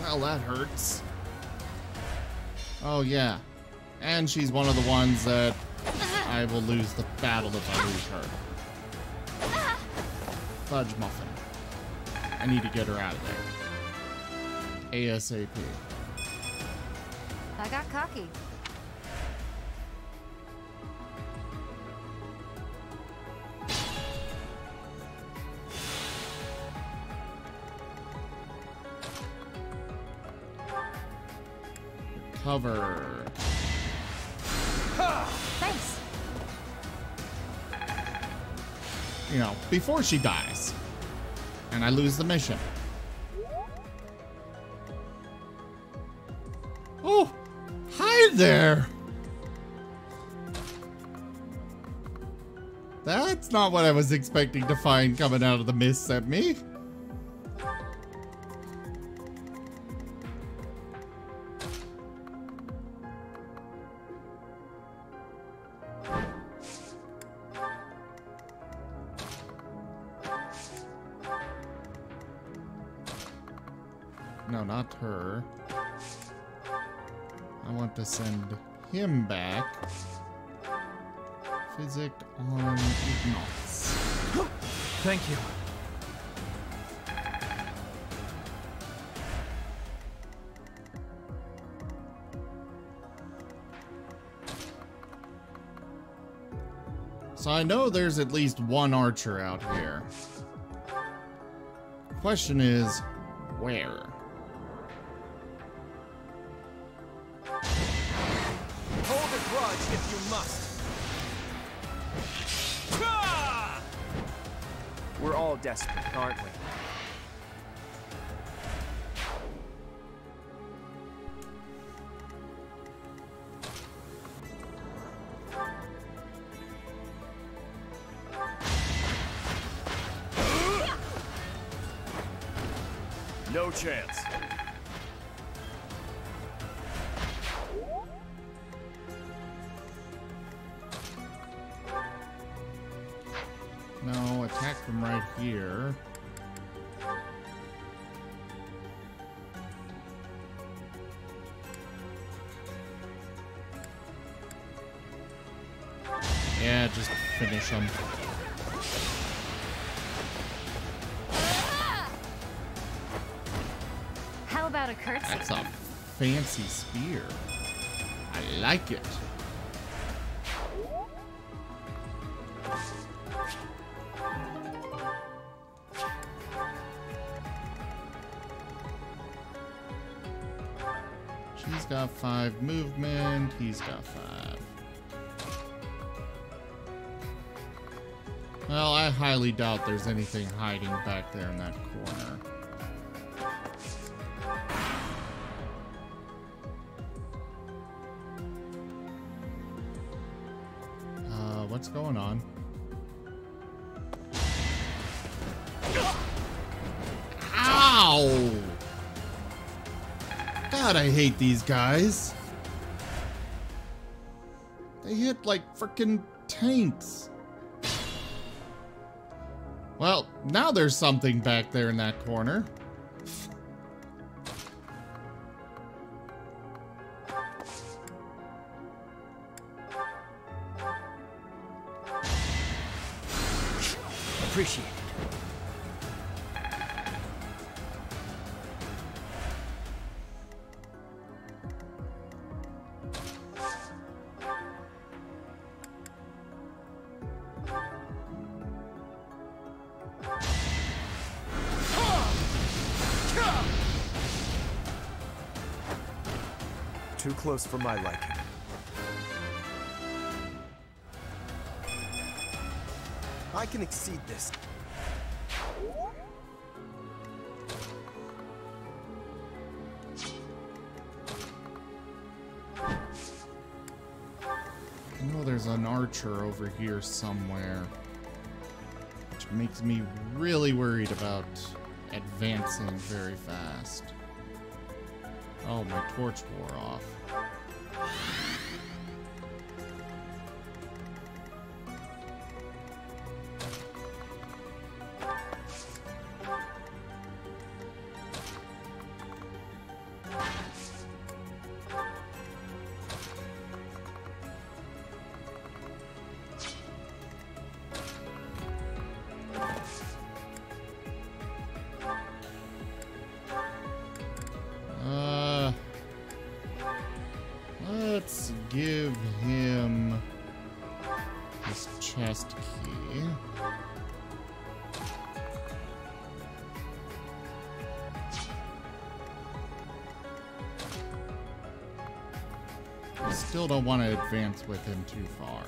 Well, that hurts. Oh, yeah. And she's one of the ones that I will lose the battle if I lose her. Fudge Muffin. I need to get her out of there. ASAP. I got cocky. Cover. Thanks. You know, before she dies. And I lose the mission. Oh, hi there. That's not what I was expecting to find coming out of the mists at me. No, not her. I want to send him back. Physic on Ignots. Thank you. So I know there's at least one archer out here. Question is, where? Hold a grudge if you must. We're all desperate, aren't we? No chance. No, attack from right here. Yeah, just finish him. How about a curtsy? That's a fancy spear. I like it. She's got 5 movement. He's got 5. Well, I highly doubt there's anything hiding back there in that corner. What's going on? Ow! God, I hate these guys. They hit like frickin' tanks. Well, now there's something back there in that corner. Appreciate it. Too close for my liking. I can exceed this. I know there's an archer over here somewhere, which makes me really worried about advancing very fast. Oh, my torch wore off. Let's give him this chest key. I still don't want to advance with him too far.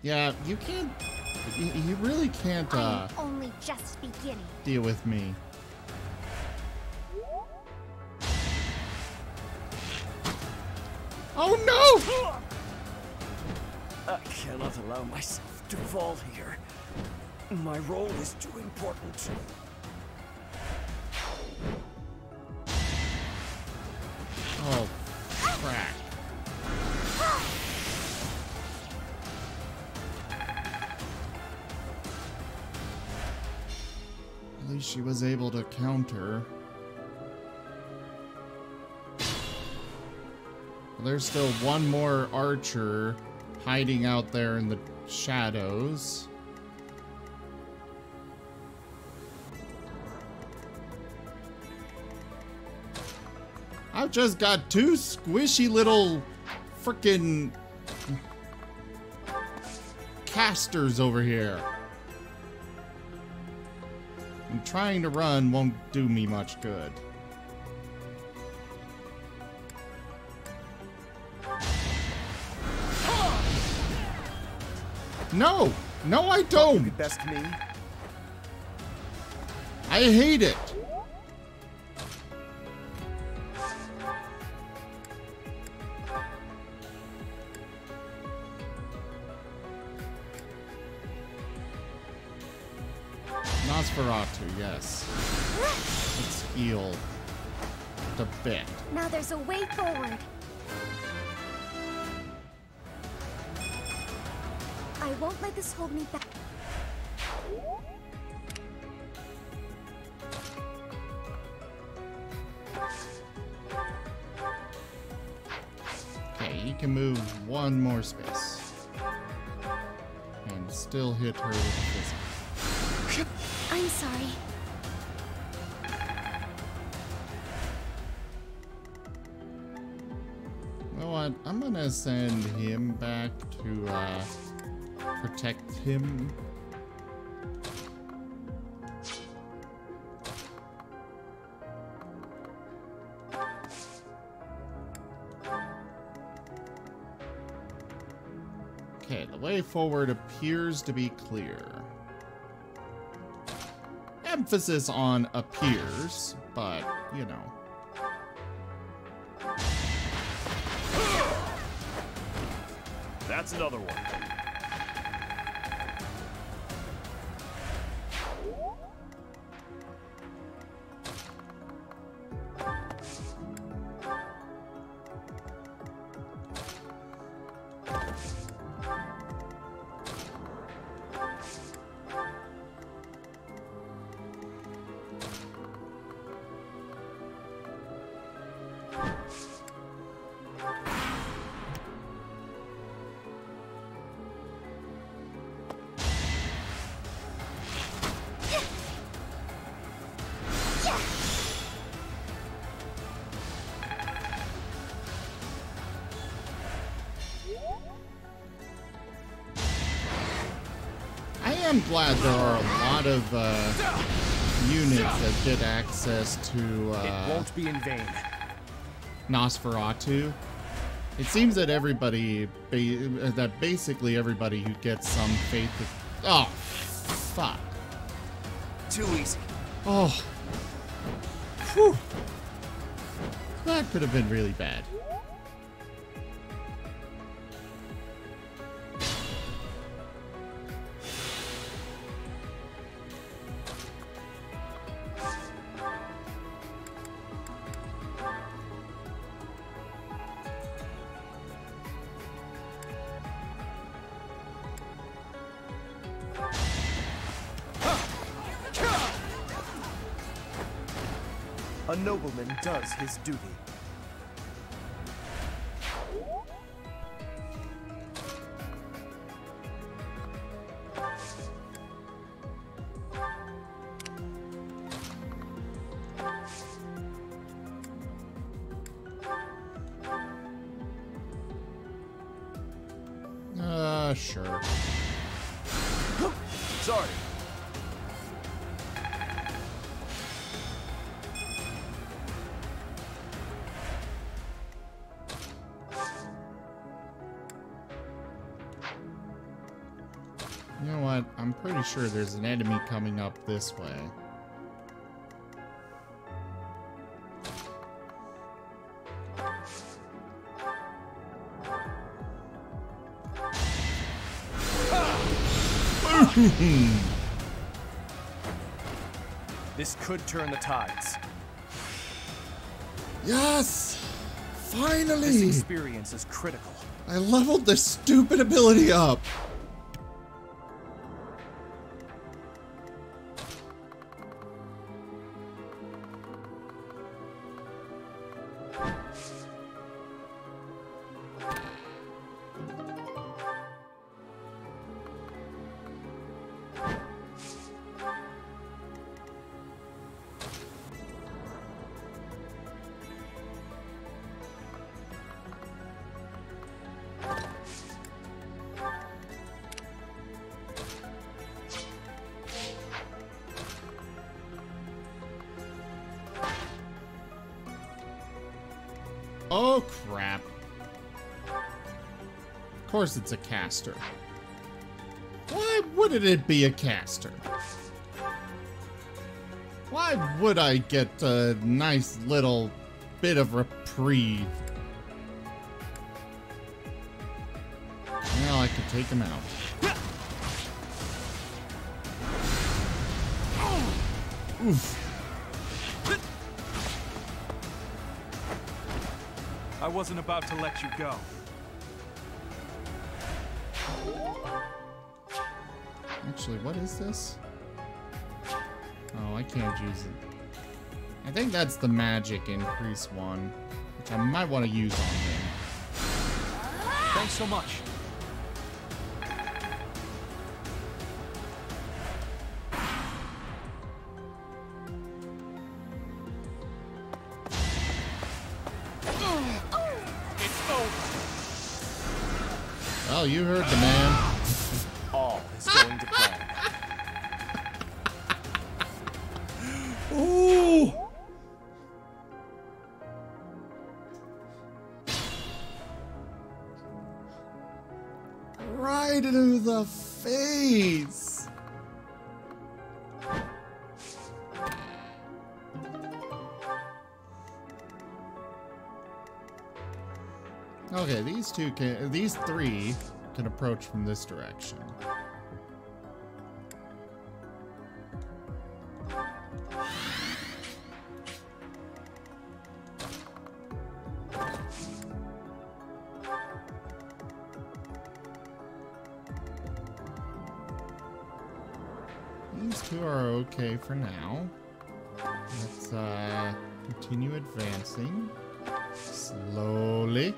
Yeah, you can't. You really can't. I'm only just beginning. Deal with me. Oh no! I cannot allow myself to fall here. My role is too important. Oh, crap. At least she was able to counter. There's still one more archer hiding out there in the shadows. I've just got two squishy little frickin' casters over here. And trying to run won't do me much good. No! No, I don't! Be best me. I hate it! Nosferatu, yes. Let's heal the bit. Now there's a way forward. I won't let this hold me back. Okay, you can move one more space. And still hit her with this. I'm sorry. You know what? I'm gonna send him back to protect him. Okay, the way forward appears to be clear. Emphasis on appears, but, you know. That's another one. am glad there are a lot of units that get access to it won't be in vain. Nosferatu. It seems that basically everybody who gets some faith. Oh, fuck! Too easy. Oh, whew. That could have been really bad. A nobleman does his duty. Sure. Sorry. You know what? I'm pretty sure there's an enemy coming up this way. This could turn the tides. Yes! Finally! This experience is critical. I leveled this stupid ability up! Oh, crap. Of course it's a caster. Why wouldn't it be a caster? Why would I get a nice little bit of reprieve? Well, I could take him out. Oof. I wasn't about to let you go. Actually, what is this? Oh, I can't use it. I think that's the magic increase one, which I might want to use on him. Thanks so much. Well, you heard the man. All is going to plan. Ooh! Right into the face! Okay, these three can approach from this direction. These two are okay for now. Let's continue advancing slowly.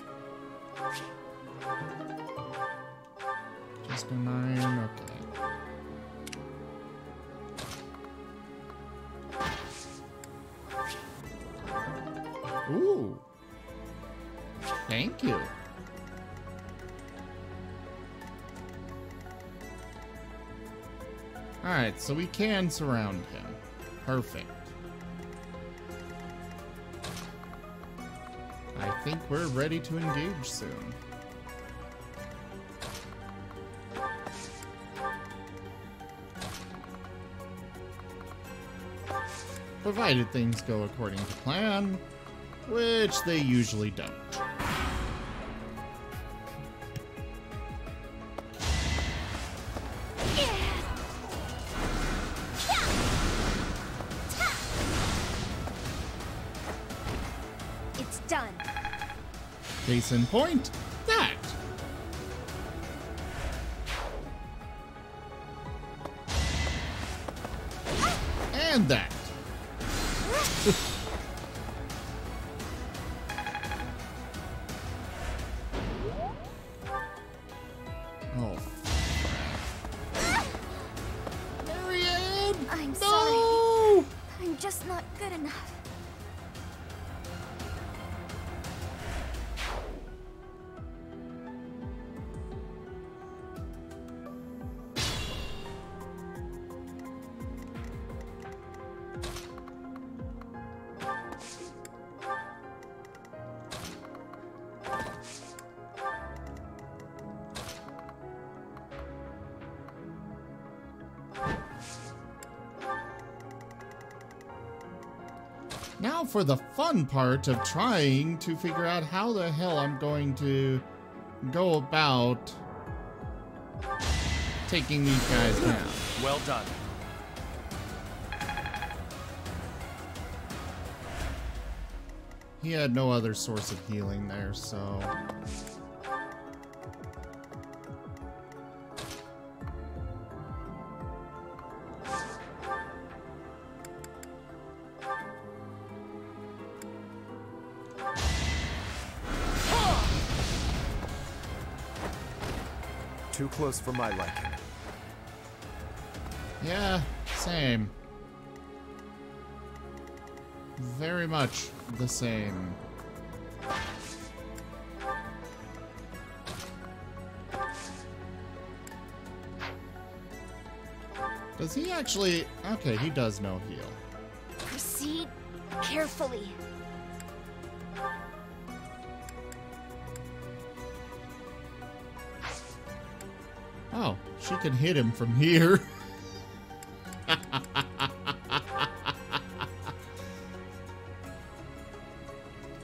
Just a 9, okay. Ooh. Thank you. Alright, so we can surround him. Perfect. I think we're ready to engage soon. Provided things go according to plan, which they usually don't. It's done. Case in point, that. And that. Oh, crap. Marianne! I'm No! sorry. I'm just not good enough. Now for the fun part of trying to figure out how the hell I'm going to go about taking these guys down. Well done. He had no other source of healing there, so... Too close for my liking. Yeah, same. Very much the same. Does he actually... Okay, he does no heal. Proceed carefully. Oh, she can hit him from here.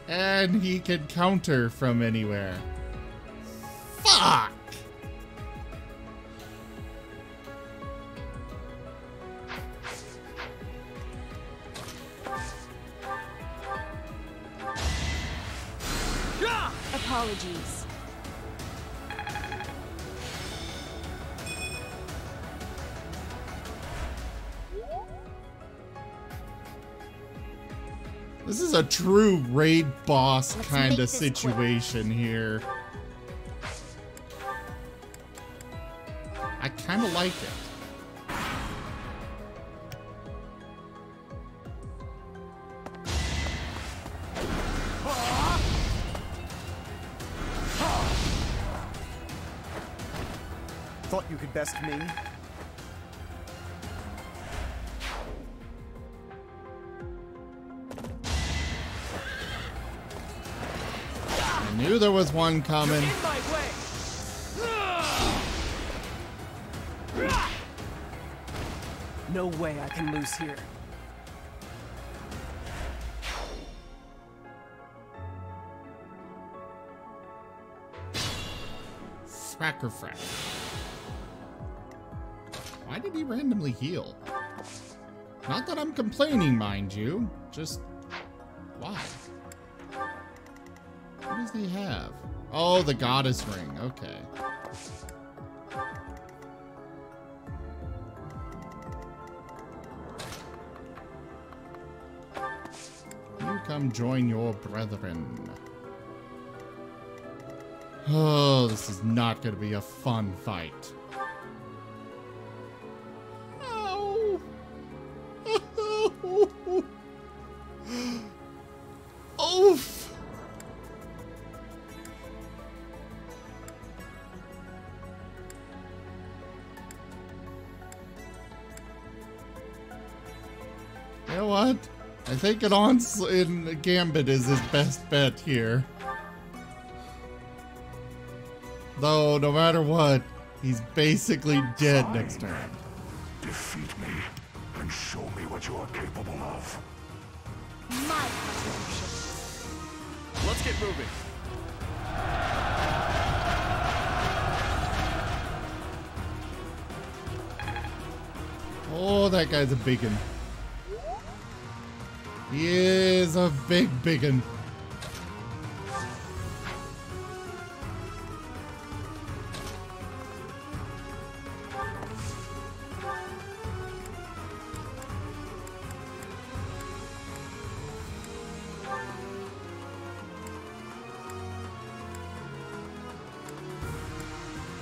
And he can counter from anywhere. Fuck! Apologies. This is a true raid boss Let's kind make of this situation here. I kind of like it. Thought you could best me? I knew there was one coming. In my way. No way I can lose here. Fracker frack. Why did he randomly heal? Not that I'm complaining, mind you. Just why? What does he have? Oh, the goddess ring. Okay. You come join your brethren. Oh, this is not going to be a fun fight. Ow. Oof. know what? I think an in Gambit is his best bet here. Though, no matter what, he's basically dead next turn. Defeat me and show me what you are capable of. My contribution. Let's get moving. Oh, that guy's a biggin. He is a biggin.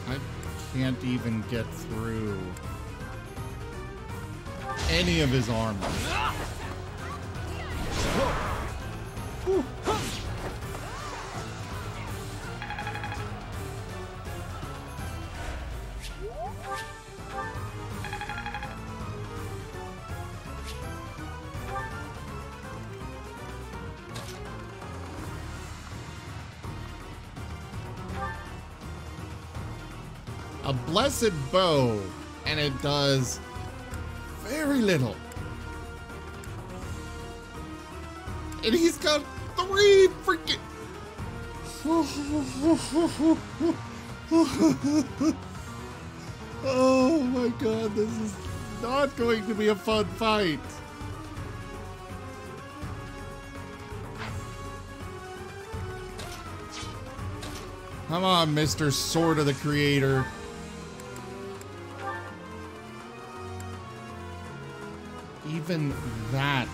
I can't even get through any of his armor. A blessed bow, and it does very little. And he's got 3 freaking... Oh my god, this is not going to be a fun fight. Come on, Mr. Sword of the Creator. Even that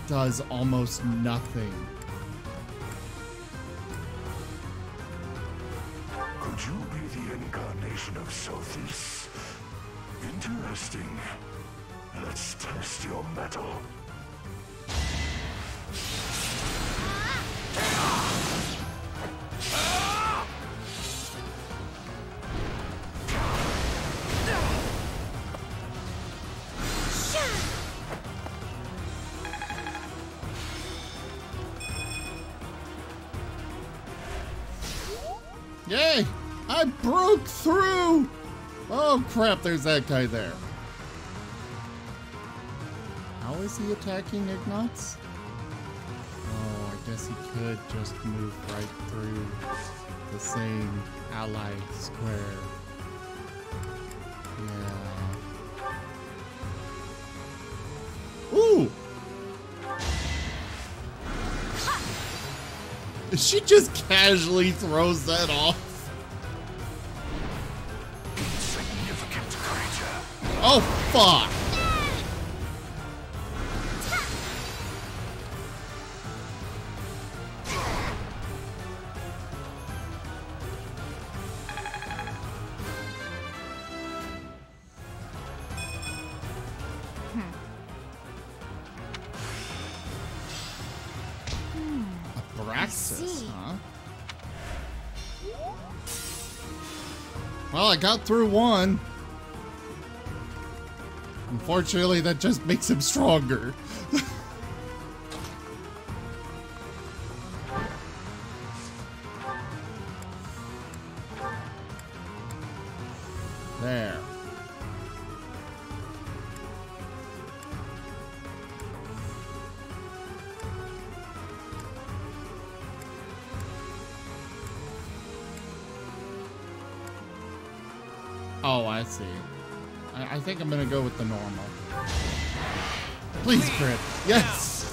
does almost nothing. Could you be the incarnation of Sophis? Interesting. Let's test your mettle. Yay! I broke through! Oh crap, there's that guy there. How is he attacking Ignatz? Oh, I guess he could just move right through the same ally square. Yeah. Ooh! She just casually throws that off. Insignificant creature. Oh, fuck. Huh? Well, I got through one. Unfortunately, that just makes him stronger. There. Oh, I see. I think I'm gonna go with the normal. Please crit. Yes!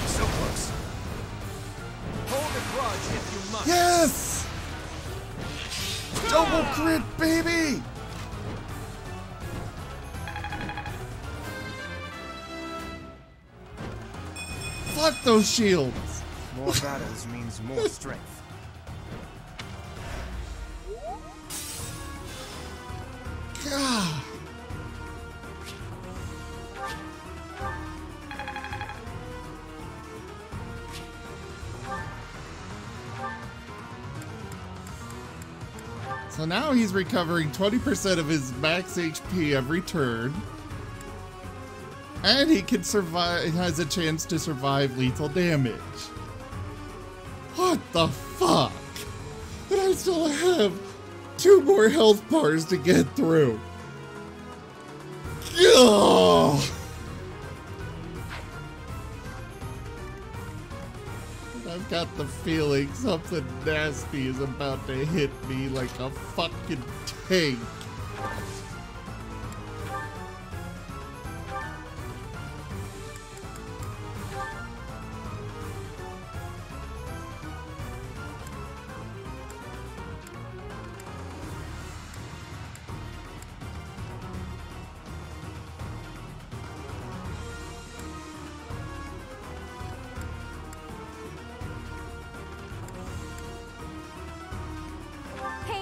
So close. Hold the grudge if you must. Yes! Double crit, baby! Fuck those shields! More battles means more strength. God. So now he's recovering 20% of his max HP every turn. And he can survive, has a chance to survive lethal damage. What the fuck? And I still have 2 more health bars to get through. Ugh. I've got the feeling something nasty is about to hit me like a fucking tank.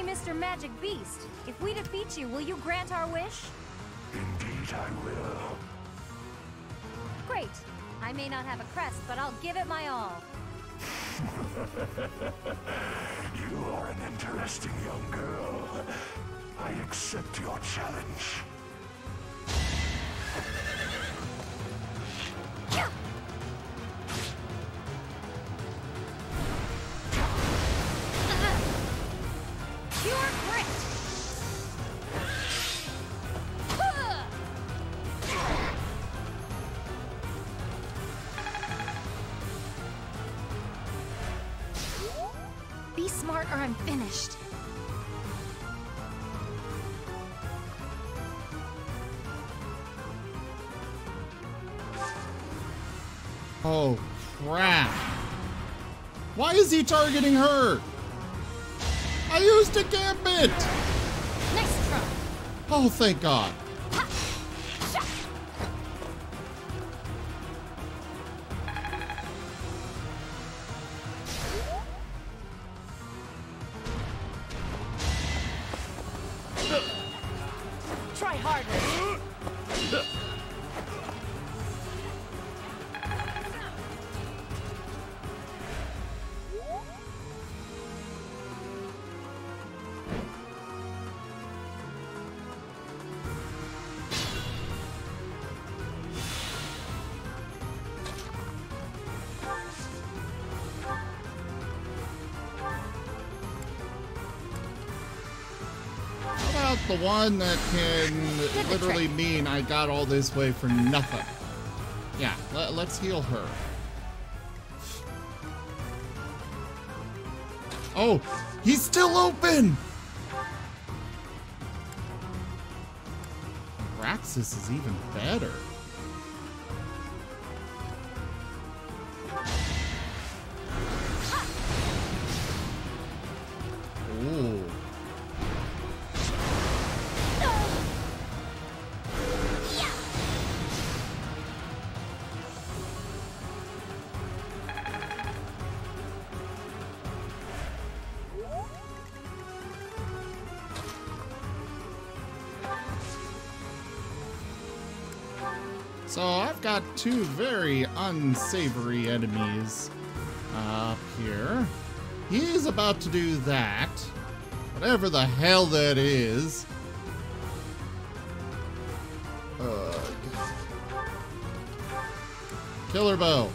Mr. Magic Beast, if we defeat you, will you grant our wish? Indeed I will. Great. I may not have a crest, but I'll give it my all. You are an interesting young girl. I accept your challenge. Pure grit! Be smart or I'm finished. Oh, crap. Why is he targeting her? I used a gambit! Nice try. Oh, thank God. Try harder. The one that can literally mean I got all this way for nothing. Yeah, let's heal her. Oh, he's still open! Praxis is even better. Ooh. So I've got 2 very unsavory enemies up here. He is about to do that. Whatever the hell that is. Killer bow.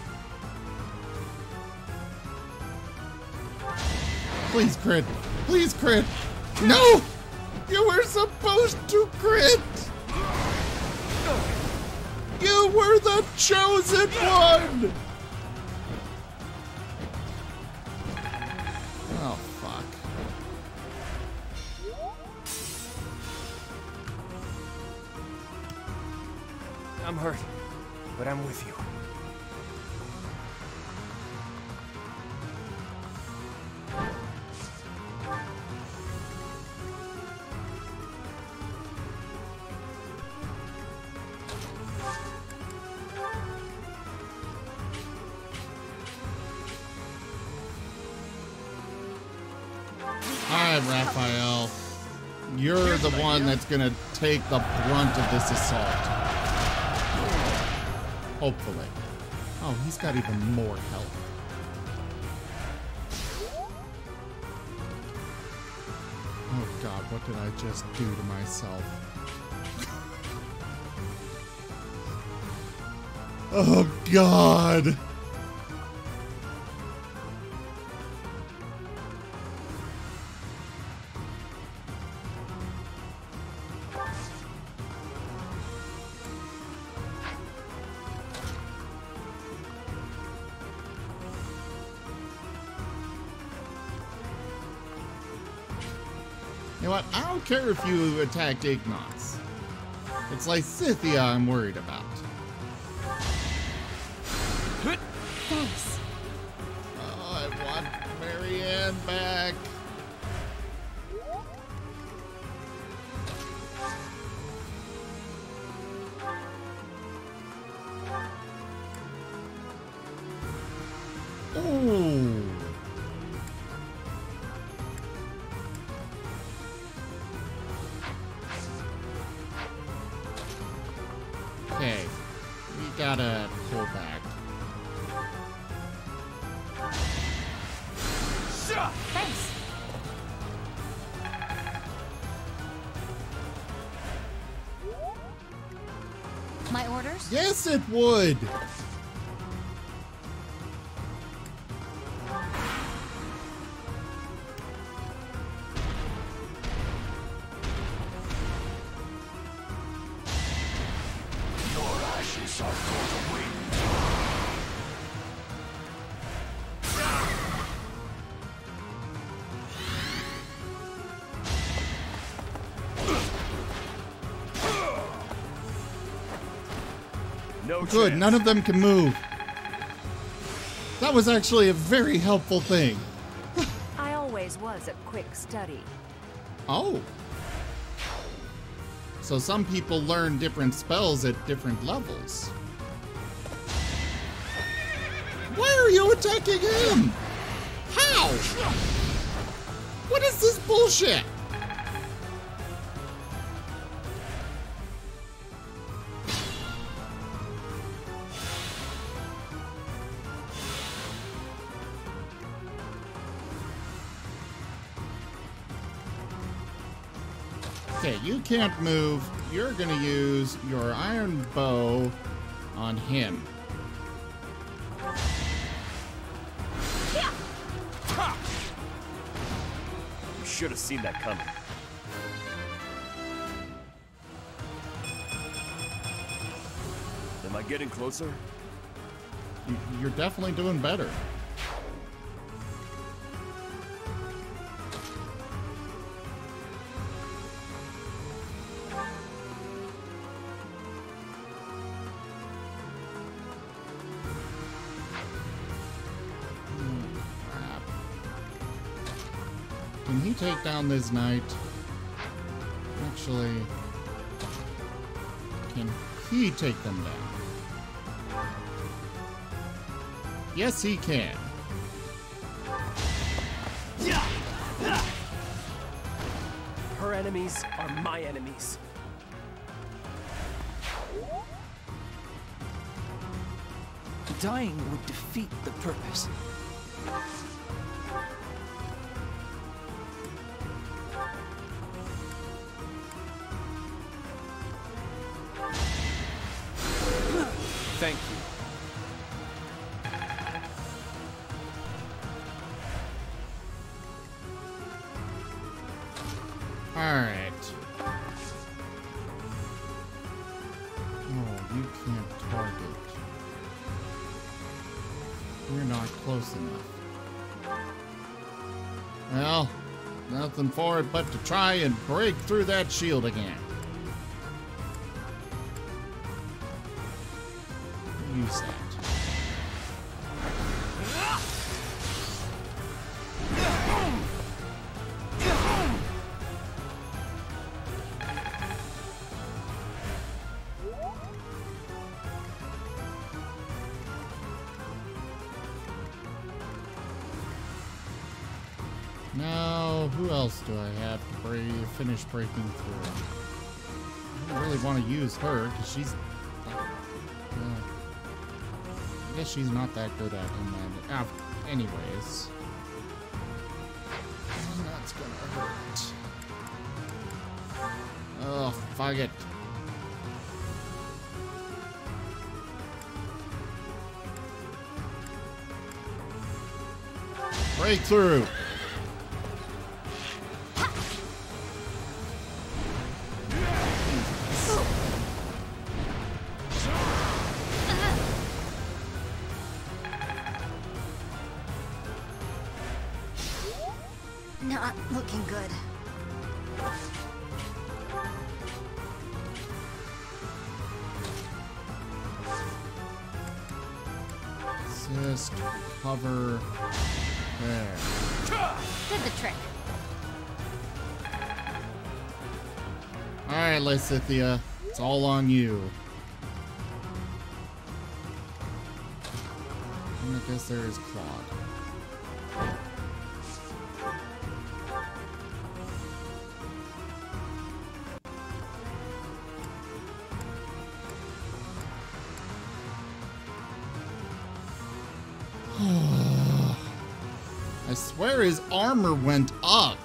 Please crit. Please crit. No! You were supposed to crit! You were the chosen one! Oh, fuck. I'm hurt, but I'm with you. Alright, Raphael. You're the one that's gonna take the brunt of this assault. Hopefully. Oh, he's got even more health. Oh god, what did I just do to myself? Oh god! You know what? I don't care if you attack Ignos. It's Lysithea I'm worried about. Thanks. Oh, I want Marianne back. Oh. Okay, we gotta pull back. Thanks. My orders? Yes, it would. Your ashes are for the wind. No Good, chance. none of them can move. That was actually a very helpful thing. I always was a quick study. Oh. So some people learn different spells at different levels. Why are you attacking him? How? What is this bullshit? Okay, you can't move. You're gonna use your iron bow on him. You should have seen that coming. Am I getting closer? You're definitely doing better. Can he take down this knight? Actually, can he take them down? Yes, he can. Her enemies are my enemies. Dying would defeat the purpose. Thank you. Alright. Oh, you can't target. You're not close enough. Well, nothing for it but to try and break through that shield again. Use that. Now, who else do I have to finish breaking through? I don't really want to use her because she's. I guess she's not that good at him. Anyways, that's gonna hurt. Oh, fuck it. Breakthrough. Not looking good. Just cover there. Did the trick. Alright, Lysithea. It's all on you. And I guess there is Claude. I swear his armor went up.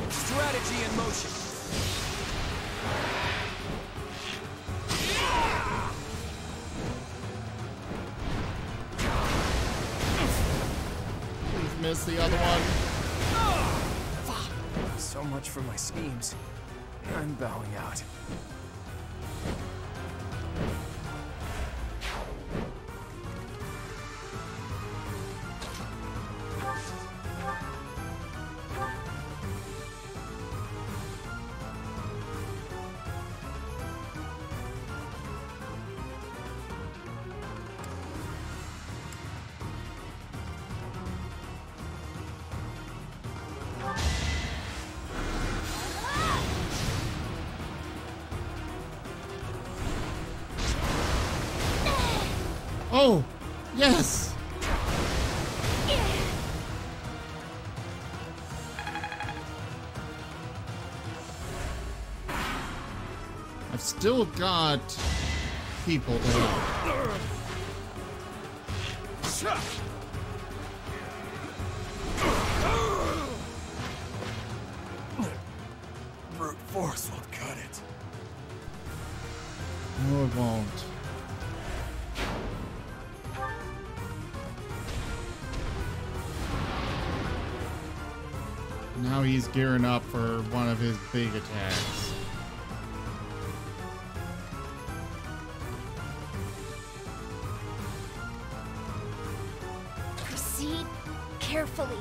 Strategy in motion. Please miss the other one. Fuck. So much for my schemes. I'm bowing out. Oh, yes. I've still got people to help. Brute force won't cut it. No, it won't. Now he's gearing up for one of his big attacks. Proceed carefully.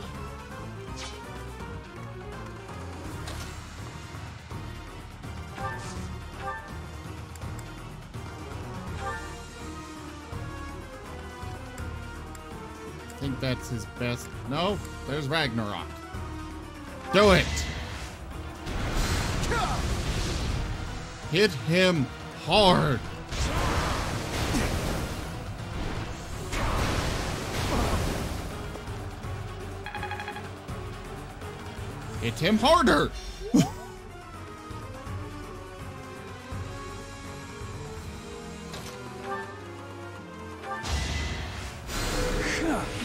I think that's his best. No, there's Ragnarok. Do it! Hit him hard! Hit him harder!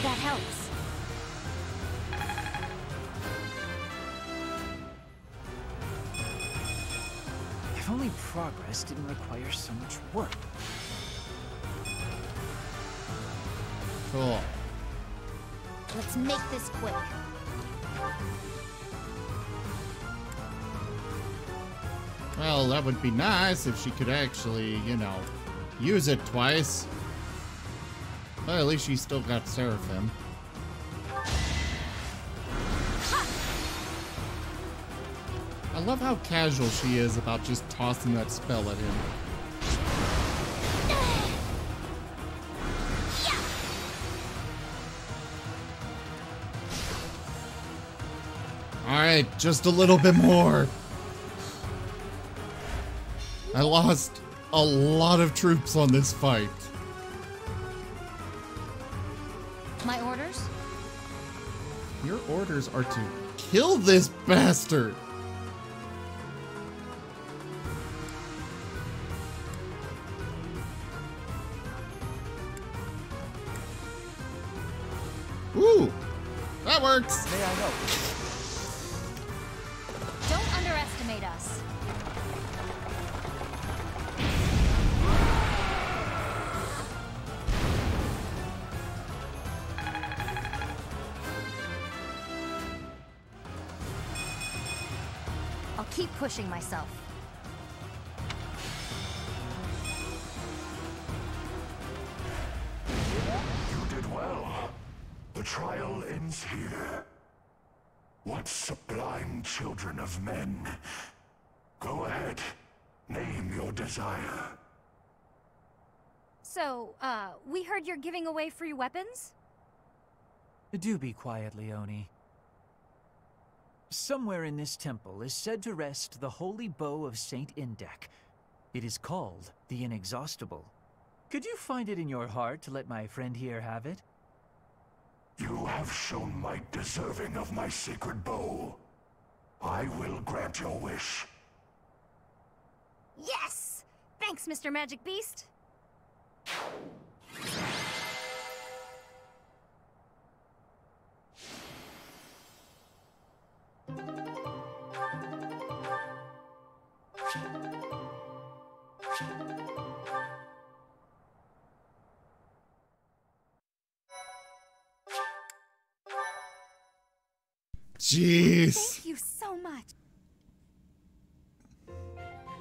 That helps. If only progress didn't require so much work. Cool. Let's make this quick. Well, that would be nice if she could actually, you know, use it twice. Well, at least she still got Seraphim. I love how casual she is about just tossing that spell at him. Alright, just a little bit more. I lost a lot of troops on this fight. My orders? Your orders are to kill this bastard. Ooh, that works. May I help? keep pushing myself. You did well. The trial ends here. What sublime children of men. Go ahead. Name your desire. So, we heard you're giving away free weapons? Do be quiet, Leone. Somewhere in this temple is said to rest the holy bow of Saint Indek. It is called the Inexhaustible. Could you find it in your heart to let my friend here have it? You have shown might deserving of my sacred bow. I will grant your wish. Yes! Thanks, Mr. Magic Beast. Jeez. Thank you so much.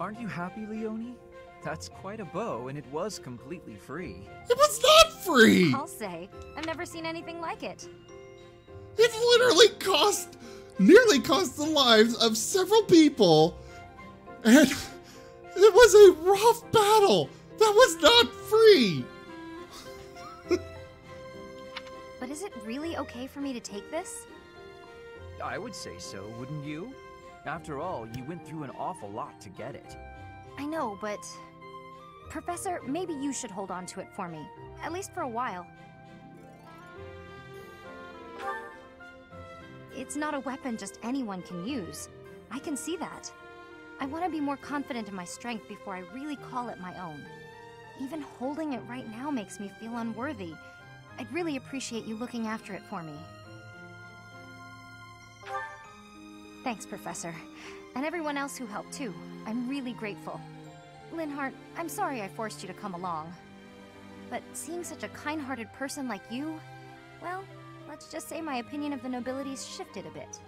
Aren't you happy, Leone? That's quite a bow, and it was completely free. It was not free! I'll say. I've never seen anything like it. It literally nearly cost the lives of several people, and it was a rough battle. That was not free. But is it really okay for me to take this? I would say so, wouldn't you? After all, you went through an awful lot to get it. I know, but... Professor, maybe you should hold on to it for me. At least for a while. It's not a weapon just anyone can use. I can see that. I want to be more confident in my strength before I really call it my own. Even holding it right now makes me feel unworthy. I'd really appreciate you looking after it for me. Thanks, Professor. And everyone else who helped, too. I'm really grateful. Linhardt, I'm sorry I forced you to come along. But seeing such a kind-hearted person like you, well, let's just say my opinion of the nobility's shifted a bit.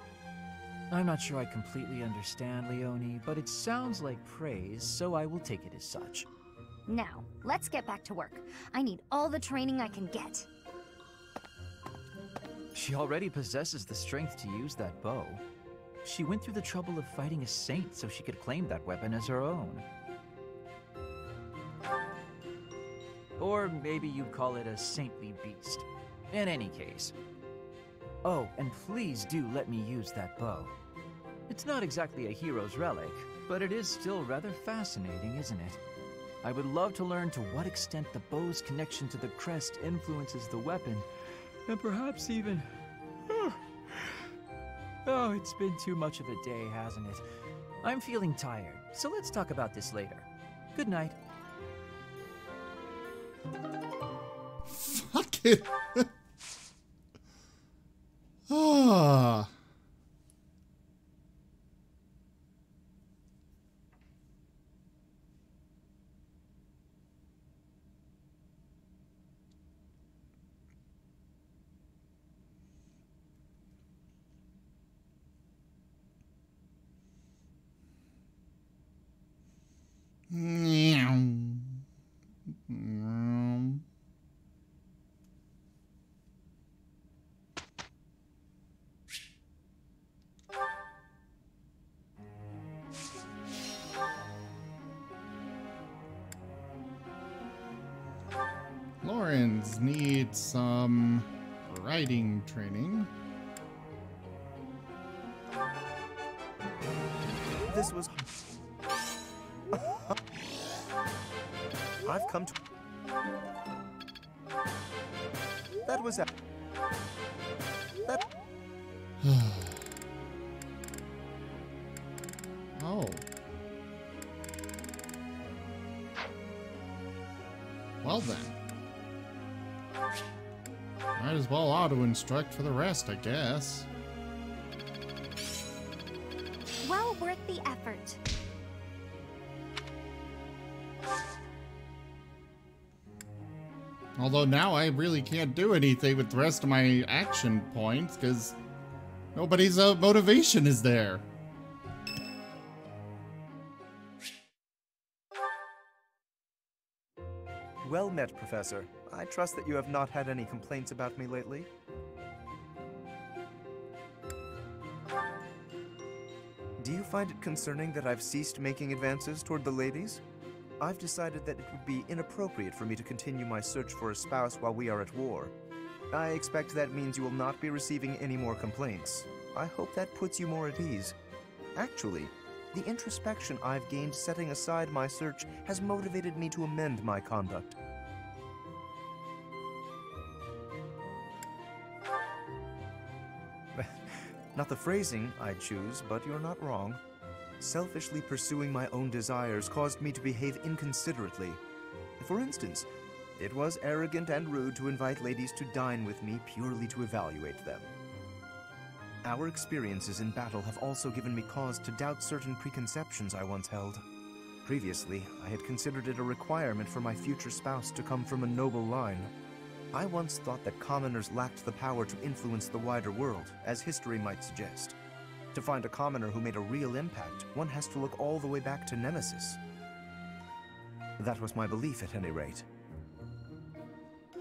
I'm not sure I completely understand, Leone, but it sounds like praise, so I will take it as such. Now, let's get back to work. I need all the training I can get. She already possesses the strength to use that bow. She went through the trouble of fighting a saint so she could claim that weapon as her own. Or maybe you'd call it a saintly beast. In any case. Oh, and please do let me use that bow. It's not exactly a hero's relic, but it is still rather fascinating, isn't it? I would love to learn to what extent the bow's connection to the crest influences the weapon, and perhaps even... Oh, it's been too much of a day, hasn't it? I'm feeling tired, so let's talk about this later. Good night. Fuck it. Ah. Lawrence needs some riding training. This was... I've come to... That was... That... Oh. Well then. Might as well auto-instruct for the rest, I guess. Well worth the effort. Although now I really can't do anything with the rest of my action points, because nobody's motivation is there. Well met, Professor. I trust that you have not had any complaints about me lately. Do you find it concerning that I've ceased making advances toward the ladies? I've decided that it would be inappropriate for me to continue my search for a spouse while we are at war. I expect that means you will not be receiving any more complaints. I hope that puts you more at ease. Actually, the introspection I've gained setting aside my search has motivated me to amend my conduct. Not the phrasing I'd choose, but you're not wrong. Selfishly pursuing my own desires caused me to behave inconsiderately. For instance, it was arrogant and rude to invite ladies to dine with me purely to evaluate them. Our experiences in battle have also given me cause to doubt certain preconceptions I once held. Previously, I had considered it a requirement for my future spouse to come from a noble line. I once thought that commoners lacked the power to influence the wider world, as history might suggest. To find a commoner who made a real impact, one has to look all the way back to Nemesis. That was my belief, at any rate.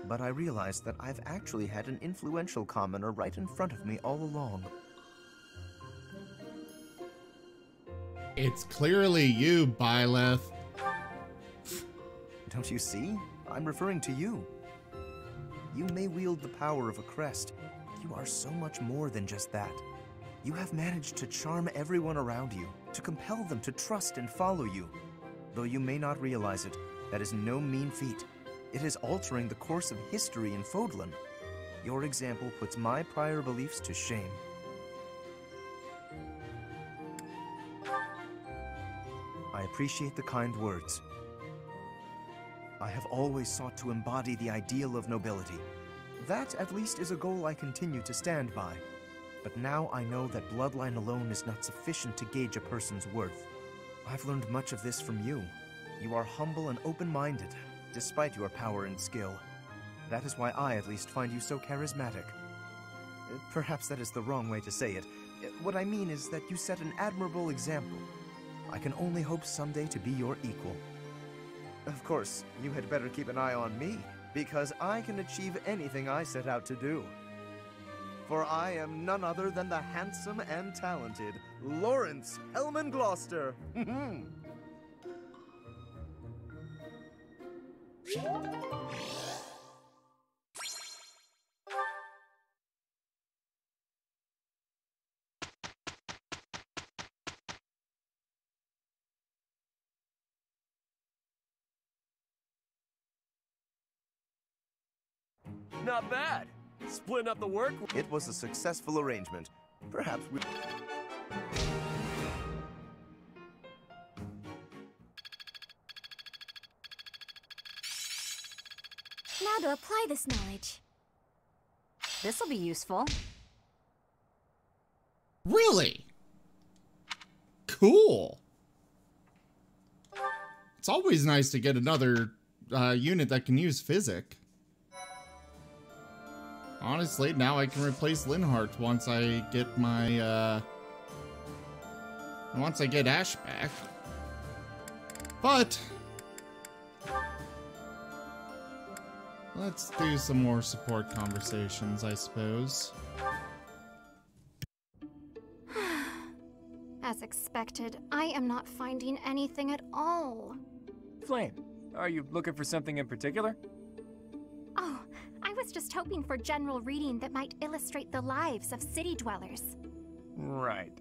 But I realized that I've actually had an influential commoner right in front of me all along. It's clearly you, Byleth. Don't you see? I'm referring to you. You may wield the power of a crest. You are so much more than just that. You have managed to charm everyone around you, to compel them to trust and follow you. Though you may not realize it, that is no mean feat. It is altering the course of history in Fodlan. Your example puts my prior beliefs to shame. I appreciate the kind words. I have always sought to embody the ideal of nobility. That, at least, is a goal I continue to stand by. But now I know that bloodline alone is not sufficient to gauge a person's worth. I've learned much of this from you. You are humble and open-minded, despite your power and skill. That is why I, at least, find you so charismatic. Perhaps that is the wrong way to say it. What I mean is that you set an admirable example. I can only hope someday to be your equal. Of course, you had better keep an eye on me, because I can achieve anything I set out to do. For I am none other than the handsome and talented Lawrence Hellman Gloucester. Not bad. Splitting up the work. It was a successful arrangement. Perhaps we... Now to apply this knowledge. This'll be useful. Really? Cool. It's always nice to get another unit that can use physic. Honestly, now I can replace Linhart once I get my, once I get Ash back. But let's do some more support conversations, I suppose. As expected, I am not finding anything at all. Flame, are you looking for something in particular? Oh, I was just hoping for general reading that might illustrate the lives of city dwellers. Right.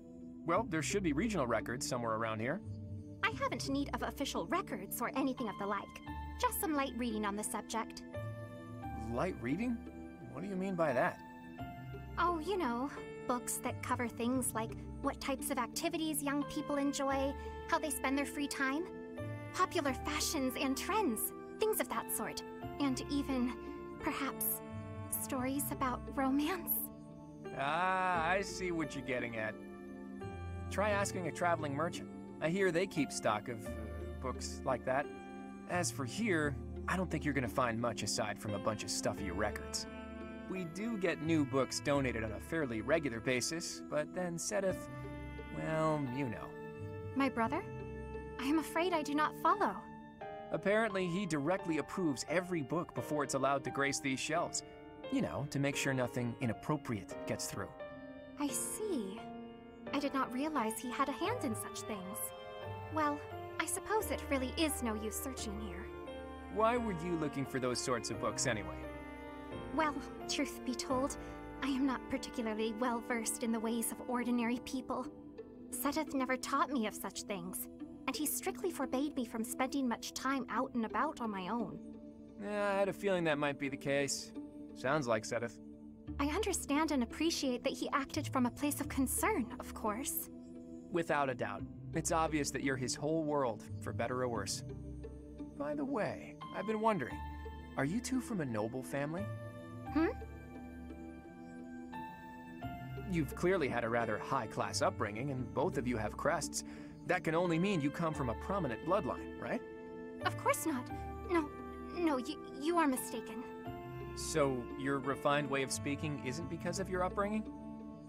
Well, there should be regional records somewhere around here. I haven't need of official records or anything of the like. Just some light reading on the subject. Light reading? What do you mean by that? Oh, you know, books that cover things like what types of activities young people enjoy, how they spend their free time, popular fashions and trends, things of that sort. And even, perhaps, stories about romance? Ah, I see what you're getting at. Try asking a traveling merchant. I hear they keep stock of books like that. As for here, I don't think you're gonna find much aside from a bunch of stuffy records. We do get new books donated on a fairly regular basis, but then Sedith, well, you know. My brother? I am afraid I do not follow. Apparently, he directly approves every book before it's allowed to grace these shelves. You know, to make sure nothing inappropriate gets through. I see. I did not realize he had a hand in such things. Well, I suppose it really is no use searching here. Why were you looking for those sorts of books anyway? Well, truth be told, I am not particularly well versed in the ways of ordinary people. Cedar never taught me of such things, and he strictly forbade me from spending much time out and about on my own. Yeah, I had a feeling that might be the case. Sounds like Cedar. I understand and appreciate that he acted from a place of concern, of course. Without a doubt. It's obvious that you're his whole world, for better or worse. By the way, I've been wondering, are you two from a noble family? You've clearly had a rather high-class upbringing, and both of you have crests. That can only mean you come from a prominent bloodline, right? Of course not. No, you are mistaken. So, your refined way of speaking isn't because of your upbringing?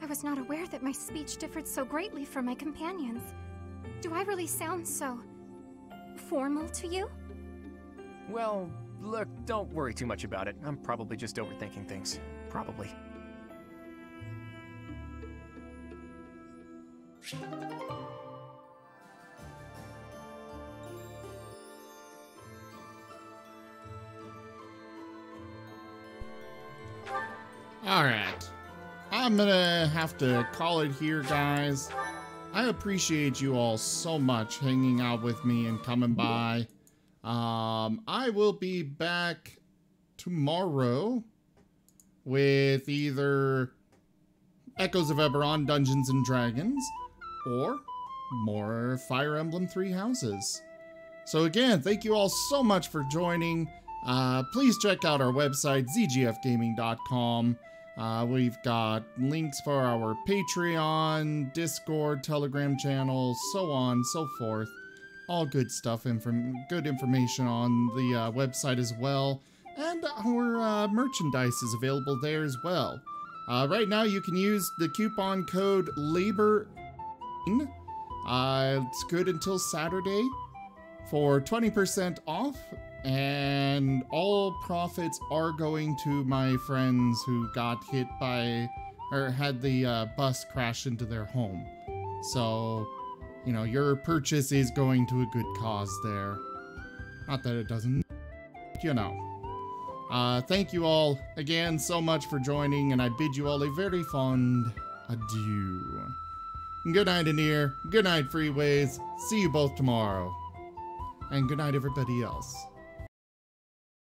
I was not aware that my speech differed so greatly from my companions. Do I really sound so formal to you? Well, look, don't worry too much about it. I'm probably just overthinking things. Probably. Alright. I'm gonna have to call it here, guys. I appreciate you all so much hanging out with me and coming by. I will be back tomorrow with either Echoes of Eberron Dungeons and Dragons or more Fire Emblem 3 Houses. So again, thank you all so much for joining. Please check out our website, zgfgaming.com. We've got links for our Patreon, Discord, Telegram channel, so on, so forth. All good stuff, good information on the website as well. And our merchandise is available there as well. Right now you can use the coupon code LABOR. It's good until Saturday for 20% off. And all profits are going to my friends who got hit by, or had the bus crash into their home. So, you know, your purchase is going to a good cause there. Not that it doesn't, you know. Thank you all again so much for joining, and I bid you all a very fond adieu. Good night, Anir. Good night, Freeways. See you both tomorrow. And good night, everybody else.